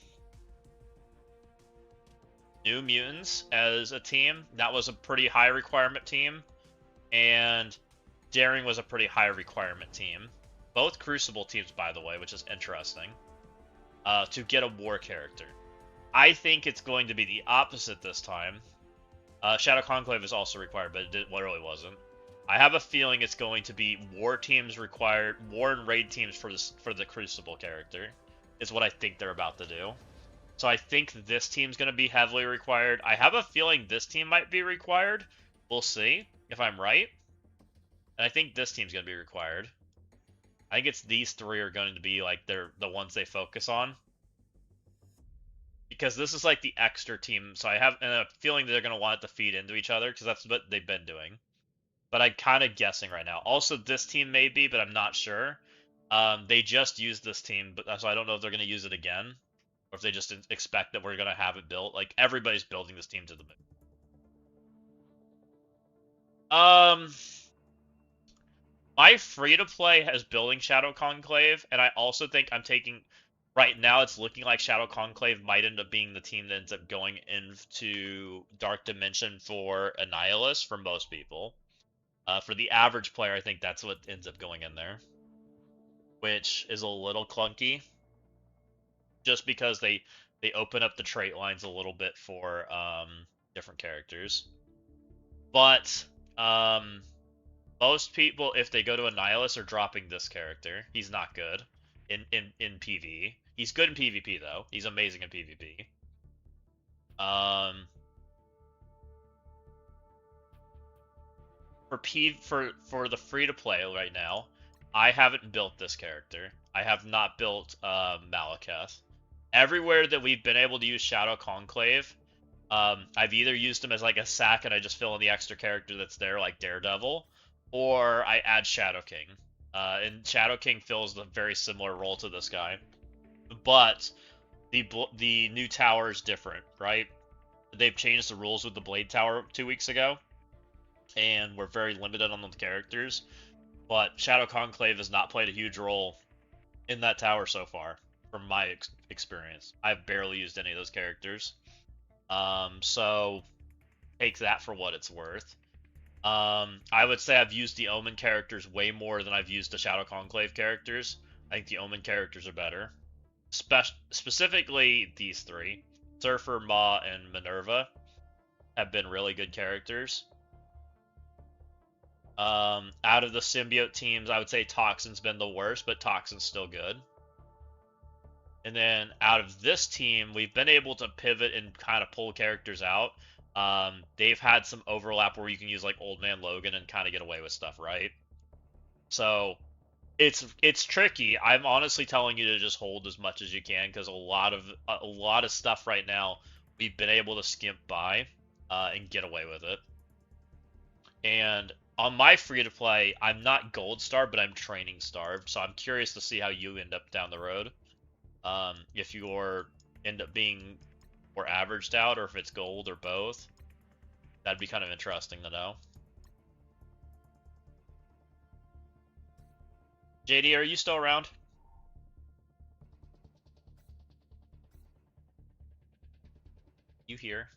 B: New Mutants as a team. That was a pretty high requirement team, and Daring was a pretty high requirement team. Both Crucible teams, by the way, which is interesting, to get a War character. I think it's going to be the opposite this time. Shadow Conclave is also required, but it really wasn't. I have a feeling it's going to be War teams required, War and Raid teams for the Crucible character, is what I think they're about to do. So I think this team's going to be heavily required. I have a feeling this team might be required. We'll see if I'm right. And I think this team's going to be required. I think it's these three are going to be like the ones they focus on. Because this is like the extra team, so I have a feeling they're going to want it to feed into each other, because that's what they've been doing. But I'm kind of guessing right now. Also, this team may be, but I'm not sure. They just used this team, but so I don't know if they're going to use it again, or if they just expect that we're going to have it built. Like, everybody's building this team to the moon. My free-to-play has building Shadow Conclave, and I also think I'm taking... Right now, it's looking like Shadow Conclave might end up being the team that ends up going into Dark Dimension for Annihilus for most people. For the average player, I think that's what ends up going in there, which is a little clunky, just because they open up the trait lines a little bit for different characters. But most people, if they go to Annihilus, are dropping this character. He's not good in PvE. He's good in PvP though. He's amazing in PvP. For the free to play right now, I haven't built this character. I have not built Malekith. Everywhere that we've been able to use Shadow Conclave, I've either used him as like a sack and I just fill in the extra character that's there, like Daredevil, or I add Shadow King. And Shadow King fills a very similar role to this guy, but the new tower is different, right? They've changed the rules with the Blade Tower 2 weeks ago, and we're very limited on the characters. But Shadow Conclave has not played a huge role in that tower so far, from my experience. I've barely used any of those characters. So take that for what it's worth. I would say I've used the Omen characters way more than I've used the Shadow Conclave characters. I think the Omen characters are better. Specifically, these three, Surfer, Ma, and Minerva, have been really good characters. Out of the symbiote teams, I would say Toxin's been the worst, but Toxin's still good. And then out of this team, we've been able to pivot and kind of pull characters out. They've had some overlap where you can use like Old Man Logan and kind of get away with stuff, right? So it's tricky. I'm honestly telling you to just hold as much as you can because a lot of stuff right now we've been able to skimp by and get away with it. And on my free to play, I'm not gold starved, but I'm training starved. So I'm curious to see how you end up down the road. If you're end up being more averaged out, or if it's gold or both, that'd be kind of interesting to know. JD, are you still around? You here?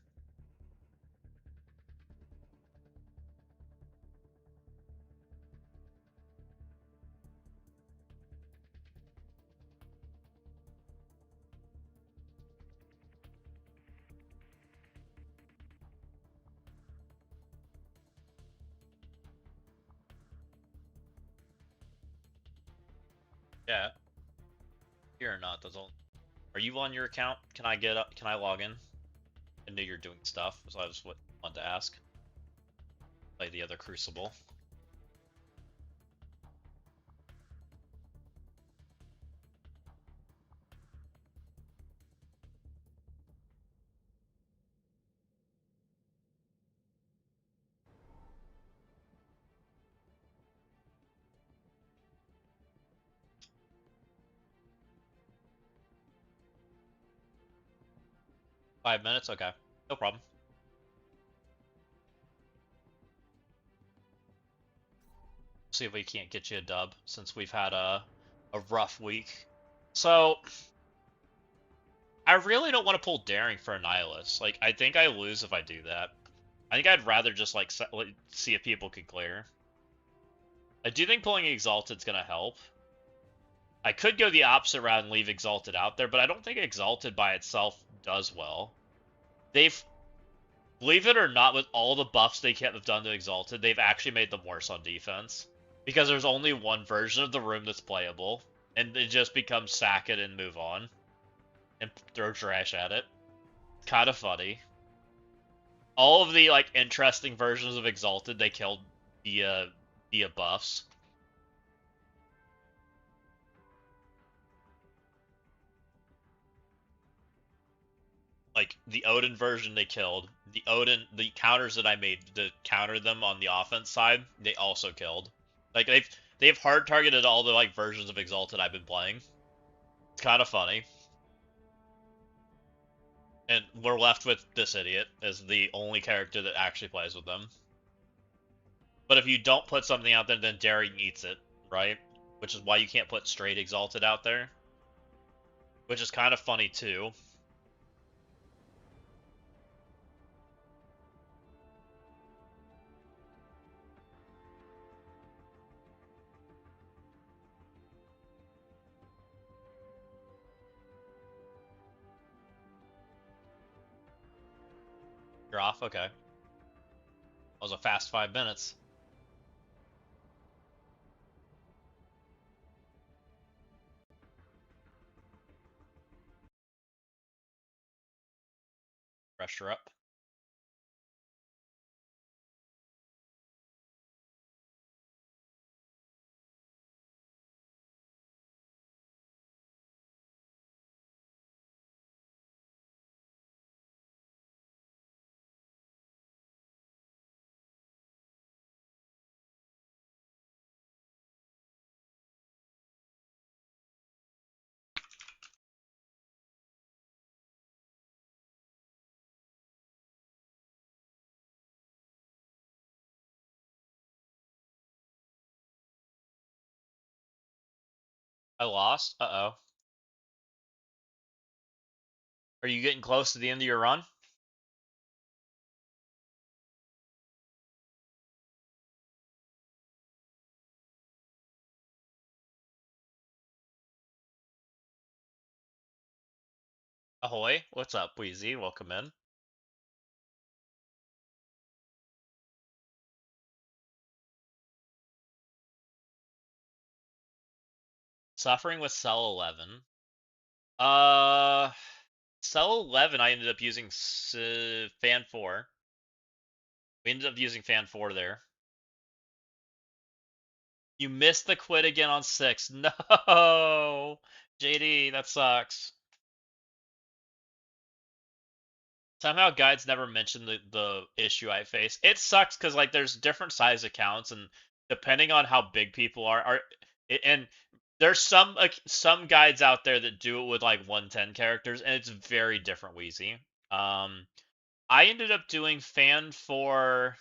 B: Yeah, here or not? That's all. Are you on your account? Can I get up? Can I log in? I knew you're doing stuff, so I just wanted to ask. Play the other Crucible. Five minutes? Okay. No problem. See if we can't get you a dub since we've had a rough week. So I really don't want to pull Daring for Annihilus. Like I think I lose if I do that. I think I'd rather just like see if people can clear. I do think pulling Exalted's gonna help. I could go the opposite route and leave Exalted out there, but I don't think Exalted by itself does well. They've, believe it or not, with all the buffs they have done to Exalted, they've actually made them worse on defense. Because there's only one version of the room that's playable, and it just becomes sack it and move on. And throw trash at it. Kind of funny. All of the, like, interesting versions of Exalted they killed via buffs. Like the Odin version they killed. The counters that I made to counter them on the offense side, they also killed. Like they've hard targeted all the like versions of Exalted I've been playing. It's kind of funny. And we're left with this idiot as the only character that actually plays with them. But if you don't put something out there, then Daring eats it, right? Which is why you can't put straight Exalted out there. Which is kind of funny too. You're off? Okay. That was a fast 5 minutes. Pressure up. I lost? Uh-oh. Are you getting close to the end of your run? Ahoy, what's up, Wheezy? Welcome in. Suffering with Cell 11. Uh, Cell 11, I ended up using Fan 4. We ended up using Fan 4 there. You missed the quit again on 6. No! JD, that sucks. Somehow guides never mentioned the issue I face. It sucks because like there's different size accounts and depending on how big people are and there's some guides out there that do it with like 110 characters and it's very different, Wheezy. I ended up doing fan for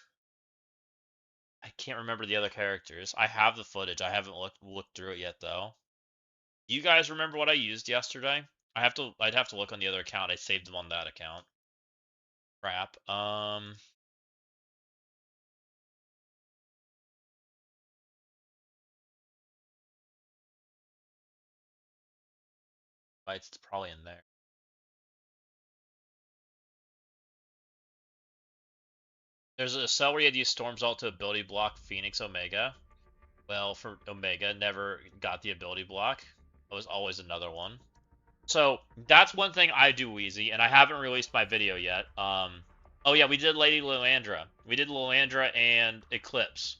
B: I can't remember the other characters. I have the footage. I haven't looked through it yet though. You guys remember what I used yesterday? I'd have to look on the other account. I saved them on that account. Crap. It's probably in there. There's a cell where you had to use Storm's ult to ability block Phoenix Omega. Well, for Omega, never got the ability block. It was always another one. So that's one thing I do, Wheezy, and I haven't released my video yet. Oh yeah, we did Lady Lilandra. We did Lilandra and Eclipse.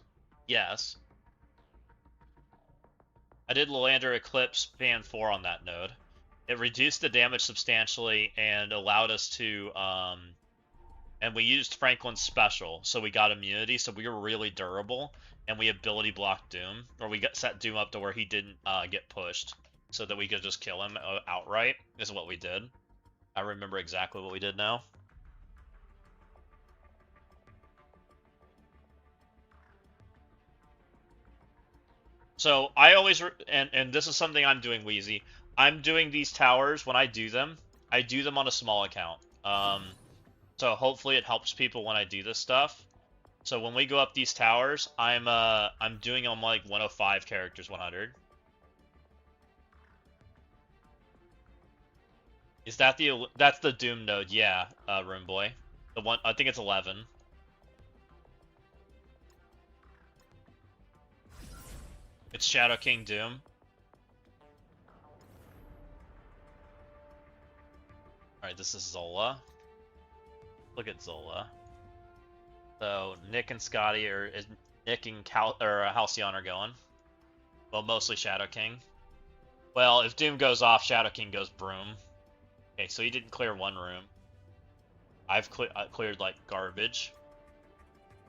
B: Yes. I did Lilandra Eclipse Fan 4 on that node. It reduced the damage substantially and allowed us to and we used Franklin's special, so we got immunity, so we were really durable, and we ability blocked Doom, or we got set Doom up to where he didn't get pushed, so that we could just kill him outright, is what we did. I remember exactly what we did now. So I always, and this is something I'm doing, Wheezy. I'm doing these towers, when I do them on a small account. So hopefully it helps people when I do this stuff. So when we go up these towers, I'm doing them like 105 characters, 100. Is that that's the Doom node? Yeah, Room Boy. The one I think it's 11. It's Shadow King Doom. All right, this is Zola. Look at Zola. So Nick and Scotty Nick and Halcyon are going. Well, mostly Shadow King. Well, if Doom goes off, Shadow King goes Broom. Okay, so he didn't clear one room. I've cleared like garbage.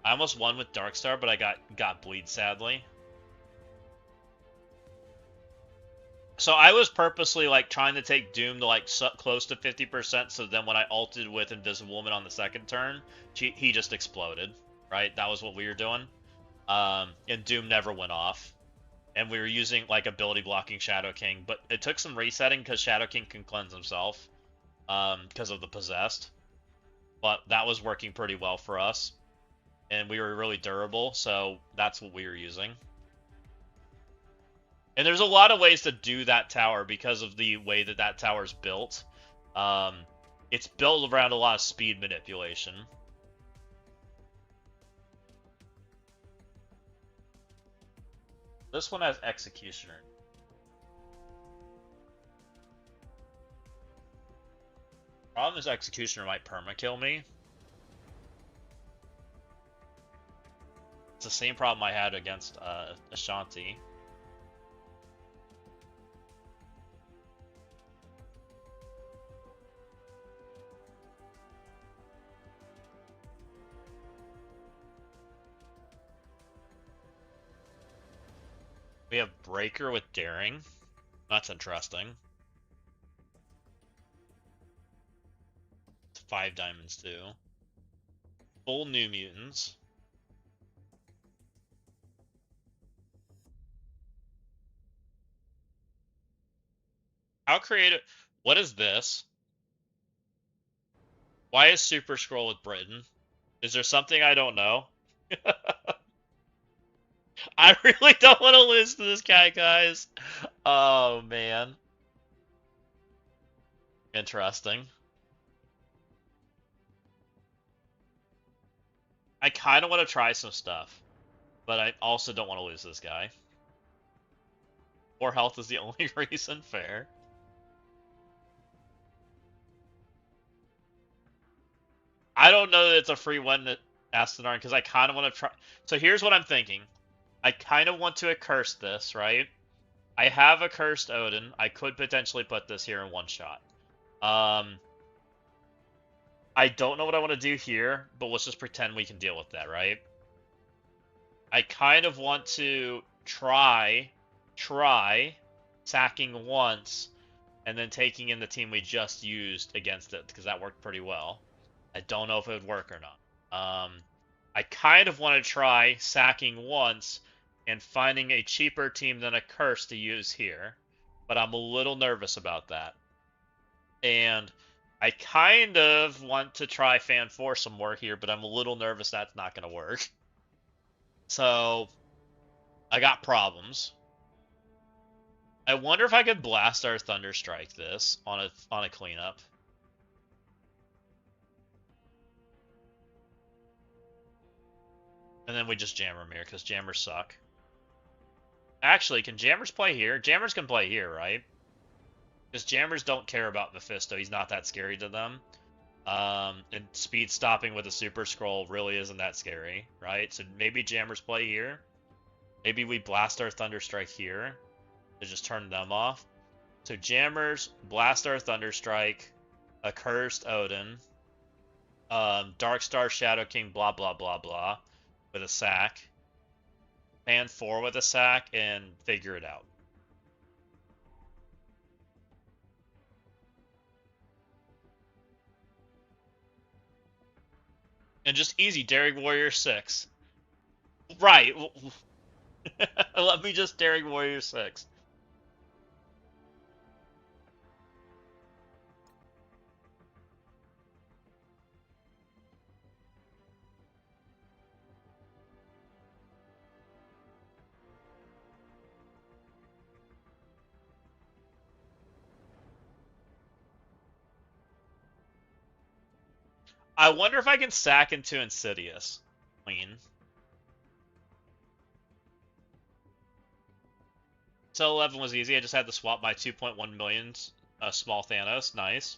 B: I almost won with Darkstar, but I got bleed sadly. So I was purposely like trying to take Doom to like close to 50%, so then when I ulted with Invisible Woman on the second turn, he just exploded, right? That was what we were doing. And Doom never went off. And we were using like ability blocking Shadow King, but it took some resetting because Shadow King can cleanse himself because of the possessed. But that was working pretty well for us. And we were really durable, so that's what we were using. And there's a lot of ways to do that tower because of the way that that tower's built. It's built around a lot of speed manipulation. This one has Executioner. Problem is Executioner might permakill me. It's the same problem I had against Ashanti. We have Breaker with Daring. That's interesting. It's 5 diamonds too. Full New Mutants. How creative? What is this? Why is Super Scroll with Britain? Is there something I don't know? I really don't want to lose to this guy, guys. Oh, man. Interesting. I kind of want to try some stuff, but I also don't want to lose this guy. 4 health is the only reason. Fair. I don't know that it's a free win at Astenarn because I kind of want to try. So here's what I'm thinking. I kind of want to accurse this, right? I have a cursed Odin. I could potentially put this here in one shot. I don't know what I want to do here, but let's just pretend we can deal with that, right? I kind of want to try sacking once and then taking in the team we just used against it, because that worked pretty well. I don't know if it would work or not. I kind of want to try sacking once and finding a cheaper team than a curse to use here, but I'm a little nervous about that. And I kind of want to try Fan 4 some more here, but I'm a little nervous that's not going to work. So, I got problems. I wonder if I could blast our Thunderstrike this on a cleanup. And then we just jam Ramir, because jammers suck. Actually, can jammers play here? Jammers can play here, right? Because jammers don't care about Mephisto. He's not that scary to them. And speed stopping with a Super Scroll really isn't that scary, right? So maybe jammers play here. Maybe we blast our Thunderstrike here to just turn them off. So jammers, blast our Thunderstrike, accursed Odin, Darkstar, Shadow King, blah blah blah blah, with a sack, Fan 4 with a sack, and figure it out. And just easy, Daring Warrior 6. Right. Let me just Daring Warrior 6. I wonder if I can sack into Insidious. Clean. So 11 was easy. I just had to swap my 2.1 million small Thanos. Nice.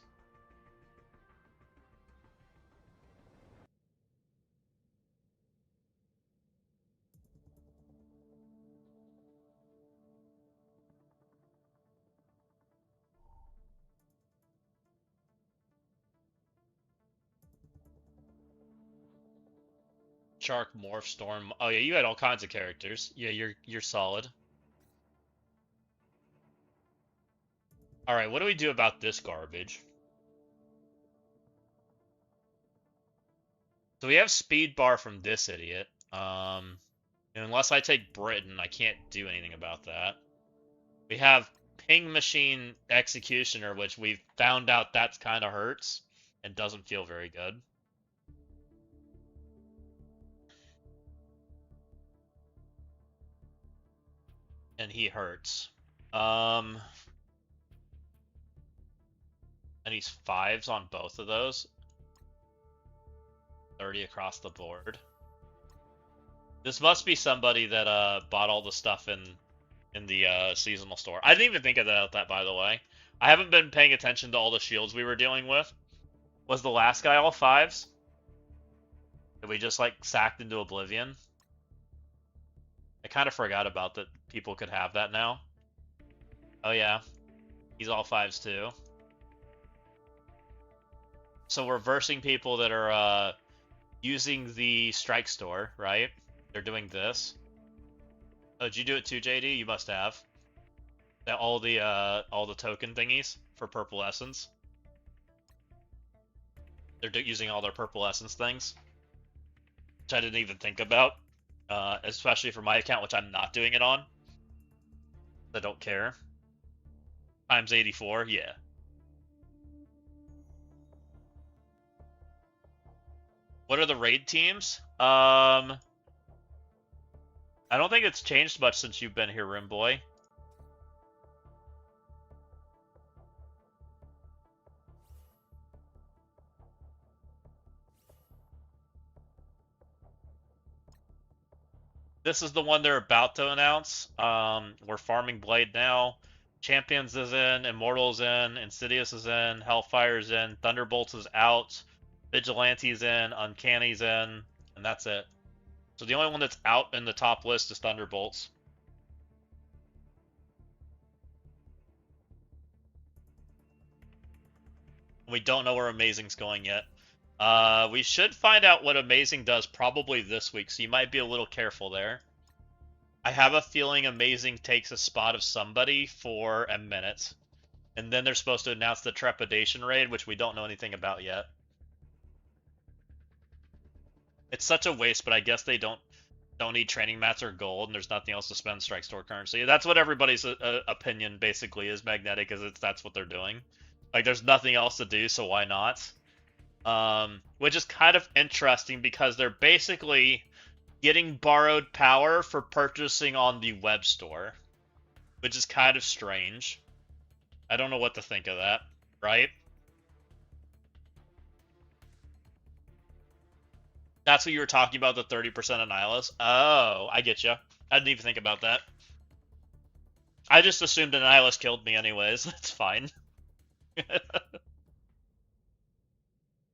B: Shark, Morph, Storm. Oh yeah, you had all kinds of characters. Yeah, you're solid. All right, what do we do about this garbage? So we have speed bar from this idiot. Unless I take Britain, I can't do anything about that. We have Ping Machine Executioner, which we've found out that's kind of hurts and doesn't feel very good. And he hurts. And he's 5s on both of those. 30 across the board. This must be somebody that bought all the stuff in the seasonal store. I didn't even think about that, by the way. I haven't been paying attention to all the shields we were dealing with. Was the last guy all 5s? Did we just like sacked into oblivion? I kind of forgot about that people could have that now. Oh yeah, he's all 5s too. So we're versing people that are using the strike store, right? They're doing this. Oh, did you do it too, JD? You must have. That all the token thingies for purple essence. They're using all their purple essence things, which I didn't even think about, especially for my account, which I'm not doing it on. I don't care. Times 84, yeah. What are the raid teams? I don't think it's changed much since you've been here, Rimboy. This is the one they're about to announce. We're farming Blade now. Champions is in, Immortal's in, Insidious is in, Hellfire's in, Thunderbolts is out, Vigilante's in, Uncanny's in, and that's it. So the only one that's out in the top list is Thunderbolts. We don't know where Amazing's going yet. We should find out what Amazing does probably this week, so you might be a little careful there. I have a feeling Amazing takes a spot of somebody for a minute. And then they're supposed to announce the Trepidation raid, which we don't know anything about yet. It's such a waste, but I guess they don't need training mats or gold, and there's nothing else to spend strike store currency. That's what everybody's opinion basically is. Magnetic is that's what they're doing. Like there's nothing else to do, so why not? Which is kind of interesting because they're basically getting borrowed power for purchasing on the web store, which is kind of strange. I don't know what to think of that, right? That's what you were talking about, the 30% Annihilus? Oh, I get you. I didn't even think about that. I just assumed Annihilus killed me anyways. That's fine.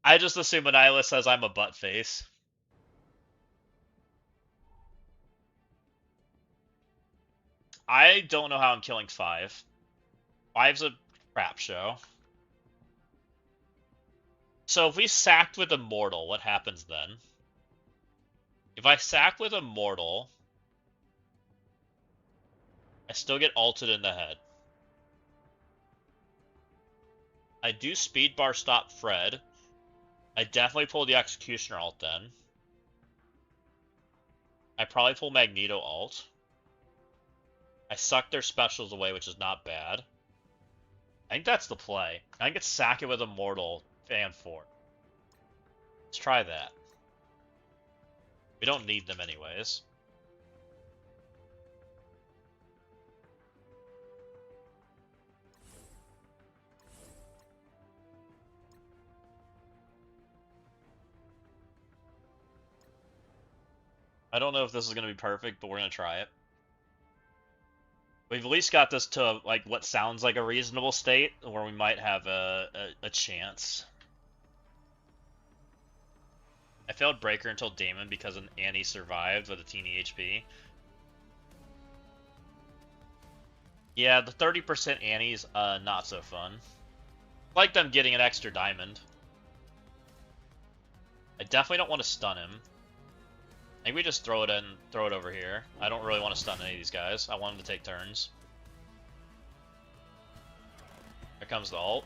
B: I just assume Annihilus says I'm a butt face. I don't know how I'm killing 5. 5's a crap show. So if we sacked with Immortal, what happens then? If I sack with Immortal, I still get ulted in the head. I do speed bar stop Fred. I definitely pull the Executioner ult then. I probably pull Magneto ult. I suck their specials away, which is not bad. I think that's the play. I think it's sack it with Immortal and 4. Let's try that. We don't need them anyways. I don't know if this is going to be perfect, but we're going to try it. We've at least got this to like what sounds like a reasonable state where we might have a chance. I failed Breaker until Damon because Annie survived with a teeny HP. Yeah, the 30% Annie's not so fun. I like them getting an extra diamond. I definitely don't want to stun him. I think we just throw it over here. I don't really want to stun any of these guys. I want them to take turns. Here comes the ult.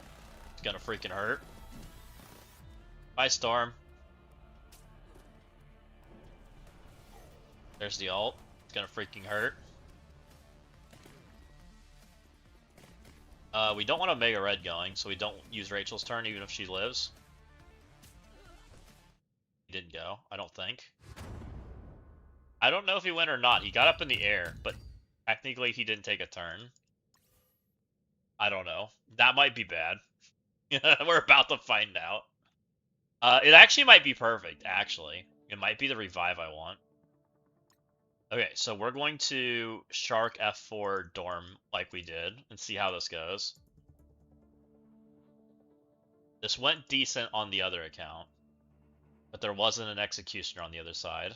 B: It's gonna freaking hurt. Bye, Storm. There's the ult. It's gonna freaking hurt. We don't want Omega Red going, so we don't use Rachel's turn even if she lives. He didn't go, I don't think. I don't know if he went or not. He got up in the air, but technically he didn't take a turn. I don't know. That might be bad. We're about to find out. It actually might be perfect, actually. It might be the revive I want. Okay, so we're going to Shark F4 Dorm like we did and see how this goes. This went decent on the other account, but there wasn't an Executioner on the other side.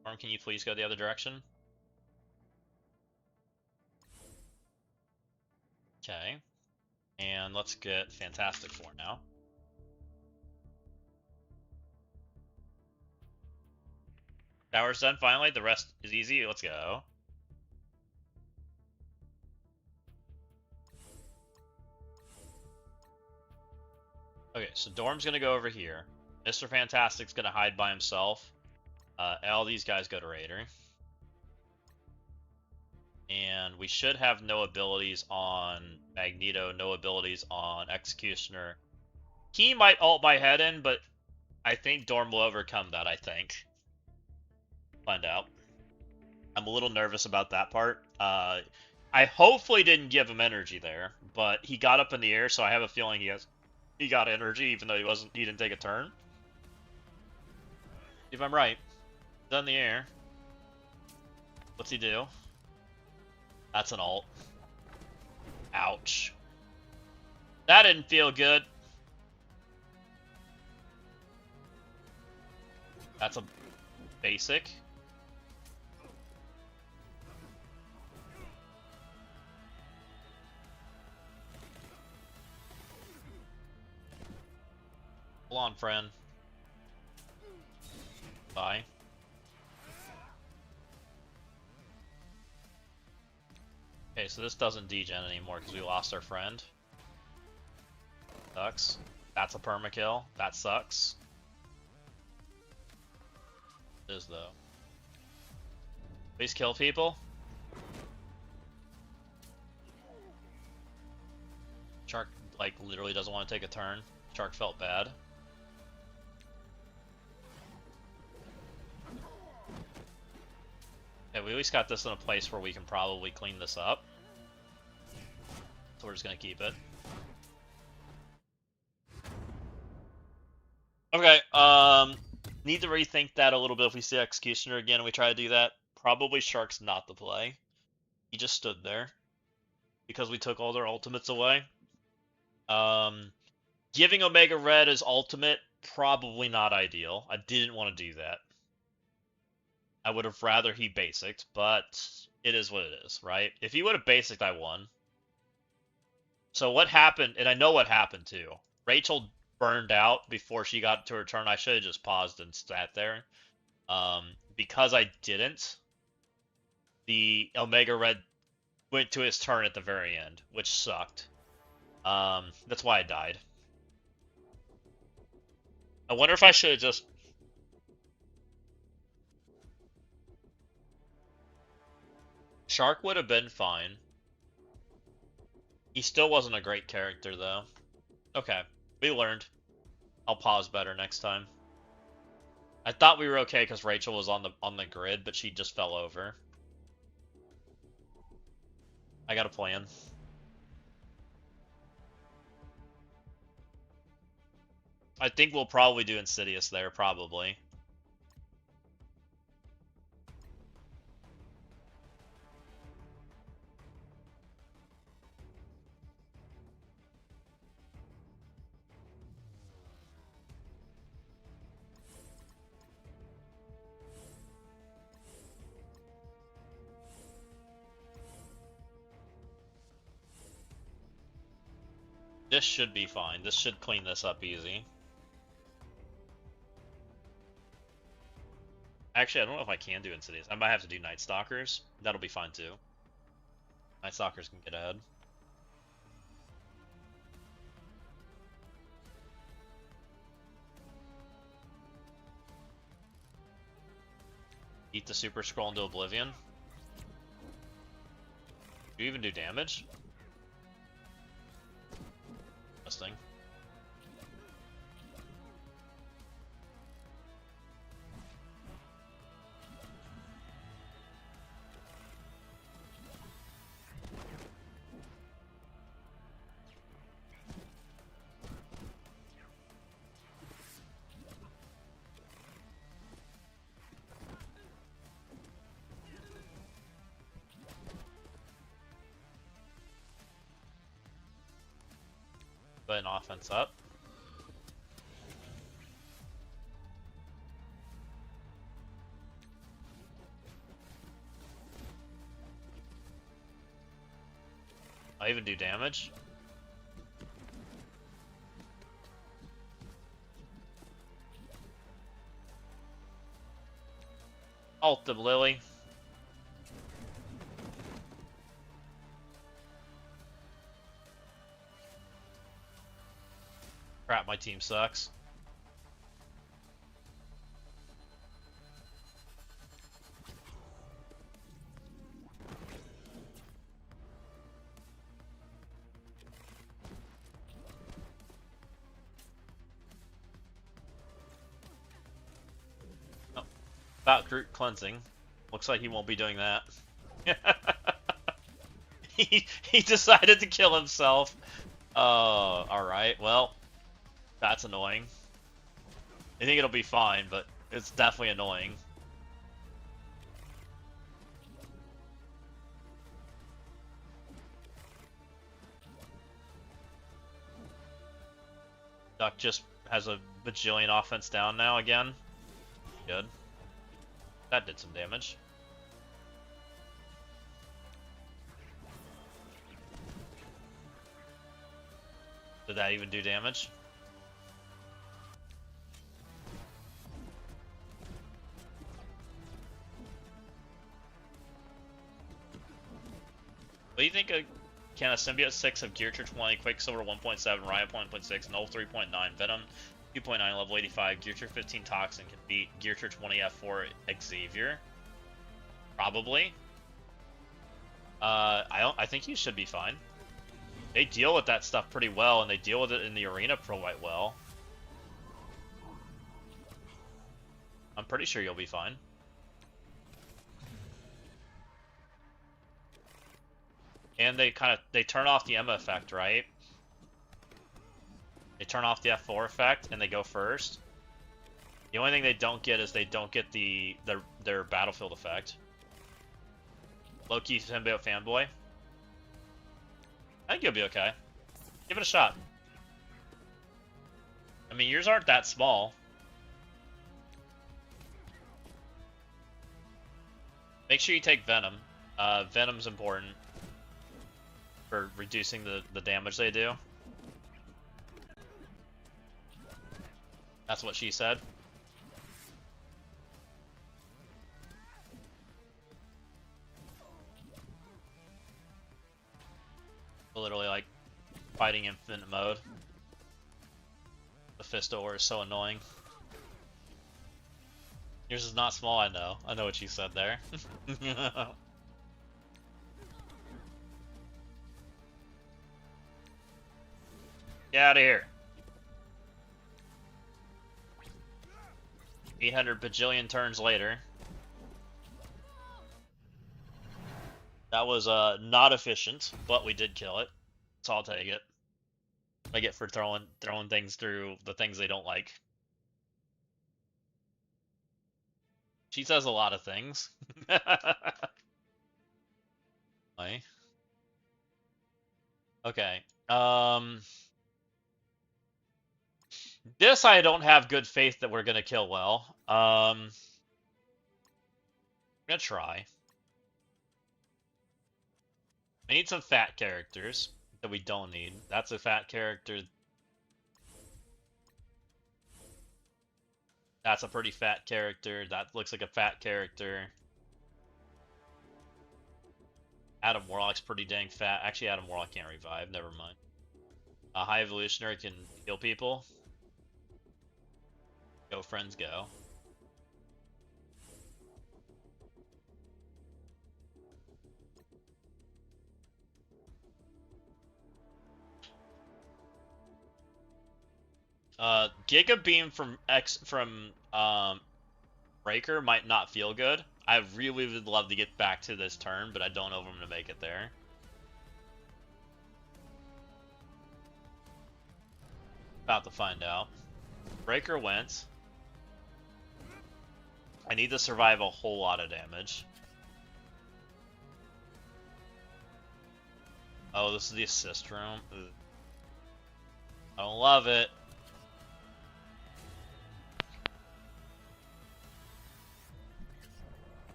B: Storm, can you please go the other direction? Okay. And let's get Fantastic Four now. Tower's done finally. The rest is easy. Let's go. so Dorm's gonna go over here. Mr. Fantastic's gonna hide by himself. All these guys go to Raider. And we should have no abilities on Magneto, no abilities on Executioner. He might ult my head in, but I think Dorm will overcome that, I think. Find out. I'm a little nervous about that part. I hopefully didn't give him energy there, but he got up in the air, so I have a feeling he got energy, even though he didn't take a turn. If I'm right, he's in the air. What's he do? That's an ult. Ouch. That didn't feel good. That's a basic. Hold on, friend. Bye. Okay, so this doesn't degen anymore because we lost our friend. Sucks. That's a permakill. That sucks. It is, though. Please kill people. Shark, like, literally doesn't want to take a turn. Shark felt bad. Okay, we at least got this in a place where we can probably clean this up. So we're just gonna keep it. Okay, need to rethink that a little bit if we see Executioner again and we try to do that. Probably Shark's not the play. He just stood there. Because we took all their ultimates away. Giving Omega Red as ultimate, probably not ideal. I didn't want to do that. I would have rather he basicked, but it is what it is, right? If he would have basicked, I won. So what happened, and I know what happened too. Rachel burned out before she got to her turn. I should have just paused and sat there. Because I didn't, the Omega Red went to his turn at the very end, which sucked. That's why I died. I wonder if I should have just... Shark would have been fine. He still wasn't a great character, though. Okay, we learned. I'll pause better next time. I thought we were okay because Rachel was on the grid, but she just fell over. I got a plan. I think we'll probably do Insidious there, probably. This should be fine. This should clean this up easy. Actually, I don't know if I can do Insidious. I might have to do Night Stalkers. That'll be fine too. Night Stalkers can get ahead. Eat the Super Scroll into Oblivion. Do you even do damage? Thing. An offense up. I even do damage. Ult the Lily. Crap, my team sucks. Oh, about group cleansing. Looks like he won't be doing that. he decided to kill himself. Alright, well, that's annoying. I think it'll be fine, but it's definitely annoying. Duck just has a bajillion offense down now again. Good. That did some damage. Did that even do damage? What do you think can a Symbiote 6 have Gear 20, Quicksilver 1.7, Riot 1.6, Null 3.9, Venom 2.9, level 85, Gear 15 Toxin can beat Gear 20 F4 Xavier? Probably. I think he should be fine. They deal with that stuff pretty well, and they deal with it in the arena quite well. I'm pretty sure you'll be fine. And they turn off the Emma effect, right? They turn off the F4 effect and they go first. The only thing they don't get is they don't get their battlefield effect. Low-key symbiote fanboy. I think you'll be okay. Give it a shot. I mean, yours aren't that small. Make sure you take Venom. Venom's important for reducing the damage they do. That's what she said. Literally like fighting infinite mode. The Fisto is so annoying. Yours is not small, I know. I know what you said there. Get out of here. 800 bajillion turns later. That was not efficient, but we did kill it. So I'll take it. I get for throwing things through the things they don't like. She says a lot of things. Okay. This I don't have good faith that we're gonna kill well. I'm gonna try. I need some fat characters that we don't need. That's a fat character. That's a pretty fat character. That looks like a fat character. Adam Warlock's pretty dang fat. Actually, Adam Warlock can't revive. Never mind. A High Evolutionary can heal people. Go, friends, go. Giga Beam from Breaker might not feel good. I really would love to get back to this turn, but I don't know if I'm gonna make it there. About to find out. Breaker went. I need to survive a whole lot of damage. Oh, this is the assist room. Ugh. I don't love it.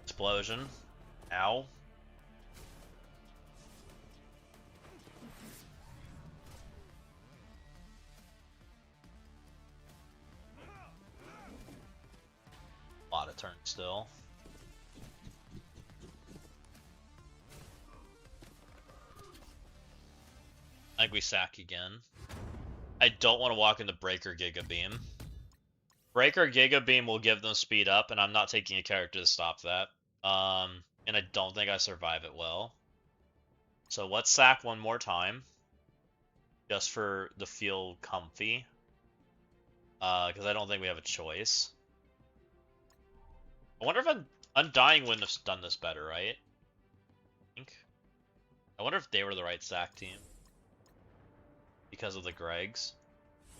B: Explosion. Ow. A lot of turns still. I think we sack again. I don't want to walk into Breaker Giga Beam. Breaker Giga Beam will give them speed up, and I'm not taking a character to stop that. And I don't think I survive it well. So let's sack one more time. Just for the feel comfy. Because I don't think we have a choice. I wonder if Undying wouldn't have done this better, right? I wonder if they were the right sack team. Because of the Gregs.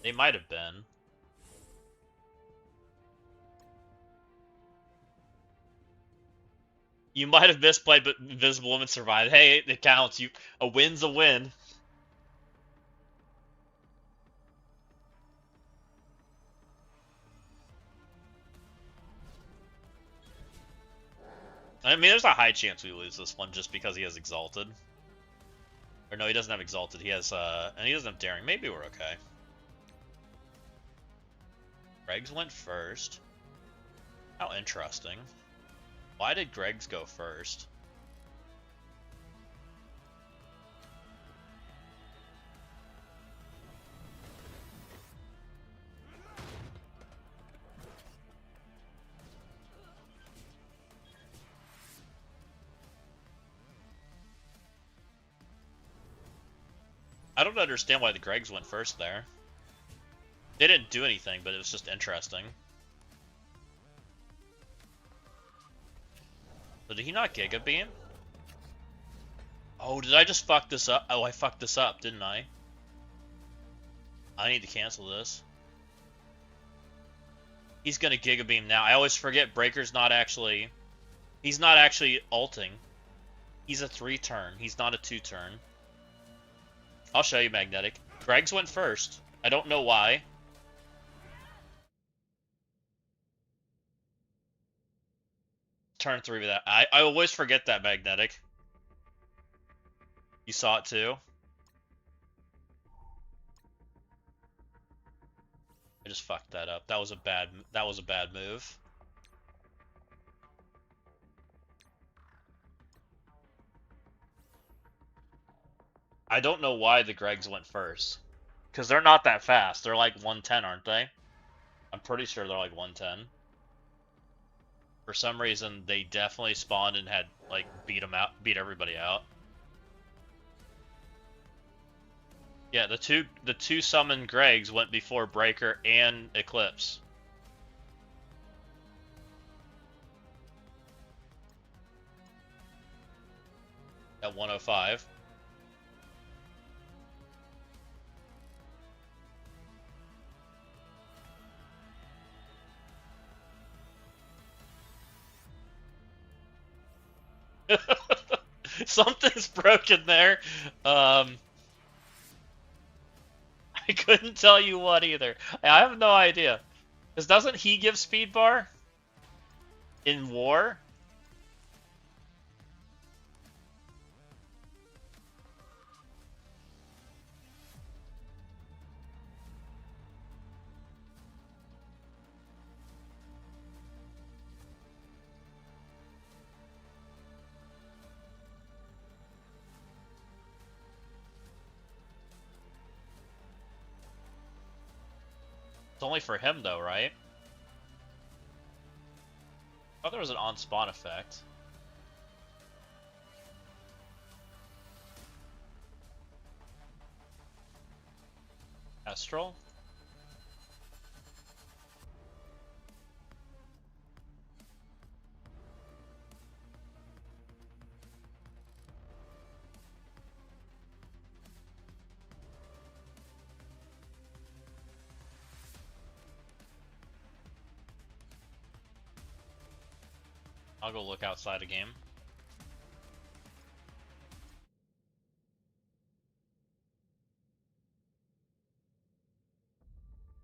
B: They might have been. You might have misplayed, but Invisible Woman survived. Hey, it counts. A win's a win. I mean, there's a high chance we lose this one just because he has Exalted. Or no, he doesn't have Exalted. He has, and he doesn't have Daring. Maybe we're okay. Greg's went first. How interesting. Why did Greg's go first? I don't understand why the Gregs went first there. They didn't do anything, but it was just interesting. So did he not Giga Beam? Oh, did I just fuck this up? Oh, I fucked this up, didn't I? I need to cancel this. He's gonna Giga Beam now. I always forget Breaker's not actually... He's not actually ulting. He's a 3-turn. He's not a 2-turn. I'll show you, Magnetic. Greg's went first. I don't know why. Turn 3 with that. I always forget that, Magnetic. You saw it too? I just fucked that up. That was a bad move. I don't know why the Gregs went first. Because they're not that fast. They're like 110, aren't they? I'm pretty sure they're like 110. For some reason, they definitely spawned and had, like, beat everybody out. Yeah, the two summoned Gregs went before Breaker and Eclipse. At 105. Something's broken there. I couldn't tell you what either. I have no idea. Because doesn't he give speed bar? In war? It's only for him though, right? I thought there was an on-spawn effect. Astral? I'll go look outside a game.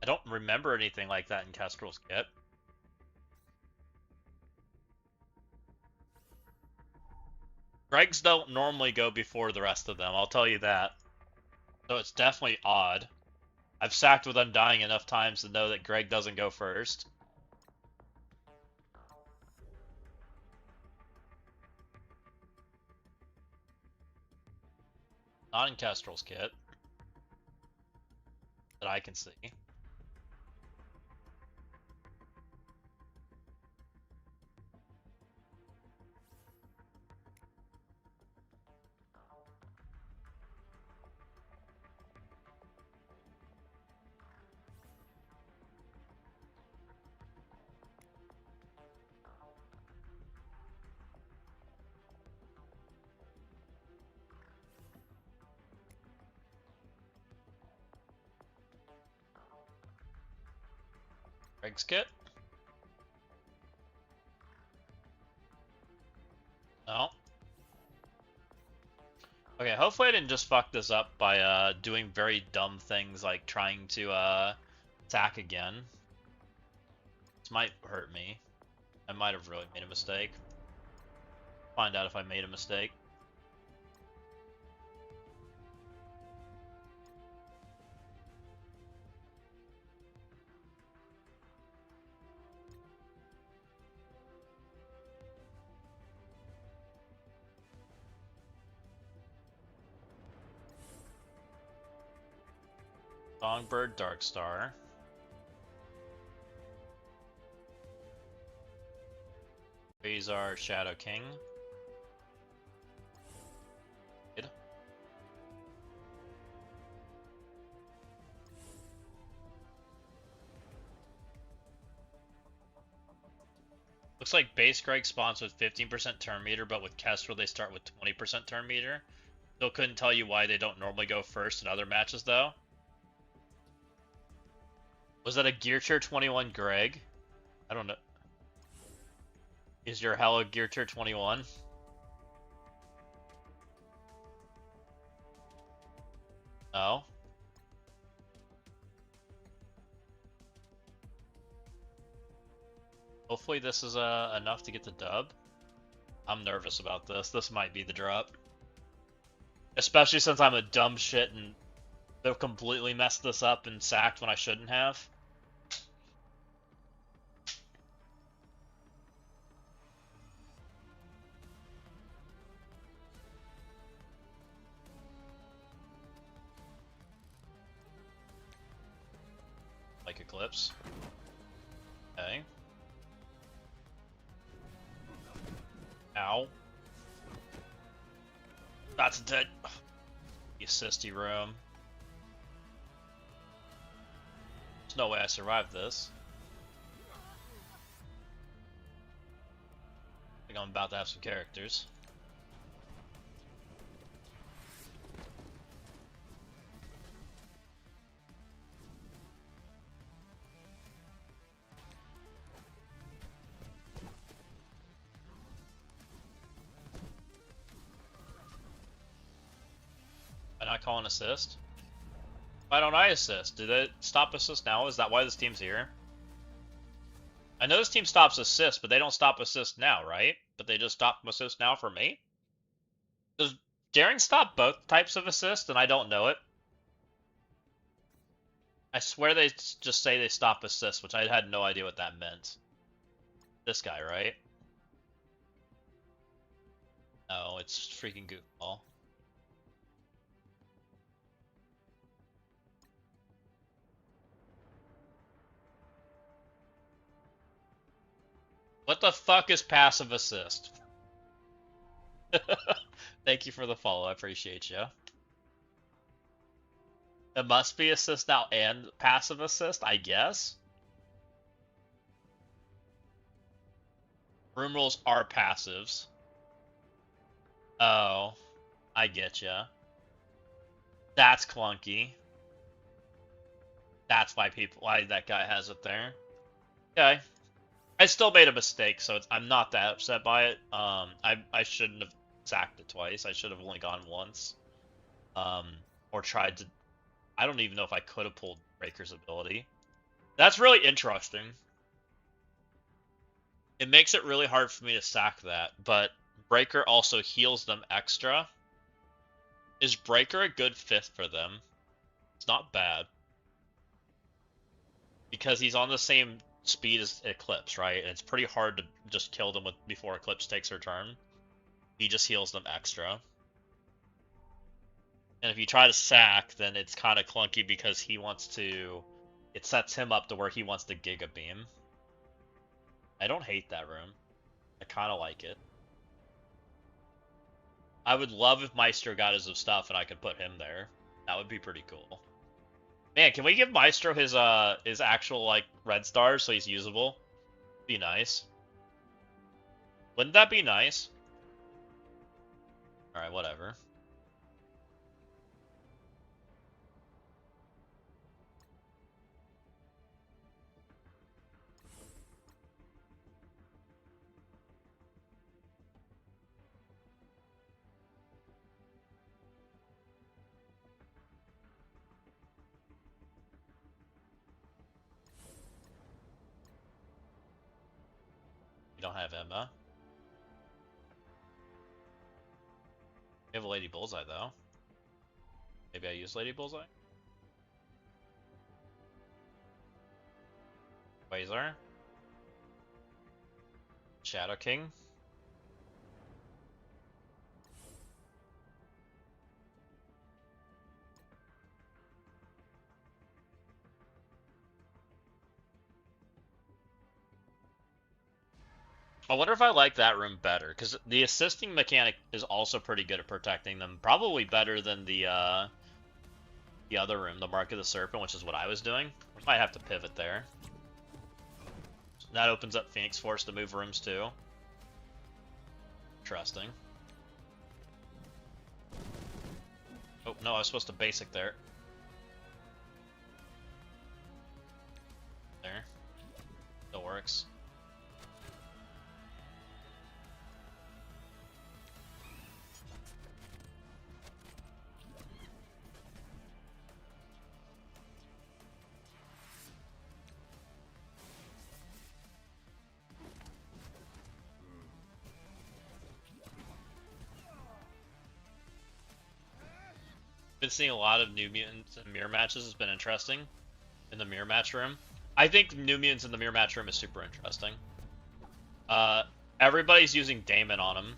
B: I don't remember anything like that in Kestrel's kit. Gregs don't normally go before the rest of them, I'll tell you that. So it's definitely odd. I've sacked with Undying enough times to know that Greg doesn't go first. Not in Kestrel's kit. that I can see. Greg's kit? No. Okay, hopefully I didn't just fuck this up by doing very dumb things like trying to attack again. This might hurt me. I might have really made a mistake. Find out if I made a mistake. Songbird, Darkstar. Razor, Shadow King. Good. Looks like base Greg spawns with 15% turn meter, but with Kestrel they start with 20% turn meter. Still couldn't tell you why they don't normally go first in other matches though. Was that a Gear Tier 21 Greg? I don't know. Is your Hello Gear Tier 21? No. Hopefully this is enough to get the dub. I'm nervous about this. This might be the drop. Especially since I'm a dumb shit and they've completely messed this up and sacked when I shouldn't have. Like Eclipse. Okay. Ow. That's dead. You assisty room. There's no way I survived this. I think I'm about to have some characters. Am I not calling assist? Why don't I assist? Did it stop assist now? Is that why this team's here? I know this team stops assist, but they don't stop assist now, right? But they just stop assist now for me? Does Daring stop both types of assist and I don't know it? I swear they just say they stop assist, which I had no idea what that meant. This guy, right? No, it's freaking goofball. What the fuck is passive assist? Thank you for the follow, I appreciate you. It must be assist now and passive assist, I guess. Room rules are passives. Oh, I get ya. That's clunky. That's why that guy has it there. Okay. I still made a mistake, so I'm not that upset by it. I shouldn't have sacked it twice. I should have only gone once. Or tried to... I don't even know if I could have pulled Breaker's ability. That's really interesting. It makes it really hard for me to sack that, but Breaker also heals them extra. Is Breaker a good fifth for them? It's not bad. Because he's on the same speed as Eclipse, right? And it's pretty hard to just kill them before Eclipse takes her turn. He just heals them extra. And if you try to sack, then it's kind of clunky because he wants to... It sets him up to where he wants to Giga Beam. I don't hate that room. I kind of like it. I would love if Maestro got his stuff and I could put him there. That would be pretty cool. Man, can we give Maestro his actual like red stars so he's usable? Be nice. Wouldn't that be nice? Alright, whatever. You don't have Emma. You have a Lady Bullseye, though. Maybe I use Lady Bullseye? Quasar? Shadow King? I wonder if I like that room better, because the assisting mechanic is also pretty good at protecting them. Probably better than the other room, the Mark of the Serpent, which is what I was doing. We might have to pivot there. That opens up Phoenix Force to move rooms too. Interesting. Oh, no, I was supposed to basic there. There. Still works. Been seeing a lot of New Mutants and mirror matches. Has been interesting in the mirror match room. I think New Mutants in the mirror match room is super interesting. Everybody's using Daemon on him,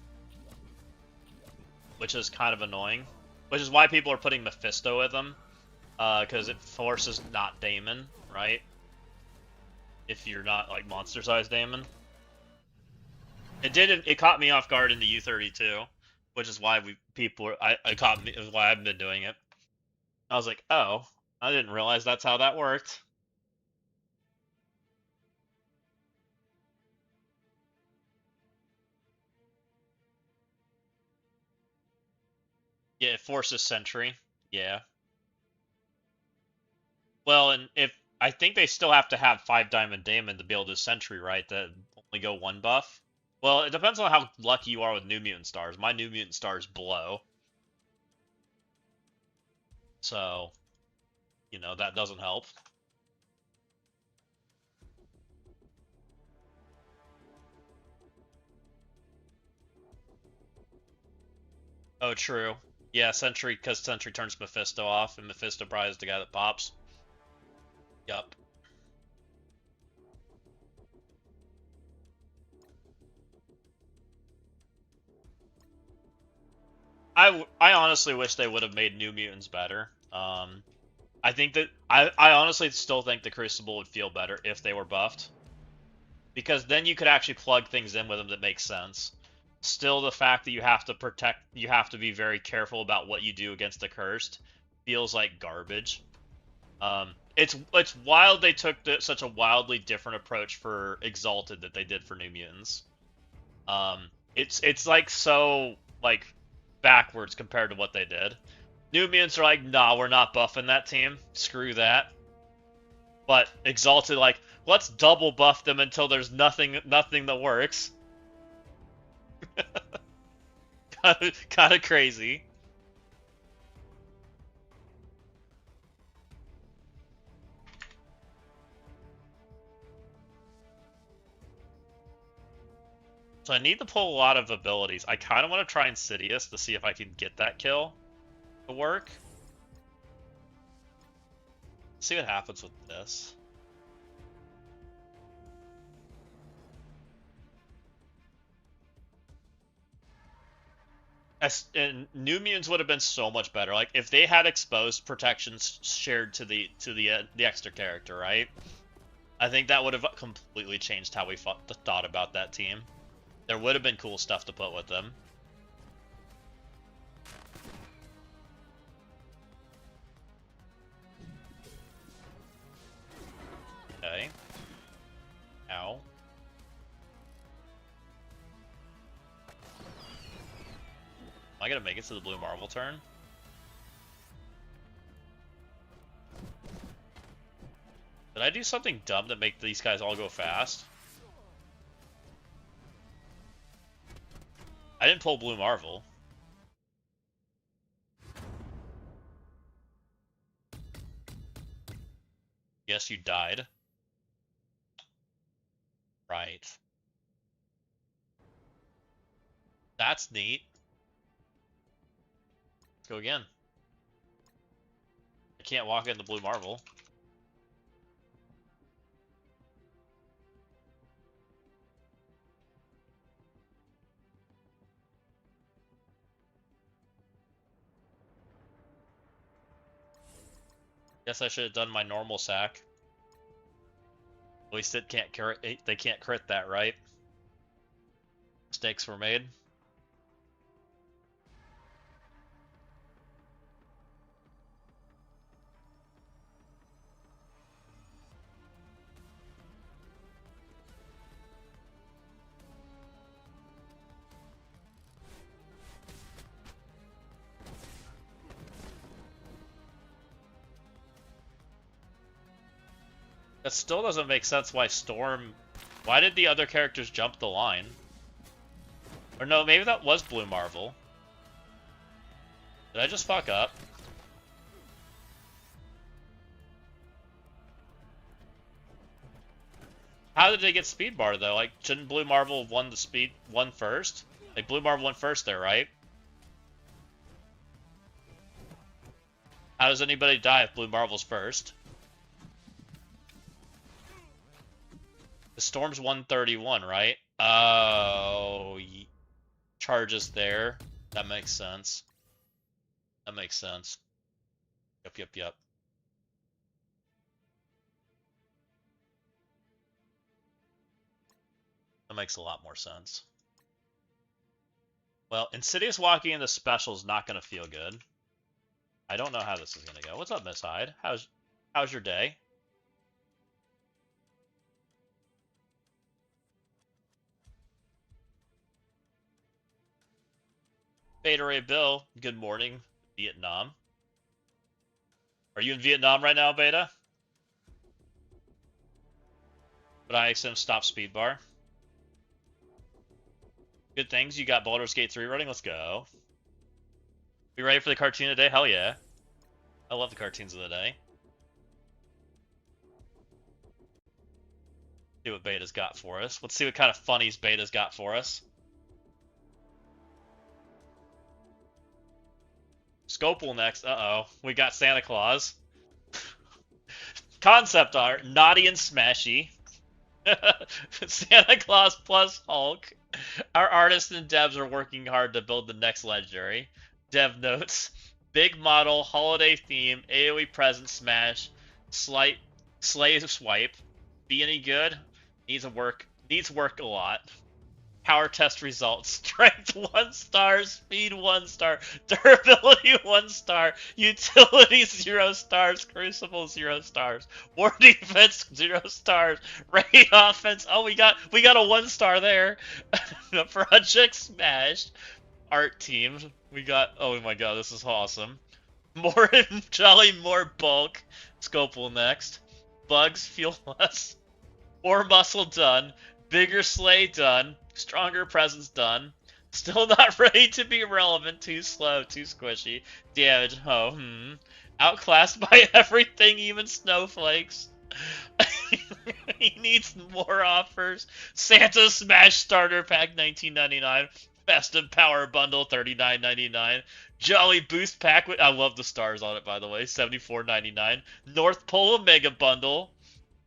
B: which is kind of annoying. Which is why people are putting Mephisto with him, because it forces not Daemon, right? If you're not like monster-sized Daemon. It caught me off guard in the U32. Which is why is why I've been doing it. I was like, oh, I didn't realize that's how that worked. Yeah, it forces Sentry. Yeah. Well, and if I think they still have to have 5 Diamond Daemon to be able to Sentry, right? That only go 1 buff. Well, it depends on how lucky you are with New Mutant stars. My New Mutant stars blow. So, you know, that doesn't help. Oh, true. Yeah, Sentry, because Sentry turns Mephisto off, and Mephisto probably is the guy that pops. Yup. I honestly wish they would have made New Mutants better. I think that I honestly still think the Crucible would feel better if they were buffed, because then you could actually plug things in with them that make sense. Still, the fact that you have to be very careful about what you do against the Cursed feels like garbage. It's wild they took such a wildly different approach for Exalted that they did for New Mutants. It's like so like backwards compared to what they did. New Mutants are like, nah, we're not buffing that team. Screw that. But Exalted, like, let's double buff them until there's nothing that works. kind of crazy. So I need to pull a lot of abilities. I kind of want to try Insidious to see if I can get that kill to work. See what happens with this. And New Mutants would have been so much better. Like if they had exposed protections shared to the extra character, right? I think that would have completely changed how we thought about that team. There would have been cool stuff to put with them. Okay. Ow. Am I gonna make it to the blue marble turn? Did I do something dumb to make these guys all go fast? I didn't pull blue marvel. Yes, you died. Right. That's neat. Let's go again. I can't walk in the blue marble. Guess I should have done my normal sack. At least it can't crit. They can't crit that, right? Mistakes were made. That still doesn't make sense why Storm... Why did the other characters jump the line? Or no, maybe that was Blue Marvel. Did I just fuck up? How did they get speed bar though? Like, shouldn't Blue Marvel have won the speed one first? Like, Blue Marvel won first there, right? How does anybody die if Blue Marvel's first? The Storm's 131, right? Oh, charges there. That makes sense. That makes sense. Yep. That makes a lot more sense. Well, Insidious walking into special is not going to feel good. I don't know how this is going to go. What's up, Miss Hyde? How's your day? Beta Ray Bill, good morning, Vietnam. Are you in Vietnam right now, Beta? But I accidentally stop speed bar. Good things. You got Baldur's Gate 3 running. Let's go. We ready for the cartoon today? Hell yeah. I love the cartoons of the day. See what Beta's got for us. Let's see what kind of funnies Beta's got for us. Scopel next. Uh-oh. We got Santa Claus. Concept art. Naughty and smashy. Santa Claus plus Hulk. Our artists and devs are working hard to build the next legendary. Dev notes. Big model, holiday theme, AoE present smash, slay swipe. Be any good? Needs work a lot. Power test results. Strength 1 star, speed 1 star, durability 1 star, utility 0 stars, crucible 0 stars, war defense 0 stars, raid offense. Oh, we got a 1 star there. Project smashed. Art team. We got, oh my god, this is awesome. More jolly, more bulk. Scopel next. Bugs feel less. More muscle done. Bigger slay done. Stronger presence done. Still not ready to be relevant. Too slow, too squishy. Damage, outclassed by everything, even snowflakes. He needs more offers. Santa Smash Starter Pack $19.99. Festive Power Bundle $39.99. Jolly Boost Pack with, I love the stars on it by the way, $74.99. North Pole Mega Bundle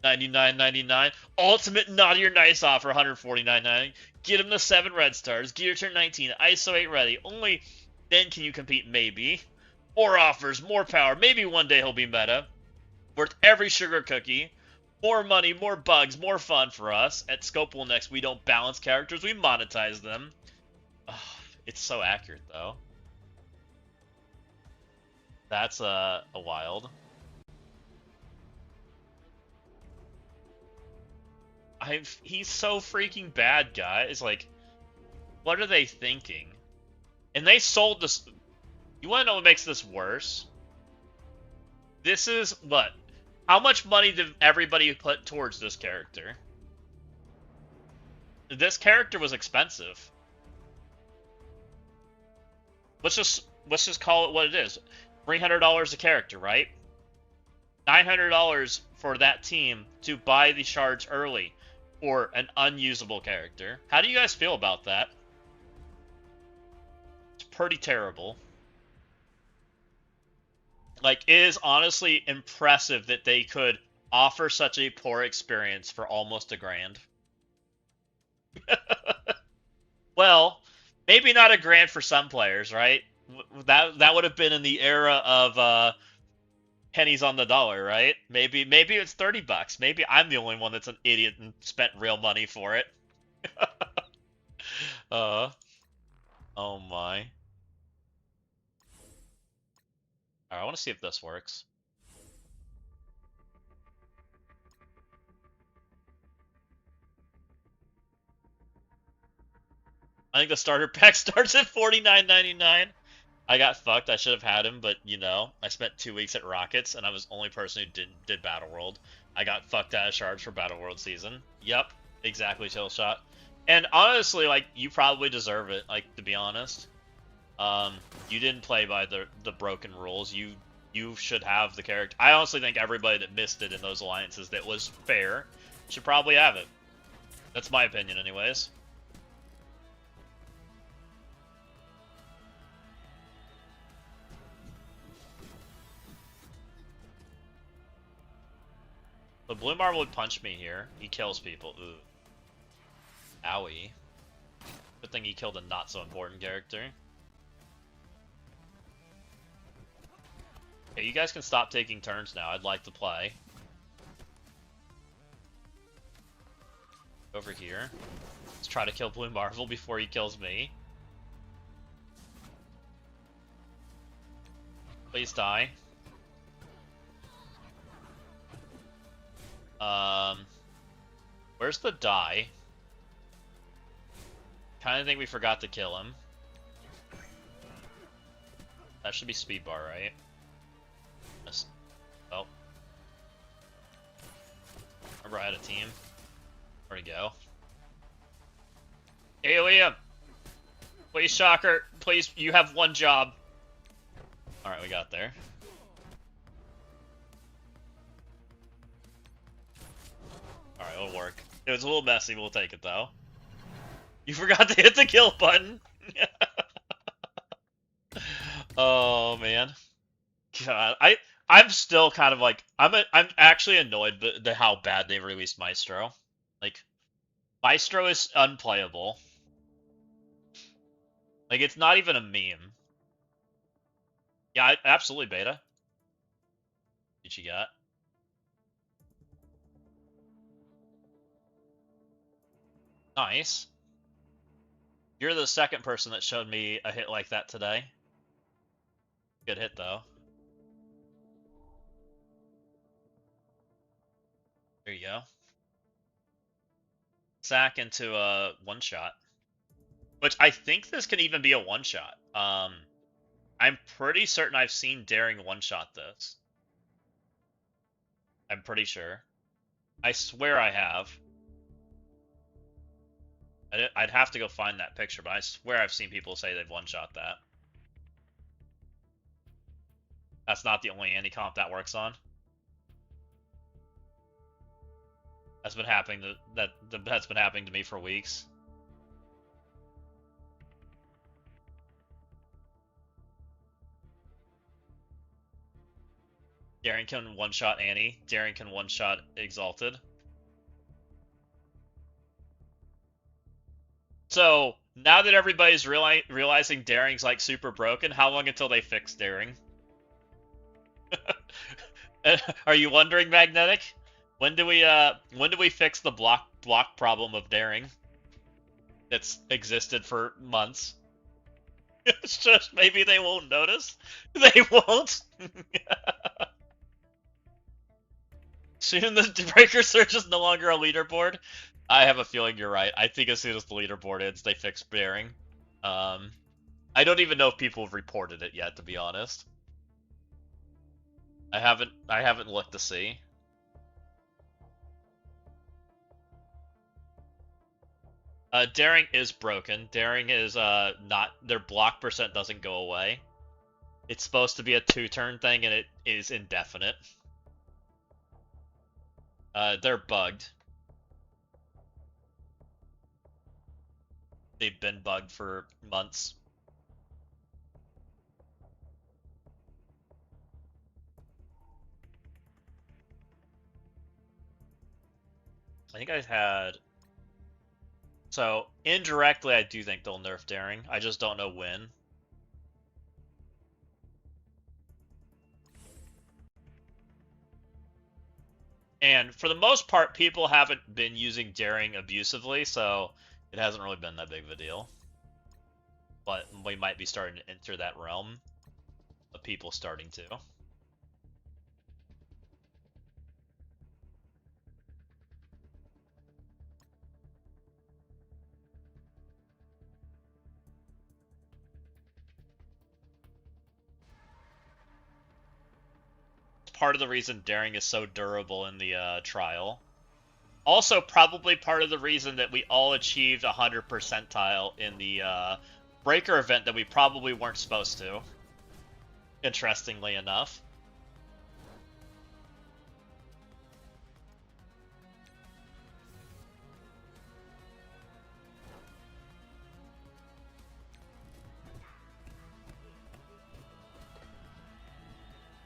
B: $99.99. Ultimate Naughty or Nice offer $149.99. Get him the 7 red stars. Gear turn 19. ISO 8 ready. Only Then can you compete? Maybe. More offers, more power. Maybe one day he'll be meta. Worth every sugar cookie. More money, more bugs, more fun for us. At Scopal Next, we don't balance characters, we monetize them. Ugh, it's so accurate, though. That's a wild. He's so freaking bad, guys. Like, what are they thinking? And they sold this. You want to know what makes this worse? This is what? How much money did everybody put towards this character? This character was expensive. Let's just call it what it is. $300 a character, right? $900 for that team to buy the shards early for an unusable character. How do you guys feel about that? It's pretty terrible. Like, it is honestly impressive that they could offer such a poor experience for almost $1,000. Well, maybe not $1,000 for some players, right? That would have been in the era of pennies on the dollar, right? Maybe it's $30. Maybe I'm the only one that's an idiot and spent real money for it. Oh my. Alright, I want to see if this works. I think the starter pack starts at $49.99. I got fucked. I should have had him, but you know, I spent 2 weeks at Rockets, and I was the only person who did Battle World. I got fucked out of shards for Battle World season. Yep, exactly, Chill Shot. And honestly, like, you probably deserve it. Like, to be honest, you didn't play by the broken rules. You should have the character. I honestly think everybody that missed it in those alliances that was fair should probably have it. That's my opinion, anyways. The Blue Marble would punch me here. He kills people. Ooh. Owie. Good thing he killed a not so important character. Okay, you guys can stop taking turns now. I'd like to play. Over here. Let's try to kill Blue Marvel before he kills me. Please die. Where's the die? Kinda think we forgot to kill him. That should be speed bar, right? Oh. Remember I had a team. Where'd he go? Alien! Please, Shocker. Please, you have one job. Alright, we got there. Alright, it'll work. It was a little messy, we'll take it though. You forgot to hit the kill button! Oh man. God, I'm still kind of like I'm actually annoyed by how bad they released Maestro. Like, Maestro is unplayable. Like, it's not even a meme. Yeah, absolutely beta. What you got? Nice. You're the second person that showed me a hit like that today. Good hit, though. There you go. Sack into a one-shot. Which I think this can even be a one-shot. I'm pretty certain I've seen Daring one-shot this. I'm pretty sure. I swear I have. I'd have to go find that picture, but I swear I've seen people say they've one-shot that. That's not the only anti-comp that works on. That's been happening that's been happening to me for weeks. Daring can one-shot Annie. Daring can one-shot Exalted. So, Now that everybody's realizing Daring's like super broken, how long until they fix Daring? Are you wondering, Magnetic? When do we fix the block problem of Daring that's existed for months? It's just maybe they won't notice. They won't. Soon the Breaker Surge is no longer a leaderboard. I have a feeling you're right. I think as soon as the leaderboard ends, they fix Daring. I don't even know if people have reported it yet, to be honest. I haven't looked to see. Daring is broken. Daring is not, their block percent doesn't go away. It's supposed to be a 2-turn thing, and it is indefinite. They're bugged. They've been bugged for months. I think I had... So, indirectly, I do think they'll nerf Daring. I just don't know when. And for the most part, people haven't been using Daring abusively, so it hasn't really been that big of a deal. But we might be starting to enter that realm of people starting to. Part of the reason Daring is so durable in the trial. Also, probably part of the reason that we all achieved 100 percentile in the Breaker event that we probably weren't supposed to. Interestingly enough.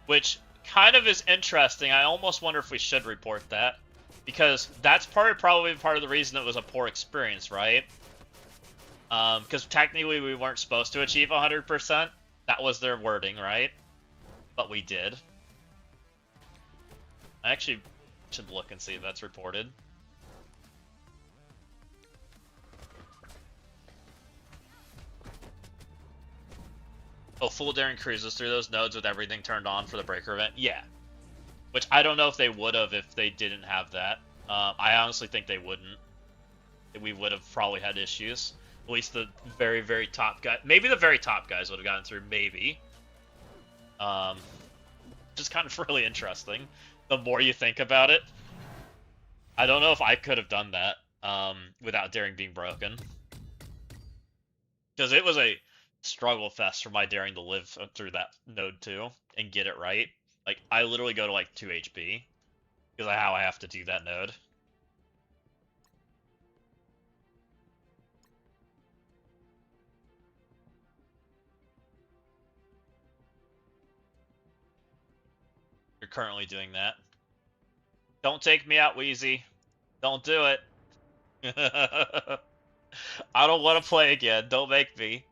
B: Which kind of is interesting. I almost wonder if we should report that. Because that's probably part of the reason it was a poor experience, right? Because technically we weren't supposed to achieve 100%. That was their wording, right? But we did. I actually should look and see if that's reported. Oh, full Daring cruises through those nodes with everything turned on for the Breaker event? Yeah. Which I don't know if they would have if they didn't have that. I honestly think they wouldn't. We would have probably had issues. At least the very, very top guy. Maybe the very top guys would have gotten through, maybe. Just kind of really interesting. The more you think about it. I don't know if I could have done that without Daring being broken. Because it was a struggle fest for my Daring to live through that node too and get it right. Like, I literally go to like 2 HP because of how I have to do that node. You're currently doing that. Don't take me out, Wheezy. Don't do it. I don't want to play again. Don't make me.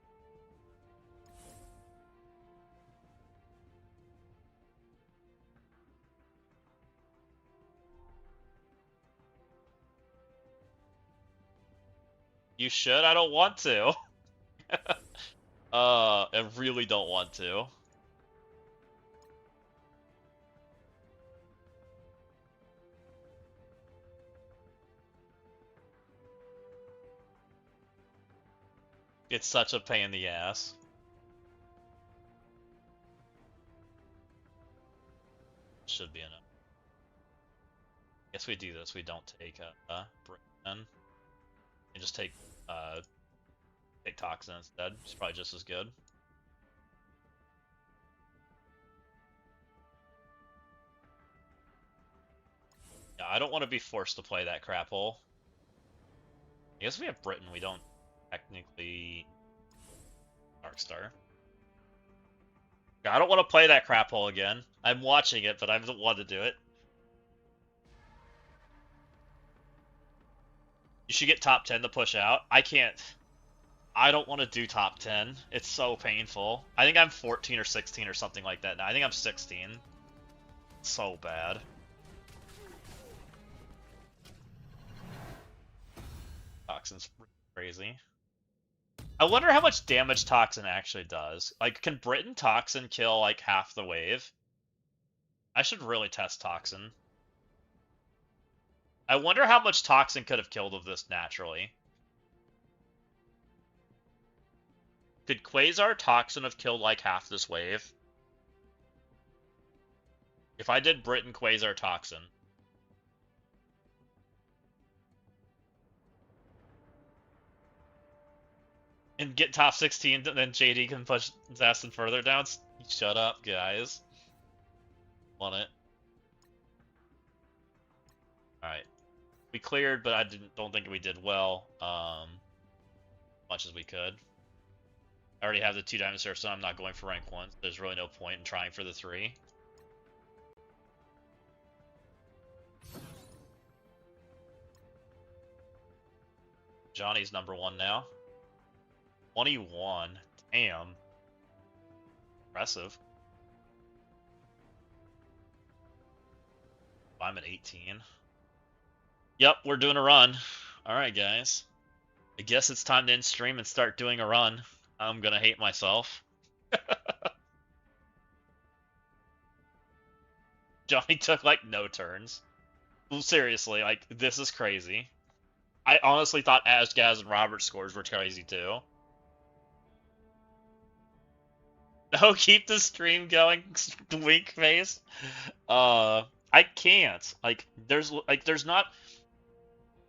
B: You should? I don't want to. I really don't want to. It's such a pain in the ass. Should be enough. Guess we do this. We don't take Britain and just take Toxin instead. It's probably just as good. Yeah, I don't want to be forced to play that crap hole. I guess we have Britain. We don't technically Darkstar. I don't want to play that crap hole again. I'm watching it, but I don't want to do it. You should get top 10 to push out. I can't. I don't want to do top 10. It's so painful. I think I'm 14 or 16 or something like that now. I think I'm 16. So bad. Toxin's crazy. I wonder how much damage Toxin actually does. Like, can Britain Toxin kill, like, half the wave? I should really test Toxin. I wonder how much Toxin could have killed of this naturally. Could Quasar Toxin have killed, like, half this wave? If I did Britain Quasar Toxin. And get top 16, then JD can push Zastin further down? Shut up, guys. Want it. Alright. We cleared, but I don't think we did well. Much as we could. I already have the 2 Diamond Surf, so I'm not going for rank 1. There's really no point in trying for the 3. Johnny's number 1 now. 21. Damn. Impressive. I'm at 18. Yep, we're doing a run. Alright, guys. I guess it's time to end stream and start doing a run. I'm gonna hate myself. Johnny took, like, no turns. Seriously, like, this is crazy. I honestly thought Asgaz and Robert's scores were crazy, too. No, keep the stream going, wink face. I can't. Like, there's not...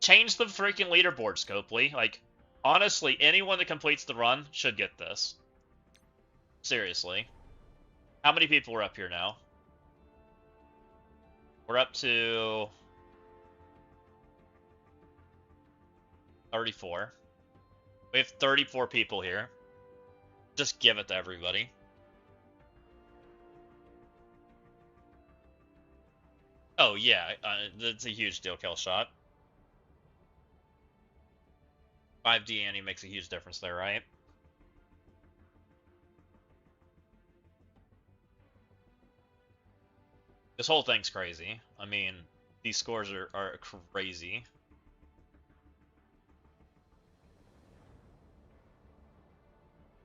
B: Change the freaking leaderboard, Scopely. Like, honestly, anyone that completes the run should get this. Seriously. How many people are up here now? We're up to... 34. We have 34 people here. Just give it to everybody. Oh, yeah. That's a huge deal kill shot. 5D Annie makes a huge difference there, right? This whole thing's crazy. I mean, these scores are crazy.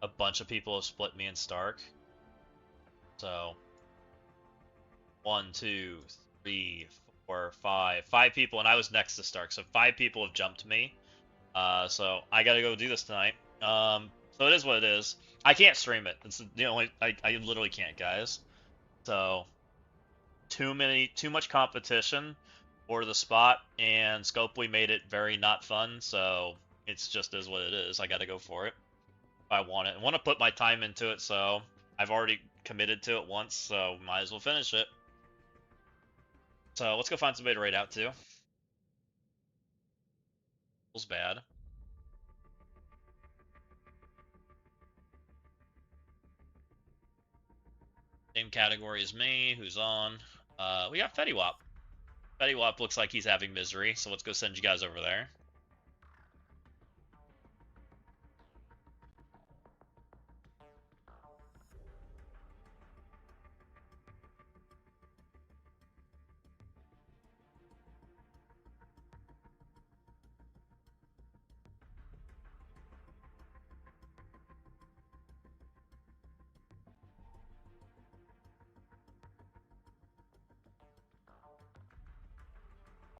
B: A bunch of people have split me and Stark. So, 1, 2, 3, 4, 5. 5 people, and I was next to Stark, so 5 people have jumped me. So I gotta go do this tonight. So it is what it is. I can't stream it. It's the only I literally can't, guys. So too much competition for the spot, and Scopely made it very not fun. So it's just is what it is. I gotta go for it. If I want it. I want to put my time into it, so I've already committed to it once, so might as well finish it. So let's go find somebody to raid out to. Feels bad. Same category as me. Who's on? We got Fetty Wap. Fetty Wap looks like he's having misery, so let's go send you guys over there.